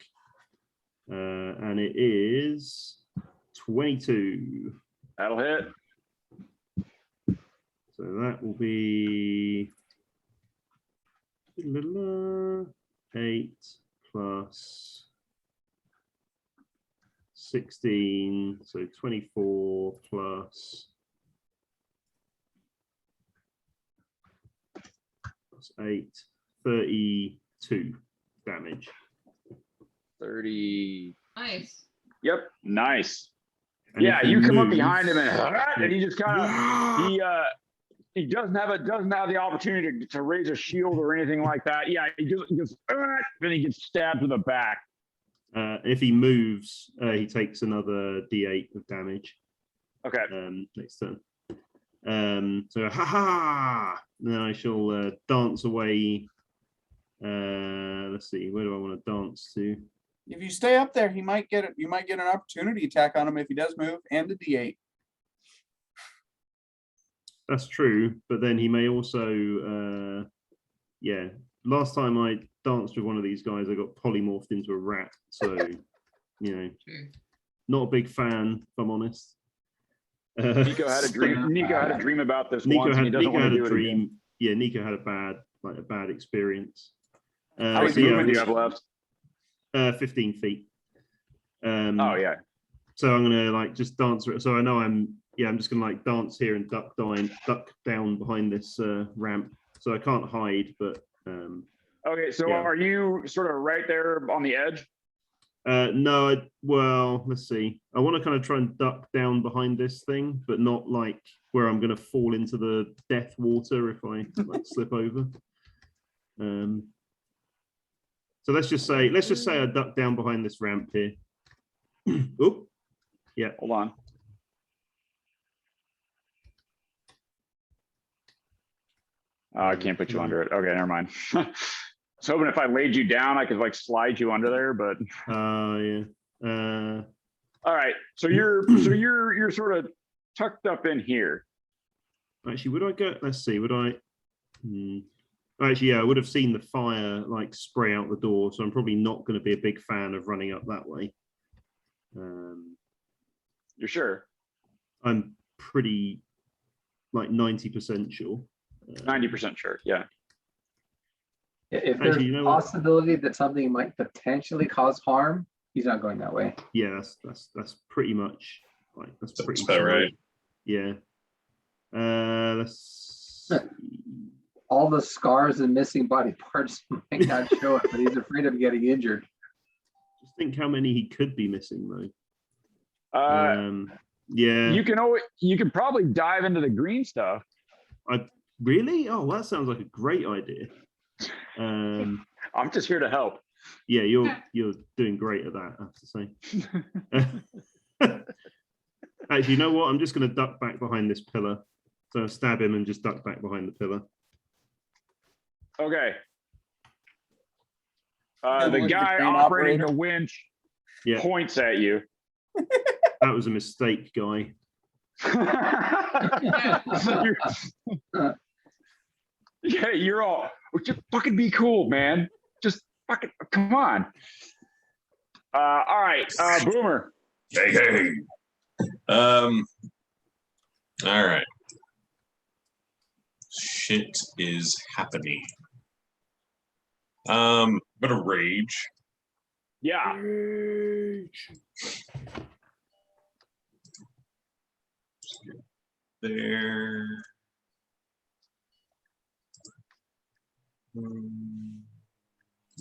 And it is 22. That'll hit. So that will be 8 plus 16, so 24 plus 8, 32 damage. 30. nice. Yep, nice. And Yeah, if he you come up moves- behind him and he just kind of he doesn't have the opportunity to raise a shield or anything like that. Yeah, he just then he gets stabbed to the back. If he moves, he takes another D8 of damage. Okay. Next turn. So ha ha! Then I shall dance away. Let's see, where do I want to dance to? If you stay up there, you might get an opportunity attack on him if he does move, and a D8. That's true, but then he may also, yeah. Last time I danced with one of these guys, I got polymorphed into a rat. So, True. not a big fan, if I'm honest. Nico had a dream. Nico had a dream about this Nico once, and he doesn't want to do a it dream. again. Yeah, Nico had a bad experience. How much so yeah, movement do you have left? 15 feet. Oh yeah. So I'm gonna like just dance. So I know I'm just gonna like dance here and duck down behind this ramp. So I can't hide, but Okay, so yeah. are you sort of right there on the edge? no. Well, let's see. I want to kind of try and duck down behind this thing, but not like where I'm gonna fall into the death water if I like slip over. So let's just say I duck down behind this ramp here. Oh, yeah. Hold on. I can't put you under it. Okay, never mind. I was hoping if I laid you down, I could like slide you under there, but Yeah. all right. So you're sort of tucked up in here. Actually, would I go? Let's see. Would I? Actually, yeah, I would have seen the fire like spray out the door, so I'm probably not going to be a big fan of running up that way. You're sure? I'm pretty like 90% sure. 90% sure. Yeah. If Actually, there's you a know what? possibility that something might potentially cause harm, he's not going that way. Yeah, that's pretty much like that's pretty about right. Yeah. Let's see. All the scars and missing body parts might not show it, but he's afraid of getting injured. Just think how many he could be missing though. You Yeah. you can probably dive into the green stuff. Really? Oh, well, that sounds like a great idea. I'm just here to help. Yeah, you're doing great at that, I have to say. Actually, you know what? I'm just going to duck back behind this pillar. So I'll stab him and just duck back behind the pillar. Okay. Yeah, The look, the guy crane operating operator. the winch Yeah, points at you. that was a mistake, guy. You're all, just fucking be cool, man. Just fucking, come on. All right, Boomer. Hey. All right. Shit is happening. But a rage. Yeah. There.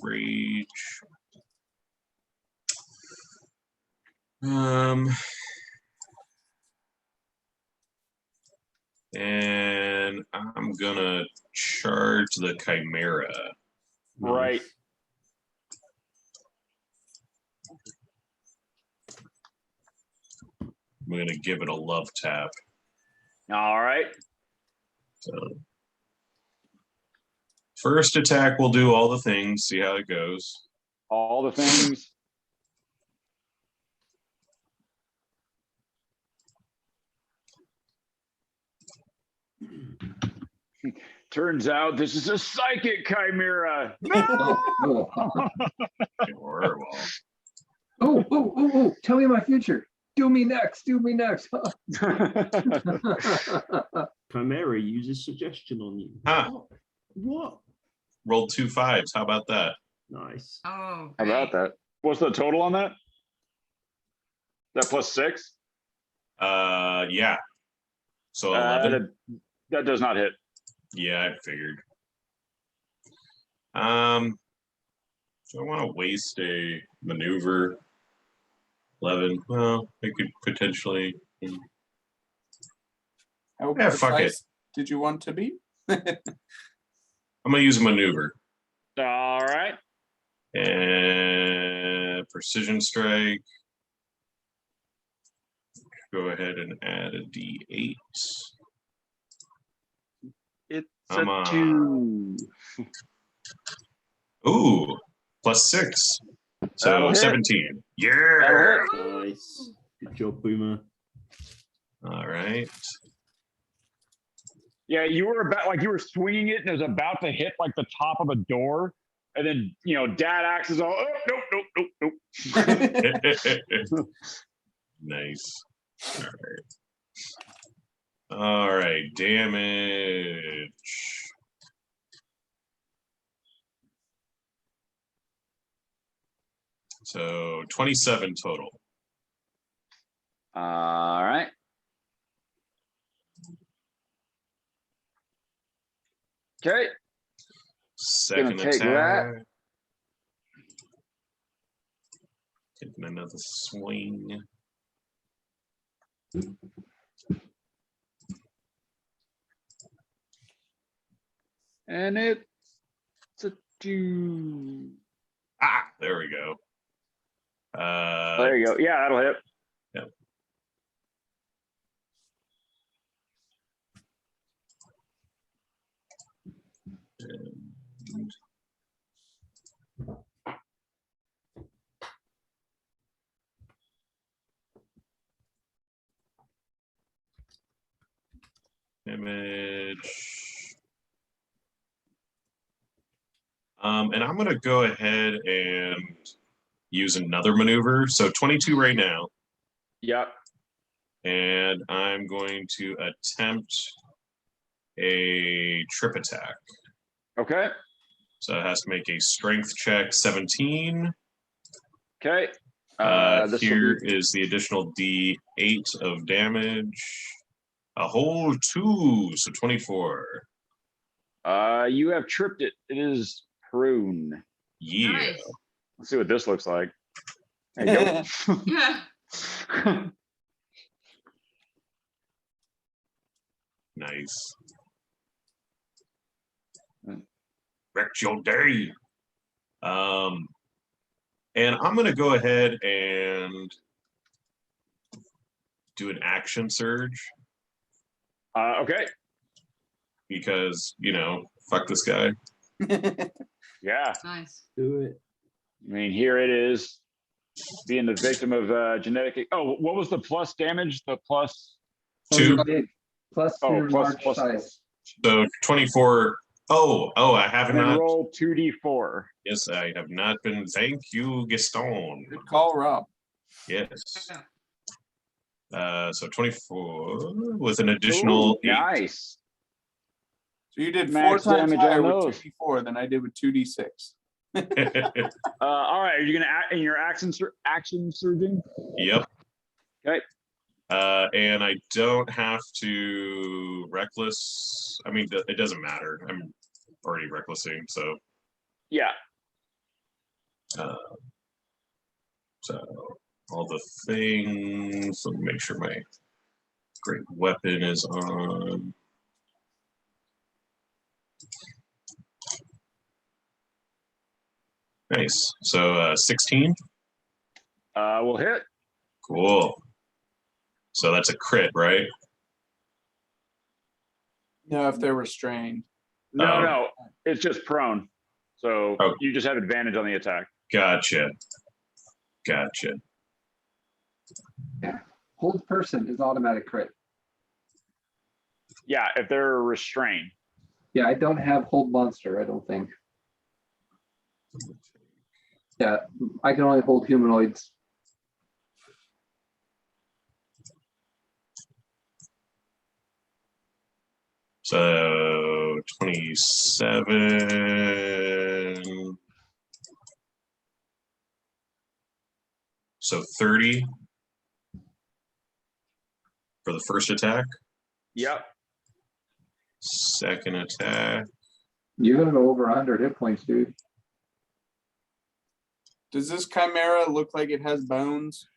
Rage. And I'm gonna charge the Chimera. Right. I'm gonna give it a love tap. All right. So first attack will do all the things, see how it goes. All the things. Turns out this is a psychic chimera. Oh, oh, Horrible. oh, tell me my future. Do me next. Chimera uses suggestion on you. Huh. What? Rolled 2 5s. How about that? Nice. Oh, How about that? What's the total on that? That plus 6? Yeah. So 11. That does not hit. Yeah, I figured. So I want to waste a maneuver. 11. Well, I could potentially. How Yeah, fuck it. precise did you want to be? I'm gonna use a maneuver All right. and precision strike. Go ahead and add a D8. It's Come a on. 2. Ooh, plus 6. So That'll hit. 17. Yeah. That'll hit. Nice. Good job, Boomer. All right. Yeah, you were you were swinging it and it was about to hit like the top of a door. And then, dad axes all, oh, nope. Nice. All right. Damage. So 27 total. All right. Okay. Second take attack. Taking another swing. And it's a 2. Ah, there we go. There you go. Yeah, that'll hit. Yep. Damage. And I'm going to go ahead and use another maneuver. So 22 right now. Yep. And I'm going to attempt a trip attack. Okay. So it has to make a strength check 17. Okay. Here is the additional D8 of damage. A whole 2, so 24. You have tripped it. It is prune. Yeah. Nice. Let's see what this looks like. There you Yeah. go. Nice. Mm. Wrecked your day. And I'm gonna go ahead and do an action surge Okay. because fuck this guy. Yeah. Nice. Do it. I mean, here it is, being the victim of genetic. Oh, what was the plus damage? The plus. Two. Big. Plus Oh, your plus- large plus- size. So 24. Oh, I have And then not. roll 2d4. Yes, I have not been. Thank you, Gaston. Good call, Rob. Yes. Yeah. So 24 with an additional Ooh, 8. nice. So you did Max 4 times damage higher on with those. 2d4 than I did with 2d6. All right, are you gonna act in your action surging? Yep. Okay. And I don't have to reckless. I mean, it doesn't matter. I'm already recklessing, so Yeah. so all the things. Let me make sure my great weapon is on. Nice. So 16. We'll hit. Cool. So that's a crit, right? No, if they're restrained. No, Oh. no, it's just prone. So Oh. you just have advantage on the attack. Gotcha. Hold person is automatic crit. Yeah, if they're restrained. Yeah, I don't have hold monster, I don't think. Yeah, I can only hold humanoids. So 27. So 30 for the first attack. Yep. Second attack. You're gonna go over 100 hit points, dude. Does this chimera look like it has bones?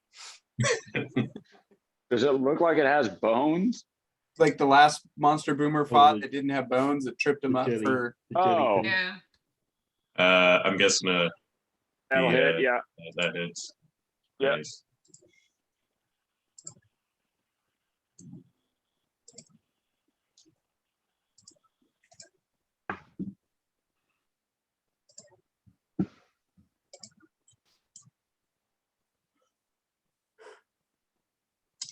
Does it look like it has bones? Like the last monster Boomer fought the- that didn't have bones that tripped him the up jelly. for. The jelly Oh. thing. Yeah. I'm guessing That'll hit. Yeah. that hits. Yep. Nice.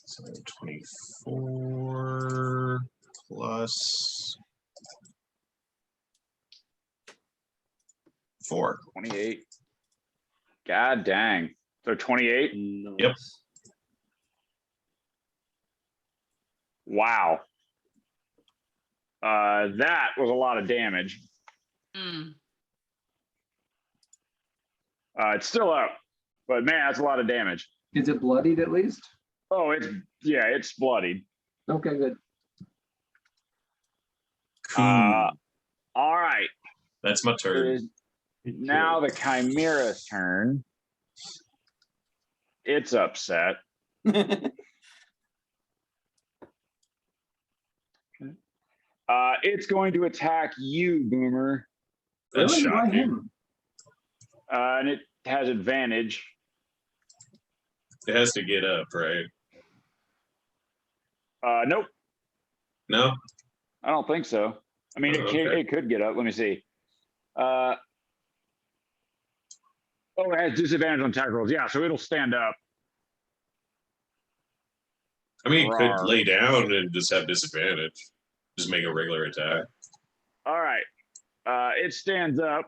So 24 plus 4. 28. God dang. So 28. Nice. Yep. Wow. That was a lot of damage. Mm. It's still up, but man, that's a lot of damage. Is it bloodied at least? Oh, it's bloodied. Okay, good. Cool. All right. That's my It turn. is now the Chimera's turn. It's upset. It's going to attack you, Boomer, That's Really? Why shocking. him? and it has advantage. It has to get up, right? Nope, No? I don't think so. I mean, Oh, okay. it could get up. Let me see. It has disadvantage on attack rolls. Yeah, so it'll stand up. I mean, it could Rawr. lay down and just have disadvantage. Just make a regular attack. All right. It stands up.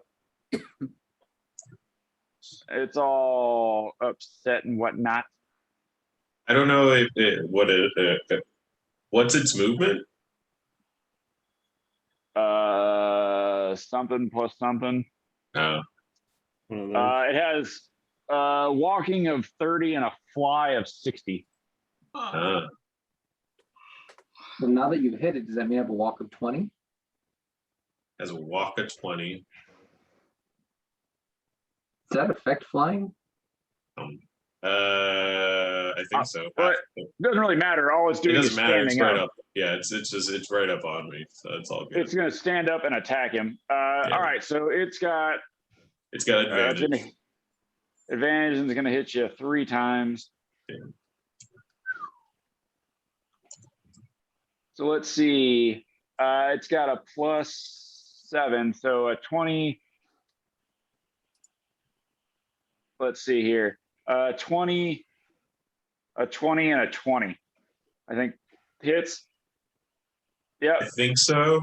It's all upset and whatnot. I don't know what's its movement? Something plus something. No. One of those. It has walking of 30 and a fly of 60. Uh, So now that you've hit it, does that mean I have a walk of 20? has a walk of 20. Does that affect flying? I think so. But doesn't really matter. All it's It doing is doesn't matter. It's standing right up. up. Yeah, it's right up on me, so it's all good. It's going to stand up and attack him. Yeah. All right, so it's got advantage. advantage and it's going to hit you 3 times. Yeah. So let's see. It's got a +7, so a 20. Let's see here. 20, a 20, and a 20. I think hits. Yep. I think so.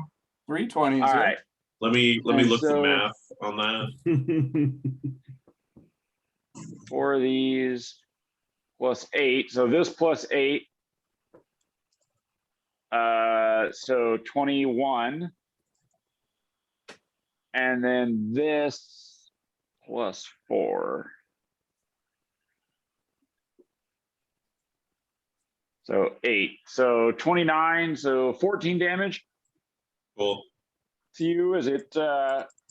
320s. All yeah. right. Let me And look the so- math on that. 4 of these +8. So this +8. So 21. And then this +4. So 8. So 29. So 14 damage Cool. to you as it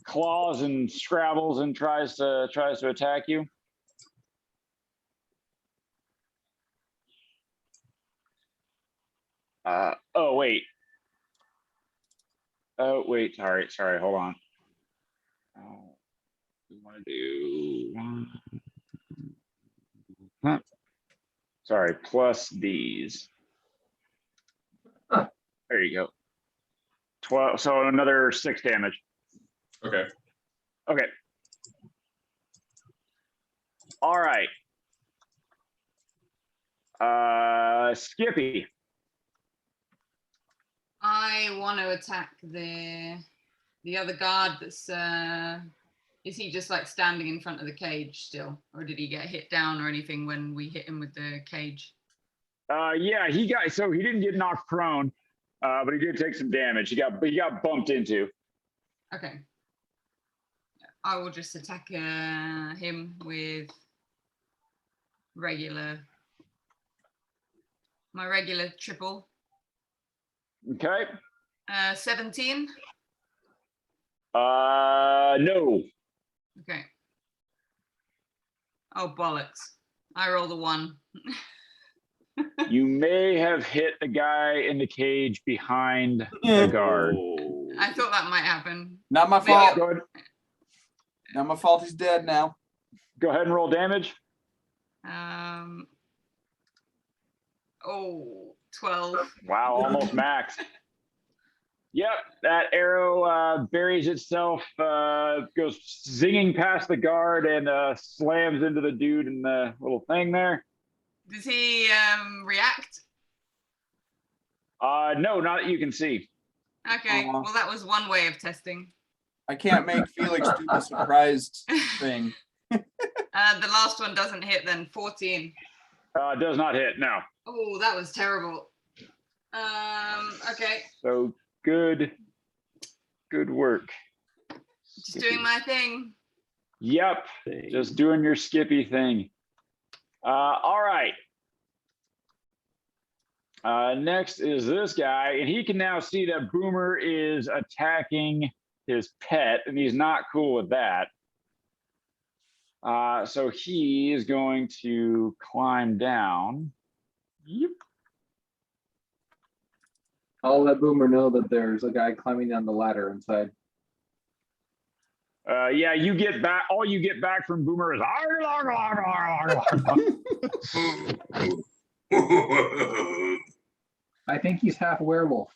claws and scrabbles and tries to attack you. Oh wait. Oh wait, sorry, hold on. Oh, we want to do huh. Sorry, plus these. Huh. There you go. 12, so another 6 damage. Okay. Okay. All right. Skippy. I want to attack the other guard that's is he just like standing in front of the cage still, or did he get hit down or anything when we hit him with the cage? Yeah, he didn't get knocked prone, but he did take some damage. He got bumped into. Okay. I will just attack him with my regular triple. Okay. 17. No. Okay. Oh bollocks! I rolled a 1. You may have hit the guy in the cage behind the guard. Oh. I thought that might happen. Not my Maybe- fault. Go ahead. Not my fault. He's dead now. Go ahead and roll damage. Oh, 12. Wow, almost max. Yep, that arrow buries itself, goes zinging past the guard and slams into the dude in the little thing there. Does he react? No, not that you can see. Okay, Aw. well that was one way of testing. I can't make Felix do the surprised thing. The last one doesn't hit then, 14. Does not hit, no. Oh, that was terrible. Okay, So good work. just doing my thing. Yep, just doing your Skippy thing. All right. Next is this guy, and he can now see that Boomer is attacking his pet, and he's not cool with that. So he is going to climb down. Yep. I'll let Boomer know that there's a guy climbing down the ladder inside. Yeah, you get back. All you get back from Boomer is. I think he's half werewolf.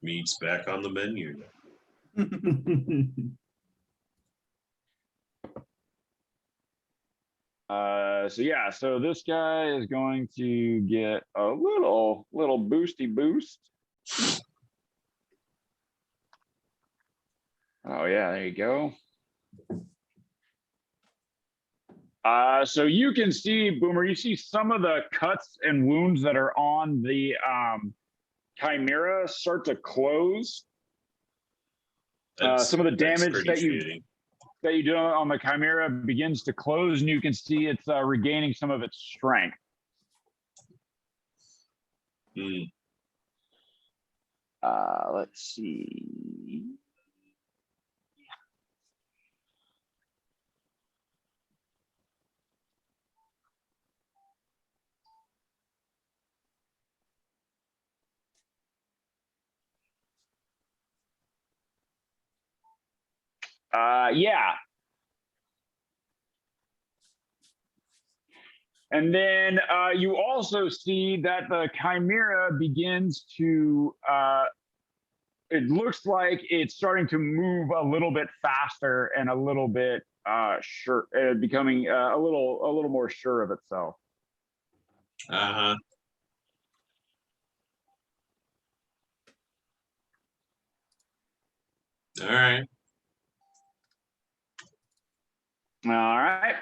Meat's back on the menu. So yeah, so this guy is going to get a little boosty boost. Oh yeah, there you go. So you can see, Boomer, you see some of the cuts and wounds that are on the Chimera start to close. Some of the That's damage pretty that you do on the Chimera begins to close, and you can see it's regaining some of its strength. shitty. Let's see. Yeah. And then you also see that the Chimera begins to, it looks like it's starting to move a little bit faster and a little bit sure, becoming a little more sure of itself. Uh-huh. All right. All right.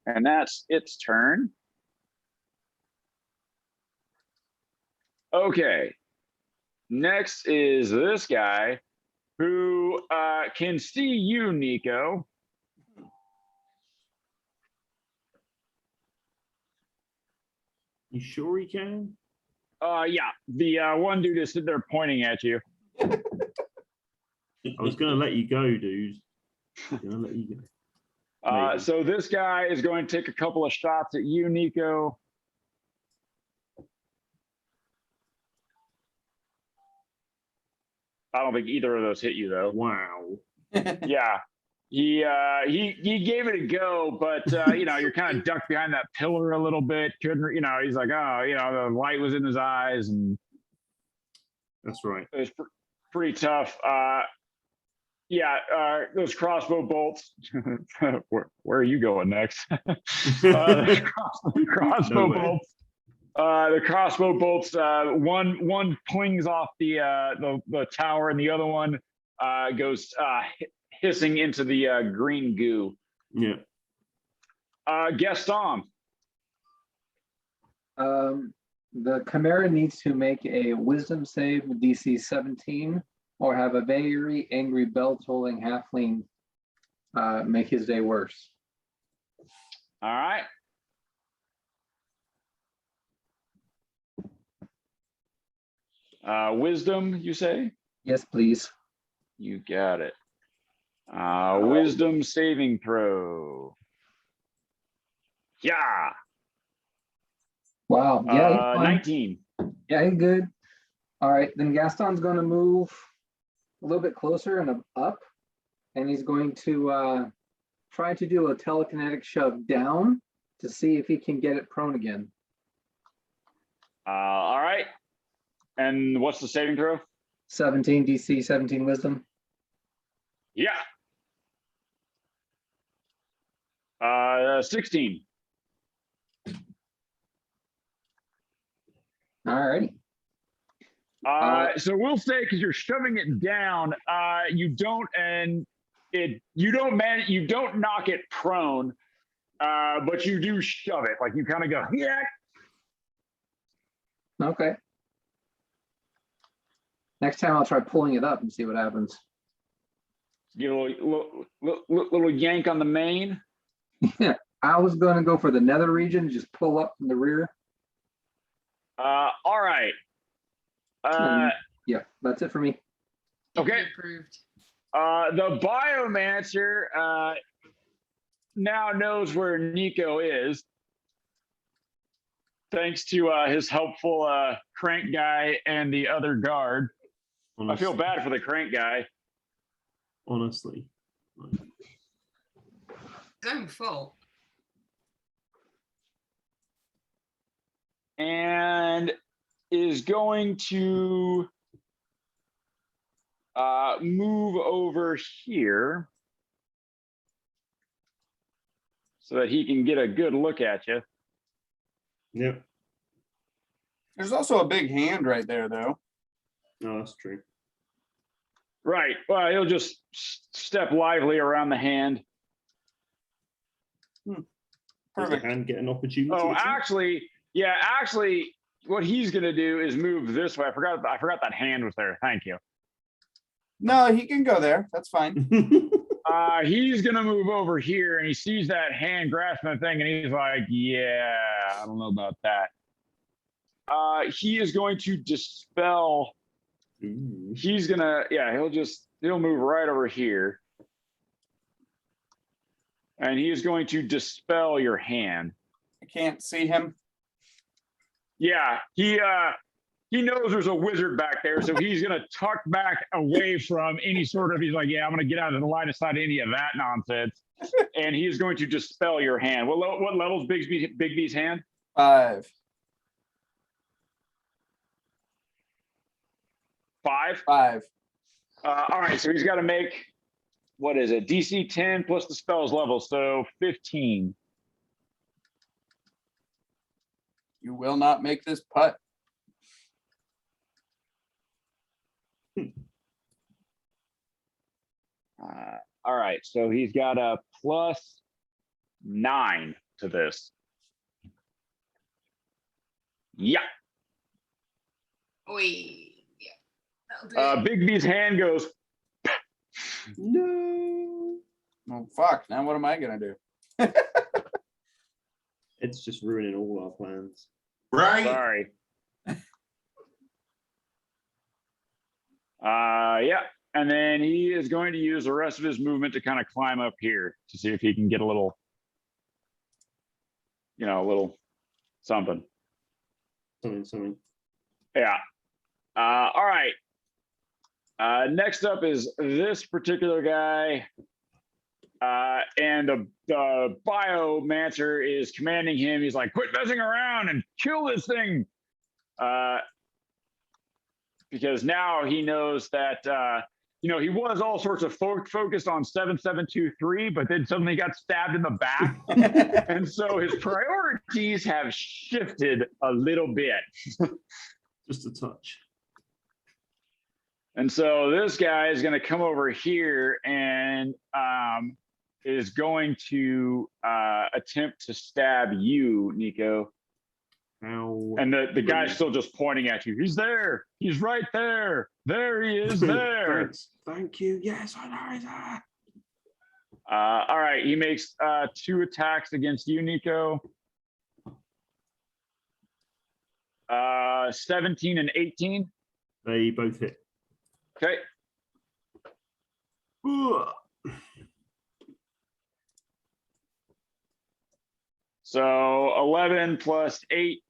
And that's its turn. Okay. Next is this guy who can see you, Nico. You sure he can? Yeah, the one dude is sitting there pointing at you. I was gonna let you go, dude. Gonna let you go. Maybe. So this guy is going to take a couple of shots at you, Nico. I don't think either of those hit you though. Wow. Yeah. He gave it a go, but you know, you're kind of ducked behind that pillar a little bit. Couldn't, you know, he's like, oh, you know, the light was in his eyes, and That's right. it was pretty tough. Yeah, those crossbow bolts. Where are you going next? The crossbow Nowhere. bolts. The crossbow bolts. One clings off the tower, and the other one goes hissing into the green goo. Yeah. Gaston. The Chimera needs to make a wisdom save DC 17 or have a very angry bell tolling halfling make his day worse. All right. Wisdom, you say? Yes, please. You got it. Wisdom saving throw. Yeah. Wow. Yeah, he's fine. 19. Yeah, he's good. All right, then Gaston's going to move a little bit closer and up, and he's going to try to do a telekinetic shove down to see if he can get it prone again. All right. And what's the saving throw? 17 DC, 17 wisdom. Yeah. 16. All righty. So we'll say, because you're shoving it down, you don't knock it prone, but you do shove it. Like you kind of go, yeah. Okay. Next time I'll try pulling it up and see what happens. Give a little yank on the mane. Yeah, I was going to go for the nether region, just pull up from the rear. All right. Yeah, that's it for me. Okay. Approved. The biomancer now knows where Nico is, thanks to his helpful crank guy and the other guard. Honestly. I feel bad for the crank guy. Honestly. Don't fault. And is going to move over here so that he can get a good look at you. Yep. There's also a big hand right there, though. No, that's true. Right. Well, he'll just step lively around the hand. Does Perfect. the hand get an opportunity? Oh, attack? actually, what he's going to do is move this way. I forgot that hand was there. Thank you. No, he can go there. That's fine. He's going to move over here, and he sees that hand grasping the thing, and he's like, yeah, I don't know about that. He is going to dispel. Ooh. He's gonna, yeah, he'll move right over here. And he is going to dispel your hand. I can't see him. Yeah, he knows there's a wizard back there, so he's gonna tuck back away from any sort of, he's like, yeah, I'm gonna get out of the line of sight of any of that nonsense. And he is going to dispel your hand. What level's Bigby's hand? 5. 5? 5. All right, so he's got to make, what is it? DC 10 plus the spell's level, so 15. You will not make this putt. All right, so he's got a +9 to this. Yeah. Oi. Yeah. That'll do it. Bigby's hand goes, No. Well, fuck. Now what am I gonna do? It's just ruining all our plans. Right. sorry. Yeah, and then he is going to use the rest of his movement to kind of climb up here to see if he can get a little, a little something. Something. Yeah. All right. Next up is this particular guy. And the biomancer is commanding him. He's like, quit messing around and kill this thing. Because now he knows that, he was all sorts of focused on 7723, but then suddenly got stabbed in the back. And so his priorities have shifted a little bit. Just a touch. And so this guy is going to come over here and is going to attempt to stab you, Nico. How? And the guy's still just pointing at you. He's there. He's right there. There he is there. Thanks. Thank you. Yes, I know he's there. All right. He makes 2 attacks against you, Nico. 17 and 18. They both hit. Okay. Ooh. So 11 plus 8,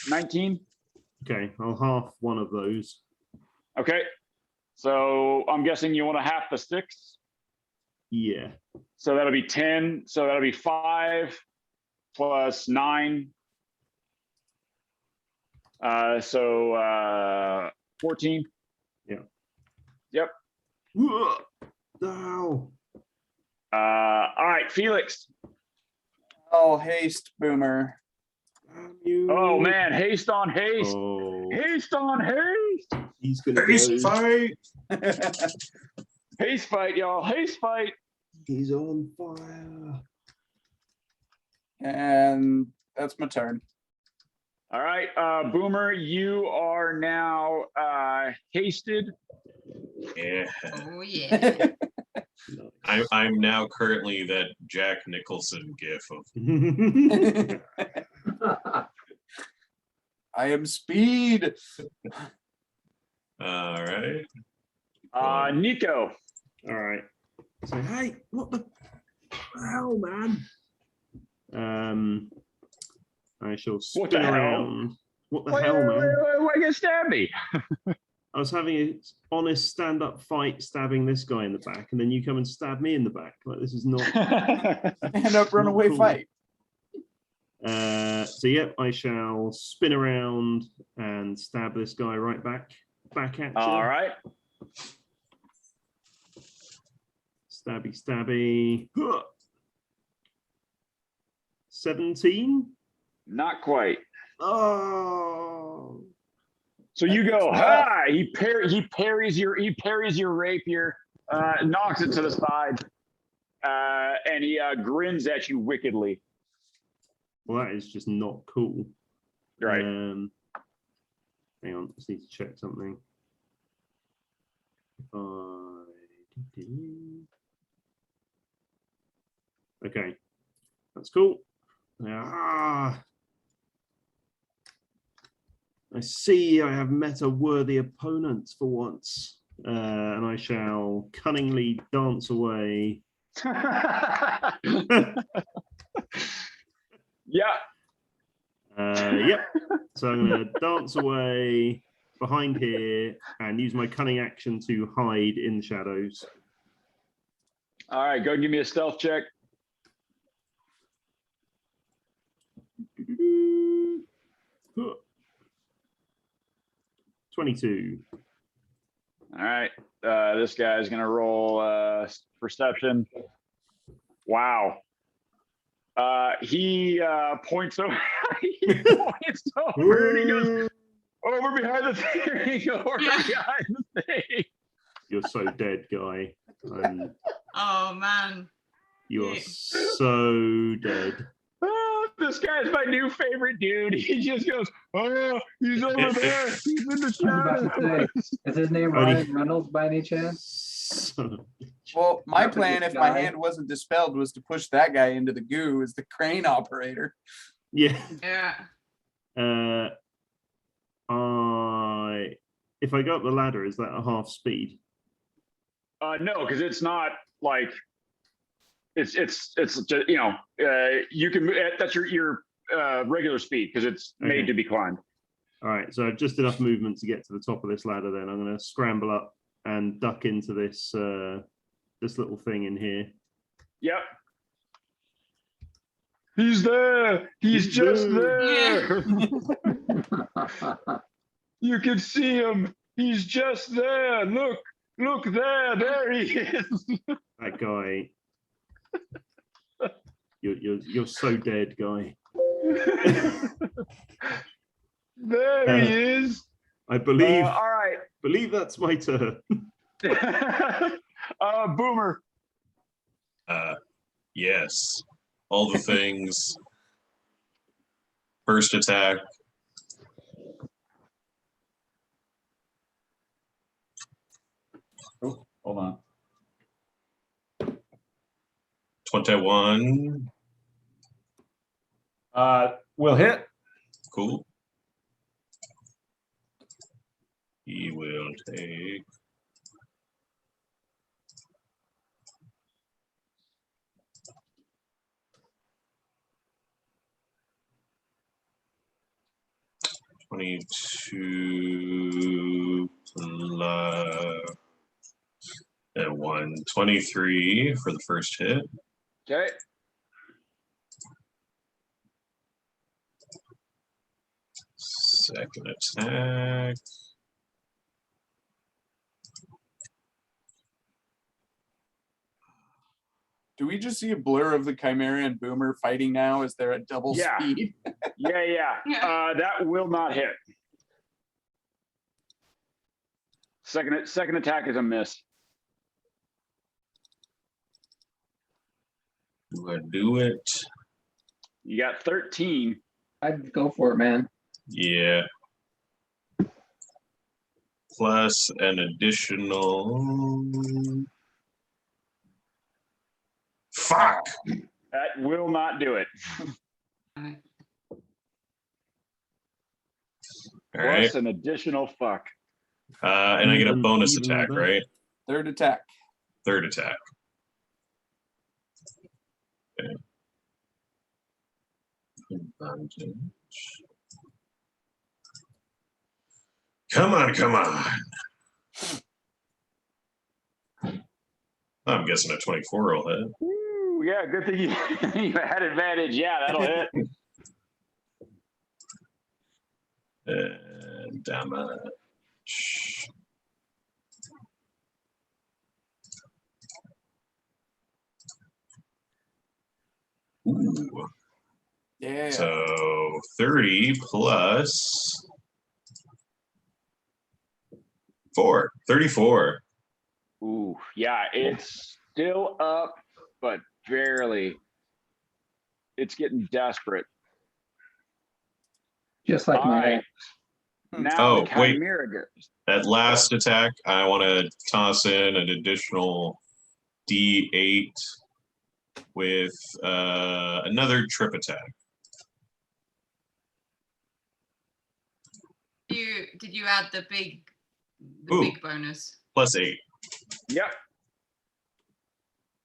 19. Okay, I'll half one of those. Okay. So I'm guessing you want to half the 6. Yeah. So that'll be 10. So that'll be 5 plus 9. So 14. Yeah. Yep. Ooh. No. All right, Felix. Oh, haste, Boomer. Damn you. Oh man, haste on haste. Oh, Haste on haste. he's gonna Face go. fight. Haste fight, y'all. Haste fight. He's on fire. And that's my turn. All right, Boomer, you are now hasted. Yeah. Oh yeah. I'm now currently that Jack Nicholson gif of I am speed. all right. Nico. All right. So hey, what the hell, man? I shall spin What the hell? around. What the Why hell, man? you gonna stab me? I was having an honest stand-up fight, stabbing this guy in the back, and then you come and stab me in the back. Like this is not. Stand up, run Not away, cool. fight. So yep, I shall spin around and stab this guy right back at you. All right. Stabby, stabby. Huh. 17. Not quite. Oh. So you go, That's hi. He parries your rapier, knocks it to the side, and he grins at you wickedly. Well, that is just not cool. Right. Hang on, just need to check something. Okay, that's cool. Ah. I see I have met a worthy opponent for once, and I shall cunningly dance away. Yeah. Yep. So I'm going to dance away behind here and use my cunning action to hide in the shadows. All right, go give me a stealth check. 22. All right, this guy's gonna roll perception. Wow. He points over. He points over and he goes over behind the thing. And over behind the thing. You're so dead, guy. Oh man. You are so dead. Oh, this guy's my new favorite dude. He just goes, oh, he's over there. He's in the I was about to shadows. say, is his name Only- Ryan Reynolds by any chance? Son of a bitch. Well, my Remember plan, this if my guy? hand wasn't dispelled, was to push that guy into the goo as the crane operator. Yeah. Yeah. If I go up the ladder, is that a half speed? No, because it's not like it's just, you know, you can that's your regular speed because it's made Okay. to be climbed. All right, so just enough movement to get to the top of this ladder. Then I'm going to scramble up and duck into this this little thing in here. Yep. He's there. He's just there. You can see him. He's just there. Look there. There he is. That guy. You're so dead, guy. There he is. I believe All right. that's my turn. Boomer. Yes. All the things. First attack. Oh, hold on. 21. Will hit. Cool. He will take. $22 plus and 123 for the first hit. Okay. Second attack. Do we just see a blur of the Chimera and Boomer fighting now? Is there at double Yeah. speed? Yeah. Yeah. That will not hit. Second attack is a miss. Do I do it? You got 13. I'd go for it, man. Yeah. Plus an additional. Fuck. That will not do it. All Plus right. an additional fuck. And I get a Even- bonus even attack, better. right? Third attack. Third attack. Okay. Advantage. Come on. I'm guessing a 24 will hit. Ooh, yeah, good thing you had advantage. Yeah, that'll hit. And damage. Ooh. Yeah. So 30 plus 4, 34. Ooh, yeah, it's still up, but barely. It's getting desperate. Just like All my right. Now Oh, the wait. Chimera goes. That last attack, I want to toss in an additional D8 with another trip attack. you add the big Ooh. big bonus? +8. Yep.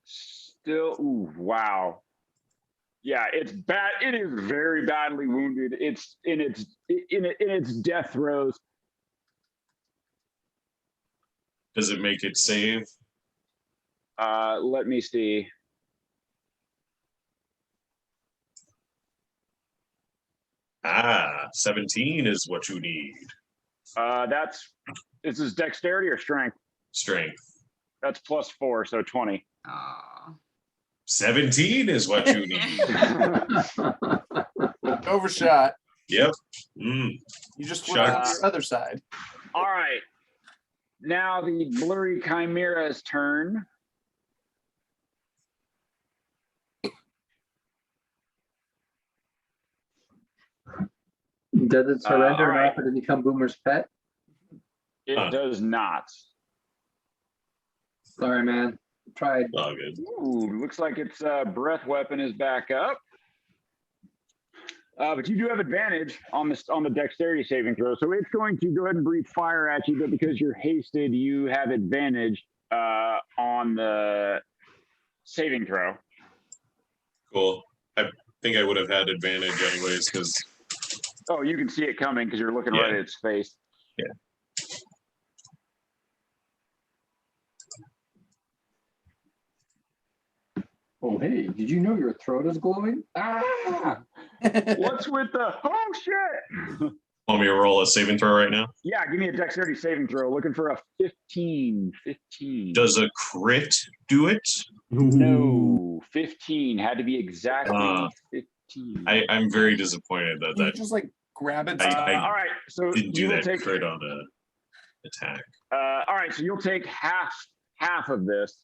Still, ooh, wow. Yeah, it's bad. It is very badly wounded. It's in its death throes. Does it make it save? Let me see. Ah, 17 is what you need. This is dexterity or strength? Strength. That's +4, so 20. Oh. 17 is what you need. Overshot. Yep. You just flipped on Shucks. your other side. All right. Now the blurry chimera's turn. Does it surrender all and right. offer to become Boomer's pet? It does not. Sorry, man. Tried. All good. Ooh, looks like its breath weapon is back up. But you do have advantage on the dexterity saving throw. So it's going to go ahead and breathe fire at you, but because you're hasted, you have advantage on the saving throw. Cool. I think I would have had advantage anyways, because Oh, you can see it coming because you're looking Yeah. right at its face. Yeah. Oh, hey, did you know your throat is glowing? Ah! What's with the, oh shit! want me to roll a saving throw right now? Yeah, give me a dexterity saving throw. Looking for a 15. 15. Does a crit do it? No, 15. Had to be exactly 15. I'm very disappointed that You that just like grab it. I all right, so didn't do you will that take. crit on a attack. All right, so you'll take half of this.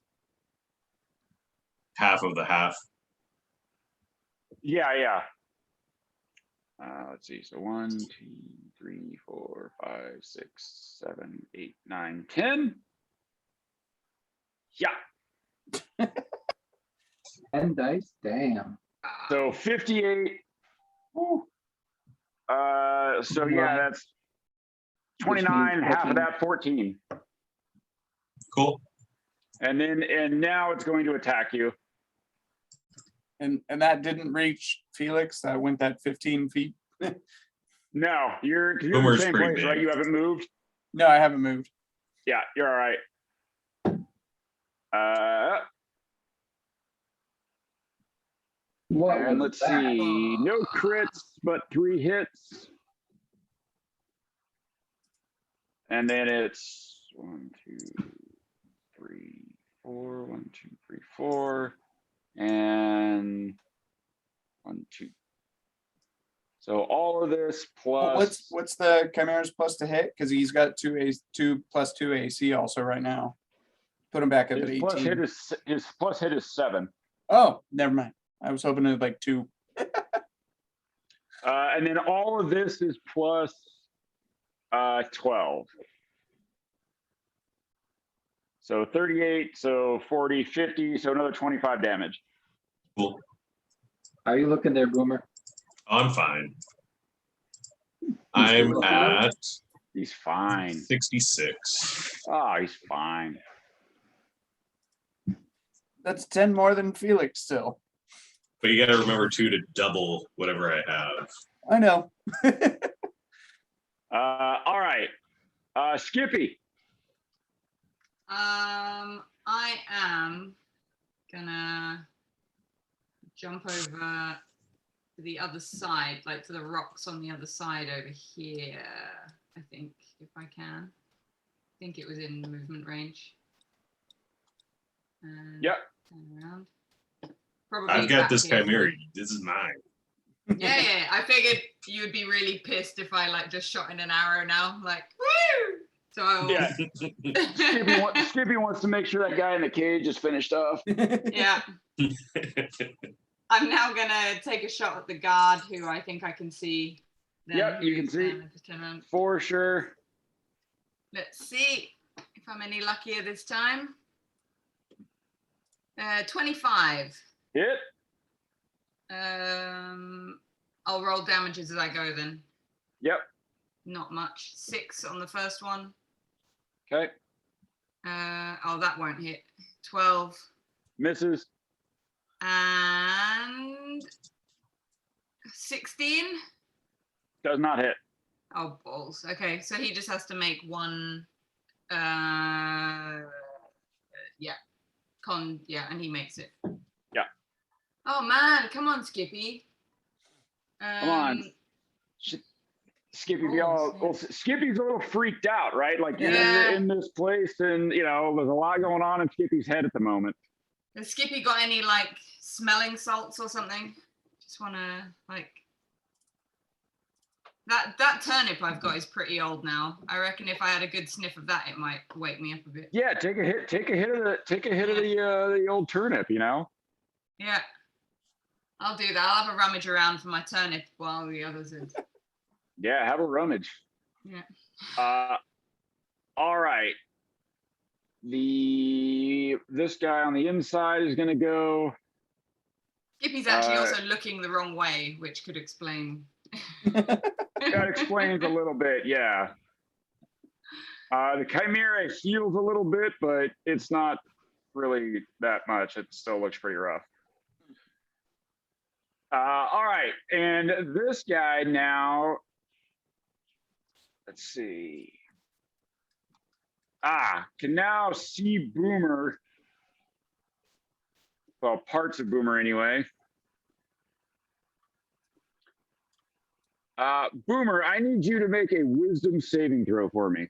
Half of the half. Yeah. Let's see. So 1, 2, 3, 4, 5, 6, 7, 8, 9, 10. Yeah. 10 dice? Damn. So 58. Woo. So yeah, that's 29. Half of that 14. Cool. And now it's going to attack you. And that didn't reach Felix. That went that 15 feet. No, you're in the Boomer's same pretty place, big. right? You haven't moved. No, I haven't moved. Yeah, you're all right. What And was let's that? see, no crits, but 3 hits. And then it's 1, 2, 3, 4, 1, 2, 3, 4, and 1, 2. So all of this plus. What's the Chimera's plus to hit? Because he's got 2 plus 2 AC also right now. Put him back up at His 18. plus hit is 7. Oh, never mind. I was hoping it like 2. And then all of this is plus 12. So 38, so 40, 50, so another 25 damage. Cool. How are you looking there, Boomer? I'm fine. I'm at He's fine. 66. Oh, he's fine. That's 10 more than Felix still. But you got to remember too to double whatever I have. I know. All right. Skippy. I am gonna jump over to the other side, like to the rocks on the other side over here. I think if I can. I think it was in movement range. And Yep. turn around. Probably I've got back this here. chimera. This is mine. Yeah. I figured you'd be really pissed if I like just shot in an arrow now, like woo. So I will. Yeah. Skippy wants to make sure that guy in the cage is finished off. Yeah. I'm now gonna take a shot at the guard, who I think I can see. Then Yep, you can see. just turn around. For sure. Let's see if I'm any luckier this time. 25. Hit. I'll roll damages as I go then. Yep. Not much. 6 on the first one. Okay, Oh, that won't hit. 12 misses. and 16. Does not hit. Oh, balls. Okay, so he just has to make one. Yeah, and he makes it. Yeah. Oh man, come on, Skippy. Come on. Skippy, Skippy's a little freaked out, right? Like you're Yeah. in this place, and there's a lot going on in Skippy's head at the moment. Has Skippy got any like smelling salts or something? Just wanna like that turnip I've got is pretty old now. I reckon if I had a good sniff of that, it might wake me up a bit. Yeah, take a hit of the old turnip. Yeah, I'll do that. I'll have a rummage around for my turnip while the others are. Yeah, have a rummage. Yeah. All right. This guy on the inside is gonna go. Skippy's actually also looking the wrong way, which could explain. That explains a little bit, yeah. The Chimera heals a little bit, but it's not really that much. It still looks pretty rough. All right, and this guy now, let's see. Can now see Boomer. Well, parts of Boomer anyway. Boomer, I need you to make a wisdom saving throw for me.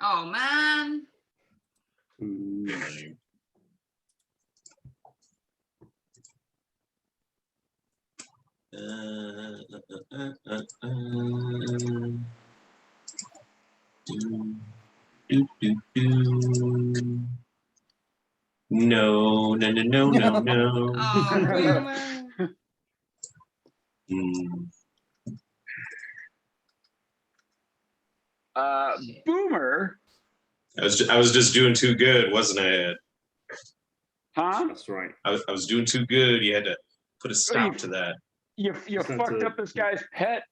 Oh man. No. Oh, Boomer. Boomer. I was just doing too good, wasn't I? Huh? That's right. I was doing too good. You had to put a stop to that. You fucked up this guy's pet.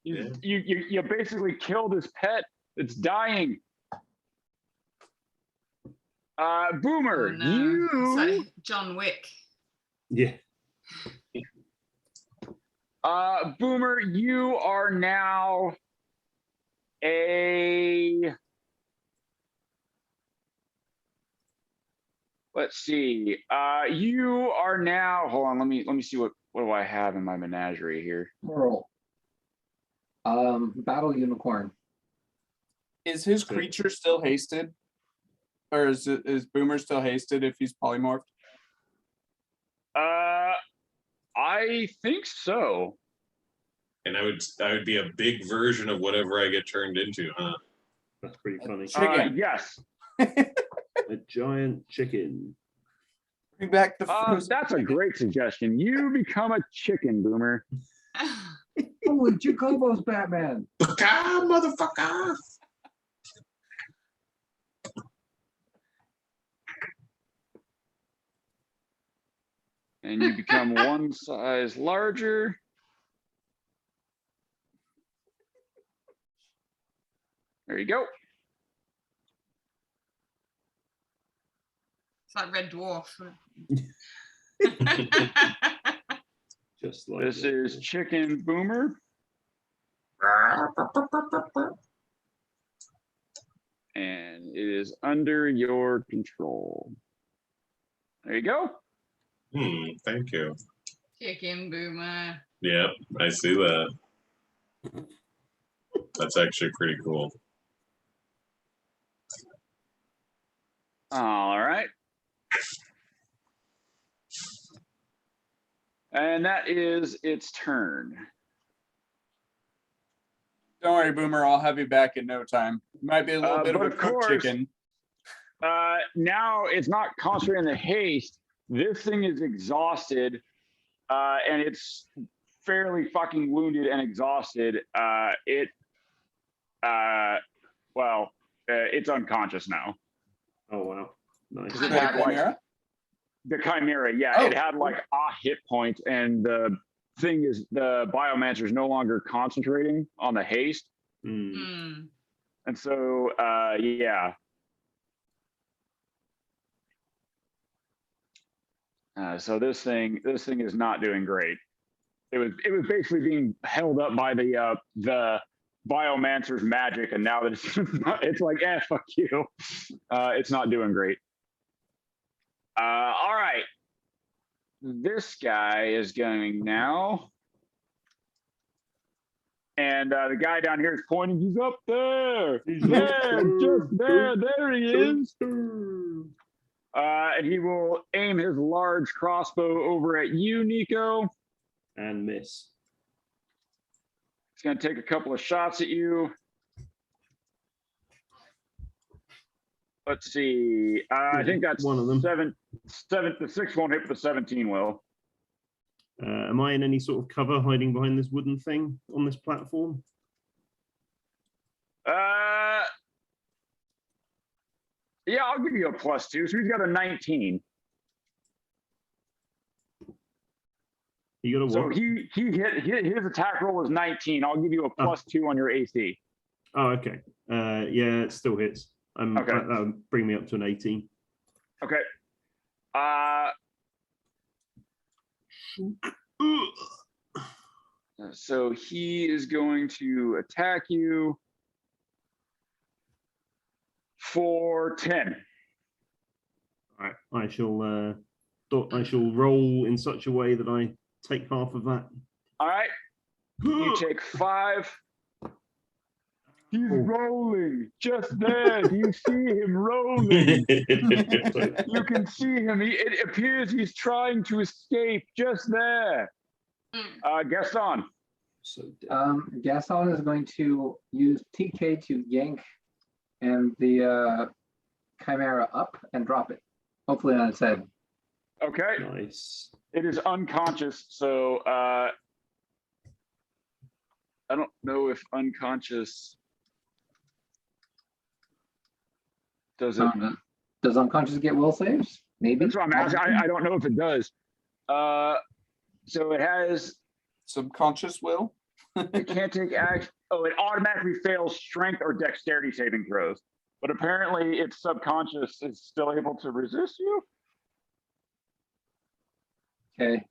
Yeah. You basically killed his pet. It's dying. Boomer, Oh, no. It's you. like John Wick. Yeah. Boomer, you are now a. Let's see. You are now. Hold on. Let me see what do I have in my menagerie here. Moral. Battle unicorn. Is his creature still hasted? Or is Boomer still hasted if he's polymorphed? I think so. And I would be a big version of whatever I get turned into, huh? That's pretty funny. Chicken. Yes. A giant chicken. Bring back the frozen That's a great suggestion. You become a chicken, Boomer. Holy two combos, Batman. Motherfucker! And you become one size larger. There you go. It's like Red Dwarf. Just like This is Chicken Boomer. And it is under your control. There you go. Thank you. Chicken Boomer. Yep, I see that. That's actually pretty cool. All right. And that is its turn. Don't worry, Boomer. I'll have you back in no time. Might be a little bit of but a of cooked course- chicken. Now it's not concentrating the haste. This thing is exhausted, and it's fairly fucking wounded and exhausted. It's unconscious now. Oh wow, nice. Does it The have, like, Chimera? The Chimera, yeah, Oh. it had like a hit point, and the thing is the biomancer is no longer concentrating on the haste. Hmm. Hmm. And so, yeah. So this thing is not doing great. It was basically being held up by the biomancer's magic, and now that it's like, fuck you. It's not doing great. All right. This guy is going now. And the guy down here is pointing. He's up there. He's Yeah, up there. just there. There he is. Hmm. And he will aim his large crossbow over at you, Nico. And miss. He's going to take a couple of shots at you. Let's see. I think that's one of them. The 6 won't hit, but the 17 will. Am I in any sort of cover hiding behind this wooden thing on this platform? Yeah, I'll give you a +2. So he's got a 19. You got a So what? he hit his attack roll was 19. I'll give you a +2 on your AC. Oh, okay. Yeah, it still hits. Okay. That would bring me up to an 18. Okay. So he is going to attack you for 10. All right. I shall roll in such a way that I take half of that. All right. You take 5. He's rolling just there. Do you see him rolling? You can see him. It appears he's trying to escape just there. Gaston. So dead. Gaston is going to use TK to yank and the chimera up and drop it, hopefully on its head. Okay. Nice. It is unconscious, so I don't know if unconscious does it. Does unconscious get will saves? Maybe. That's what I'm asking. I don't know if it does. So it has. Subconscious will. It can't take action. Oh, it automatically fails strength or dexterity saving throws. But apparently, its subconscious is still able to resist you. Okay.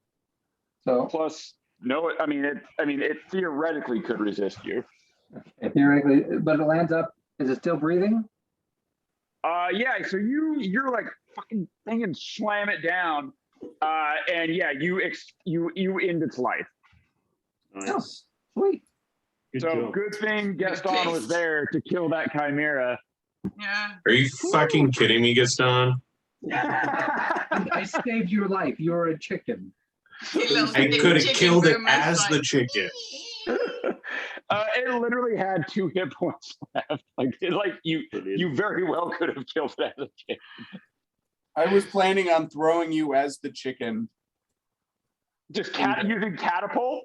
So Plus, no, I mean, it theoretically could resist you. theoretically, but it lands up. Is it still breathing? Yeah. So you're like fucking thing and slam it down, and yeah, you end its life. Nice. Sweet. Good So job. good thing Gaston was there to kill that chimera. Yeah. Are you fucking kidding me, Gaston? I saved your life. You're a chicken. I could have killed it as the chicken. It literally had 2 hit points left. You very well could have killed it as a chicken. I was planning on throwing you as the chicken. Just using catapult.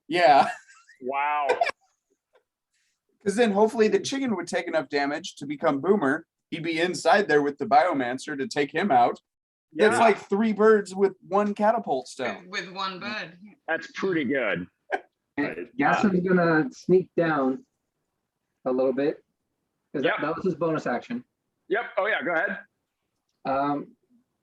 Yeah, Wow. because then hopefully the chicken would take enough damage to become Boomer. He'd be inside there with the biomancer to take him out. Yeah, That's like 3 birds with 1 catapult stone. With one bird. that's pretty good. Gaston's gonna sneak down a little bit. Because Yep. that was his bonus action. Yep. Oh yeah. Go ahead.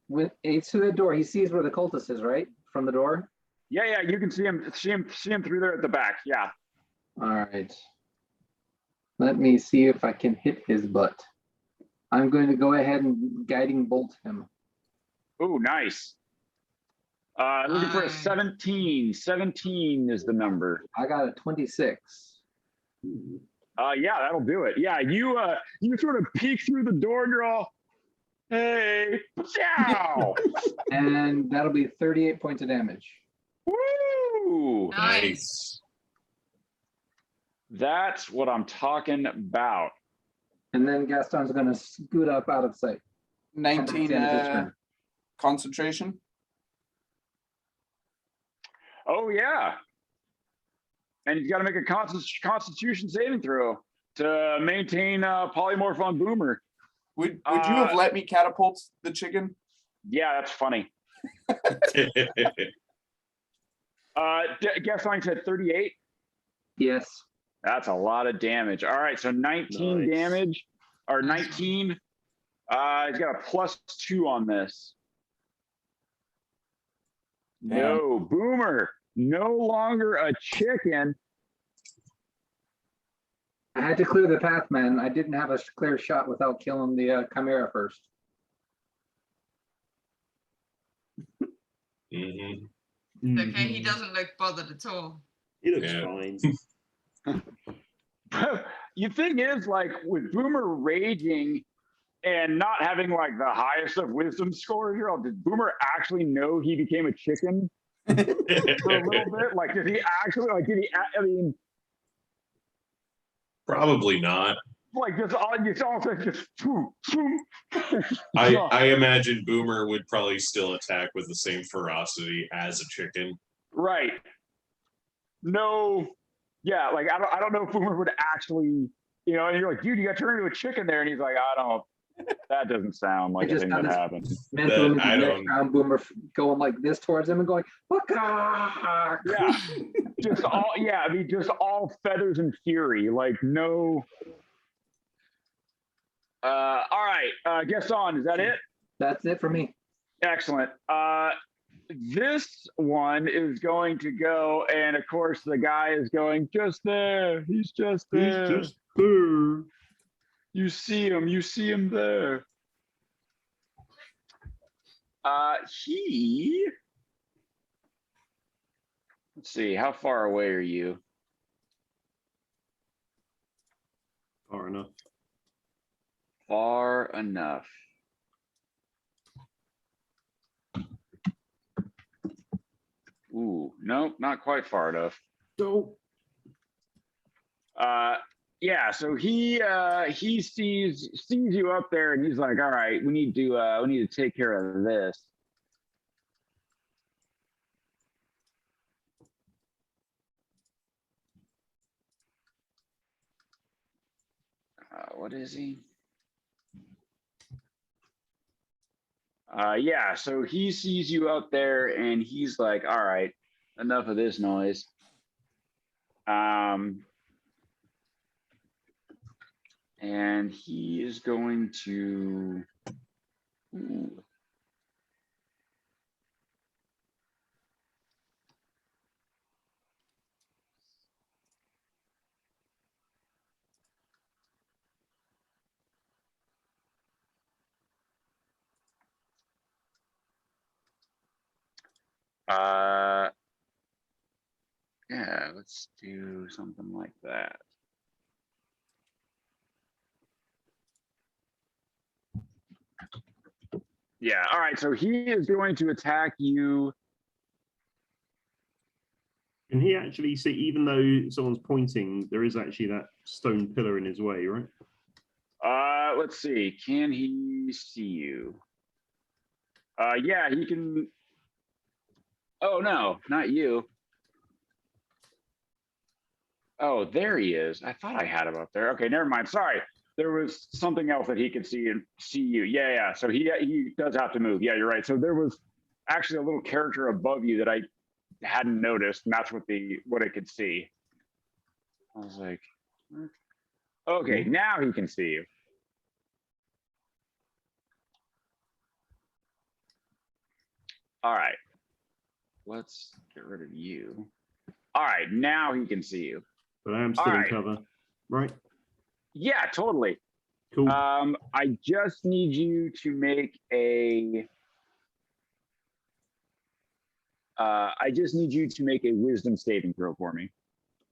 When it's to the door, he sees where the cultist is, right? From the door. Yeah. Yeah. You can see him through there at the back. Yeah. All right. Let me see if I can hit his butt. I'm going to go ahead and guiding bolt him. Ooh, nice. Looking for a Nice. 17. 17 is the number. I got a 26. Yeah, that'll do it. Yeah, you sort of peek through the door and you're all, hey, ciao. And that'll be 38 points of damage. Woo! Nice. That's what I'm talking about. And then Gaston's going to scoot up out of sight. 19 concentration. Oh yeah. And you got to make a Constitution saving throw to maintain polymorph on Boomer. Would you have let me catapult the chicken? Yeah, that's funny. Guess line said 38. Yes. That's a lot of damage. All right, so 19 Nice. damage, or Nice 19. He's got a +2 on this. No, Boomer, no longer a chicken. I had to clear the path, man. I didn't have a clear shot without killing the Chimera first. Mhm. It's okay, he Mhm. doesn't look bothered at all. He looks Yeah. fine. The thing is, like, with Boomer raging and not having like the highest of wisdom scores here, did Boomer actually know he became a chicken for a little bit? Like, did he actually, like, I mean, Probably not. like, just all just, I imagine Boomer would probably still attack with the same ferocity as a chicken. right. No, yeah, like, I don't know if Boomer would actually, you know, and you're like, dude, you got turned into a chicken there. And he's like, I don't, that doesn't sound like a just thing got that this- happened. Mental image I of don't- next round Boomer going like this towards him and going, "Waka!" Yeah, just all, yeah, I mean, just all feathers and fury, like, no. All right, guess on, is that it? That's it for me. Excellent. This one is going to go, and of course the guy is going just there. He's just He's there. just there. You see him there. Let's see, how far away are you? Far enough. Far enough. Ooh, nope, not quite far enough. So Yeah, so he sees you up there, and he's like, all right, we need to take care of this. What is he? Yeah, so he sees you up there, and he's like, all right, enough of this noise. And he is going to. Ooh. Yeah, let's do something like that. Yeah, all right, so he is going to attack you. can he actually see, even though someone's pointing, there is actually that stone pillar in his way, right? Let's see, can he see you? Yeah, he can. Oh, no, not you. Oh, there he is. I thought I had him up there. Okay, never mind. Sorry. There was something else that he could see and see you. Yeah, yeah. So he does have to move. Yeah, you're right. So there was actually a little character above you that I hadn't noticed, and that's what it could see. I was like, okay, now he can see you. All right. Let's get rid of you. All right, now he can see you. But I am still in Alright. cover, right? Yeah, totally. Cool. I just need you to make a. I just need you to make a wisdom saving throw for me.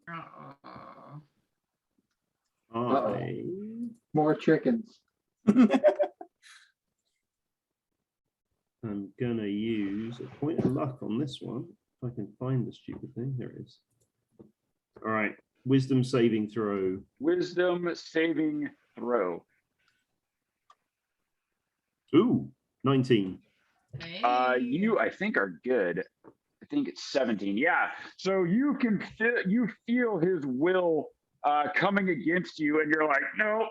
Uh-oh. I More chickens. am gonna use a point of luck on this one. If I can find the stupid thing. There it is. All right. Wisdom saving throw. Wisdom saving throw. Ooh, 19. Hey. You I think are good. I think it's 17. Yeah. So you can feel his will coming against you, and you're like, no,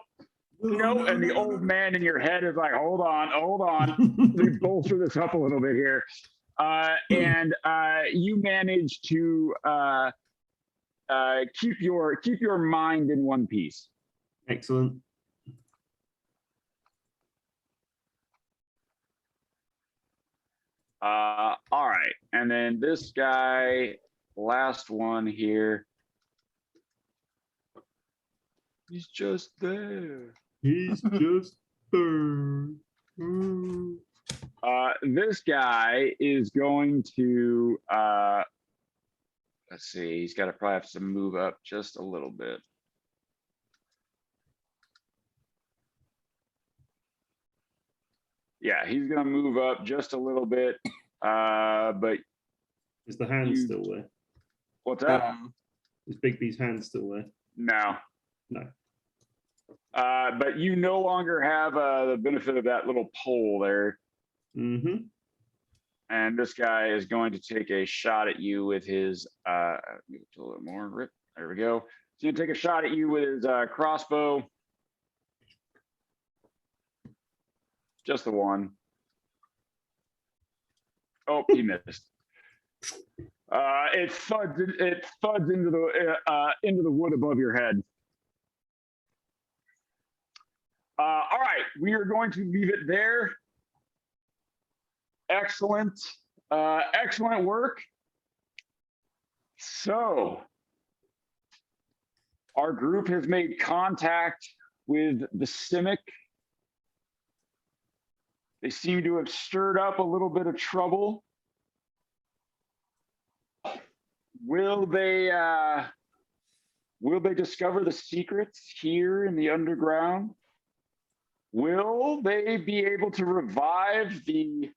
no. And the old man in your head is like, hold on. Let me bolster this up a little bit here. And you manage to keep your mind in one piece. Excellent. All right, and then this guy, last one here. He's just there. He's just there. This guy is going to let's see, he's got to probably have to move up just a little bit. Yeah, he's gonna move up just a little bit. But Is the hand You- still there? what's that? Is Bigby's hand still there? No. No. But you no longer have the benefit of that little pole there. Mm-hmm. And this guy is going to take a shot at you with his move it a little more. Rip. There we go. He's gonna take a shot at you with his crossbow. Just the one. Oh, he missed. It thuds into the wood above your head. All right, we are going to leave it there. Excellent, excellent work. So, our group has made contact with the Simic. They seem to have stirred up a little bit of trouble. Will they discover the secrets here in the underground? Will they be able to revive the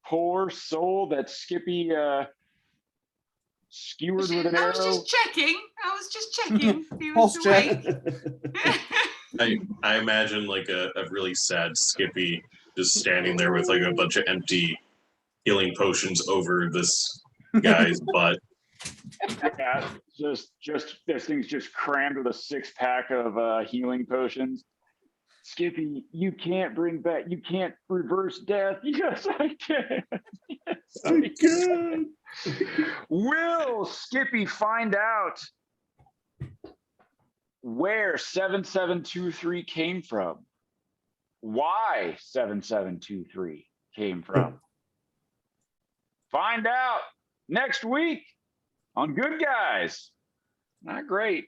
poor soul that Skippy skewered with an I arrow? was just checking. I was just checking. He Pulse was check. awake. I imagine like a really sad Skippy just standing there with like a bunch of empty healing potions over this guy's butt. Yeah, just this thing's just crammed with a 6-pack of healing potions. Skippy, you can't reverse death. Yes, I can. Yes, I can. Will Skippy find out where 7723 came from? Why 7723 came from? Find out next week on Good Guys. Not great.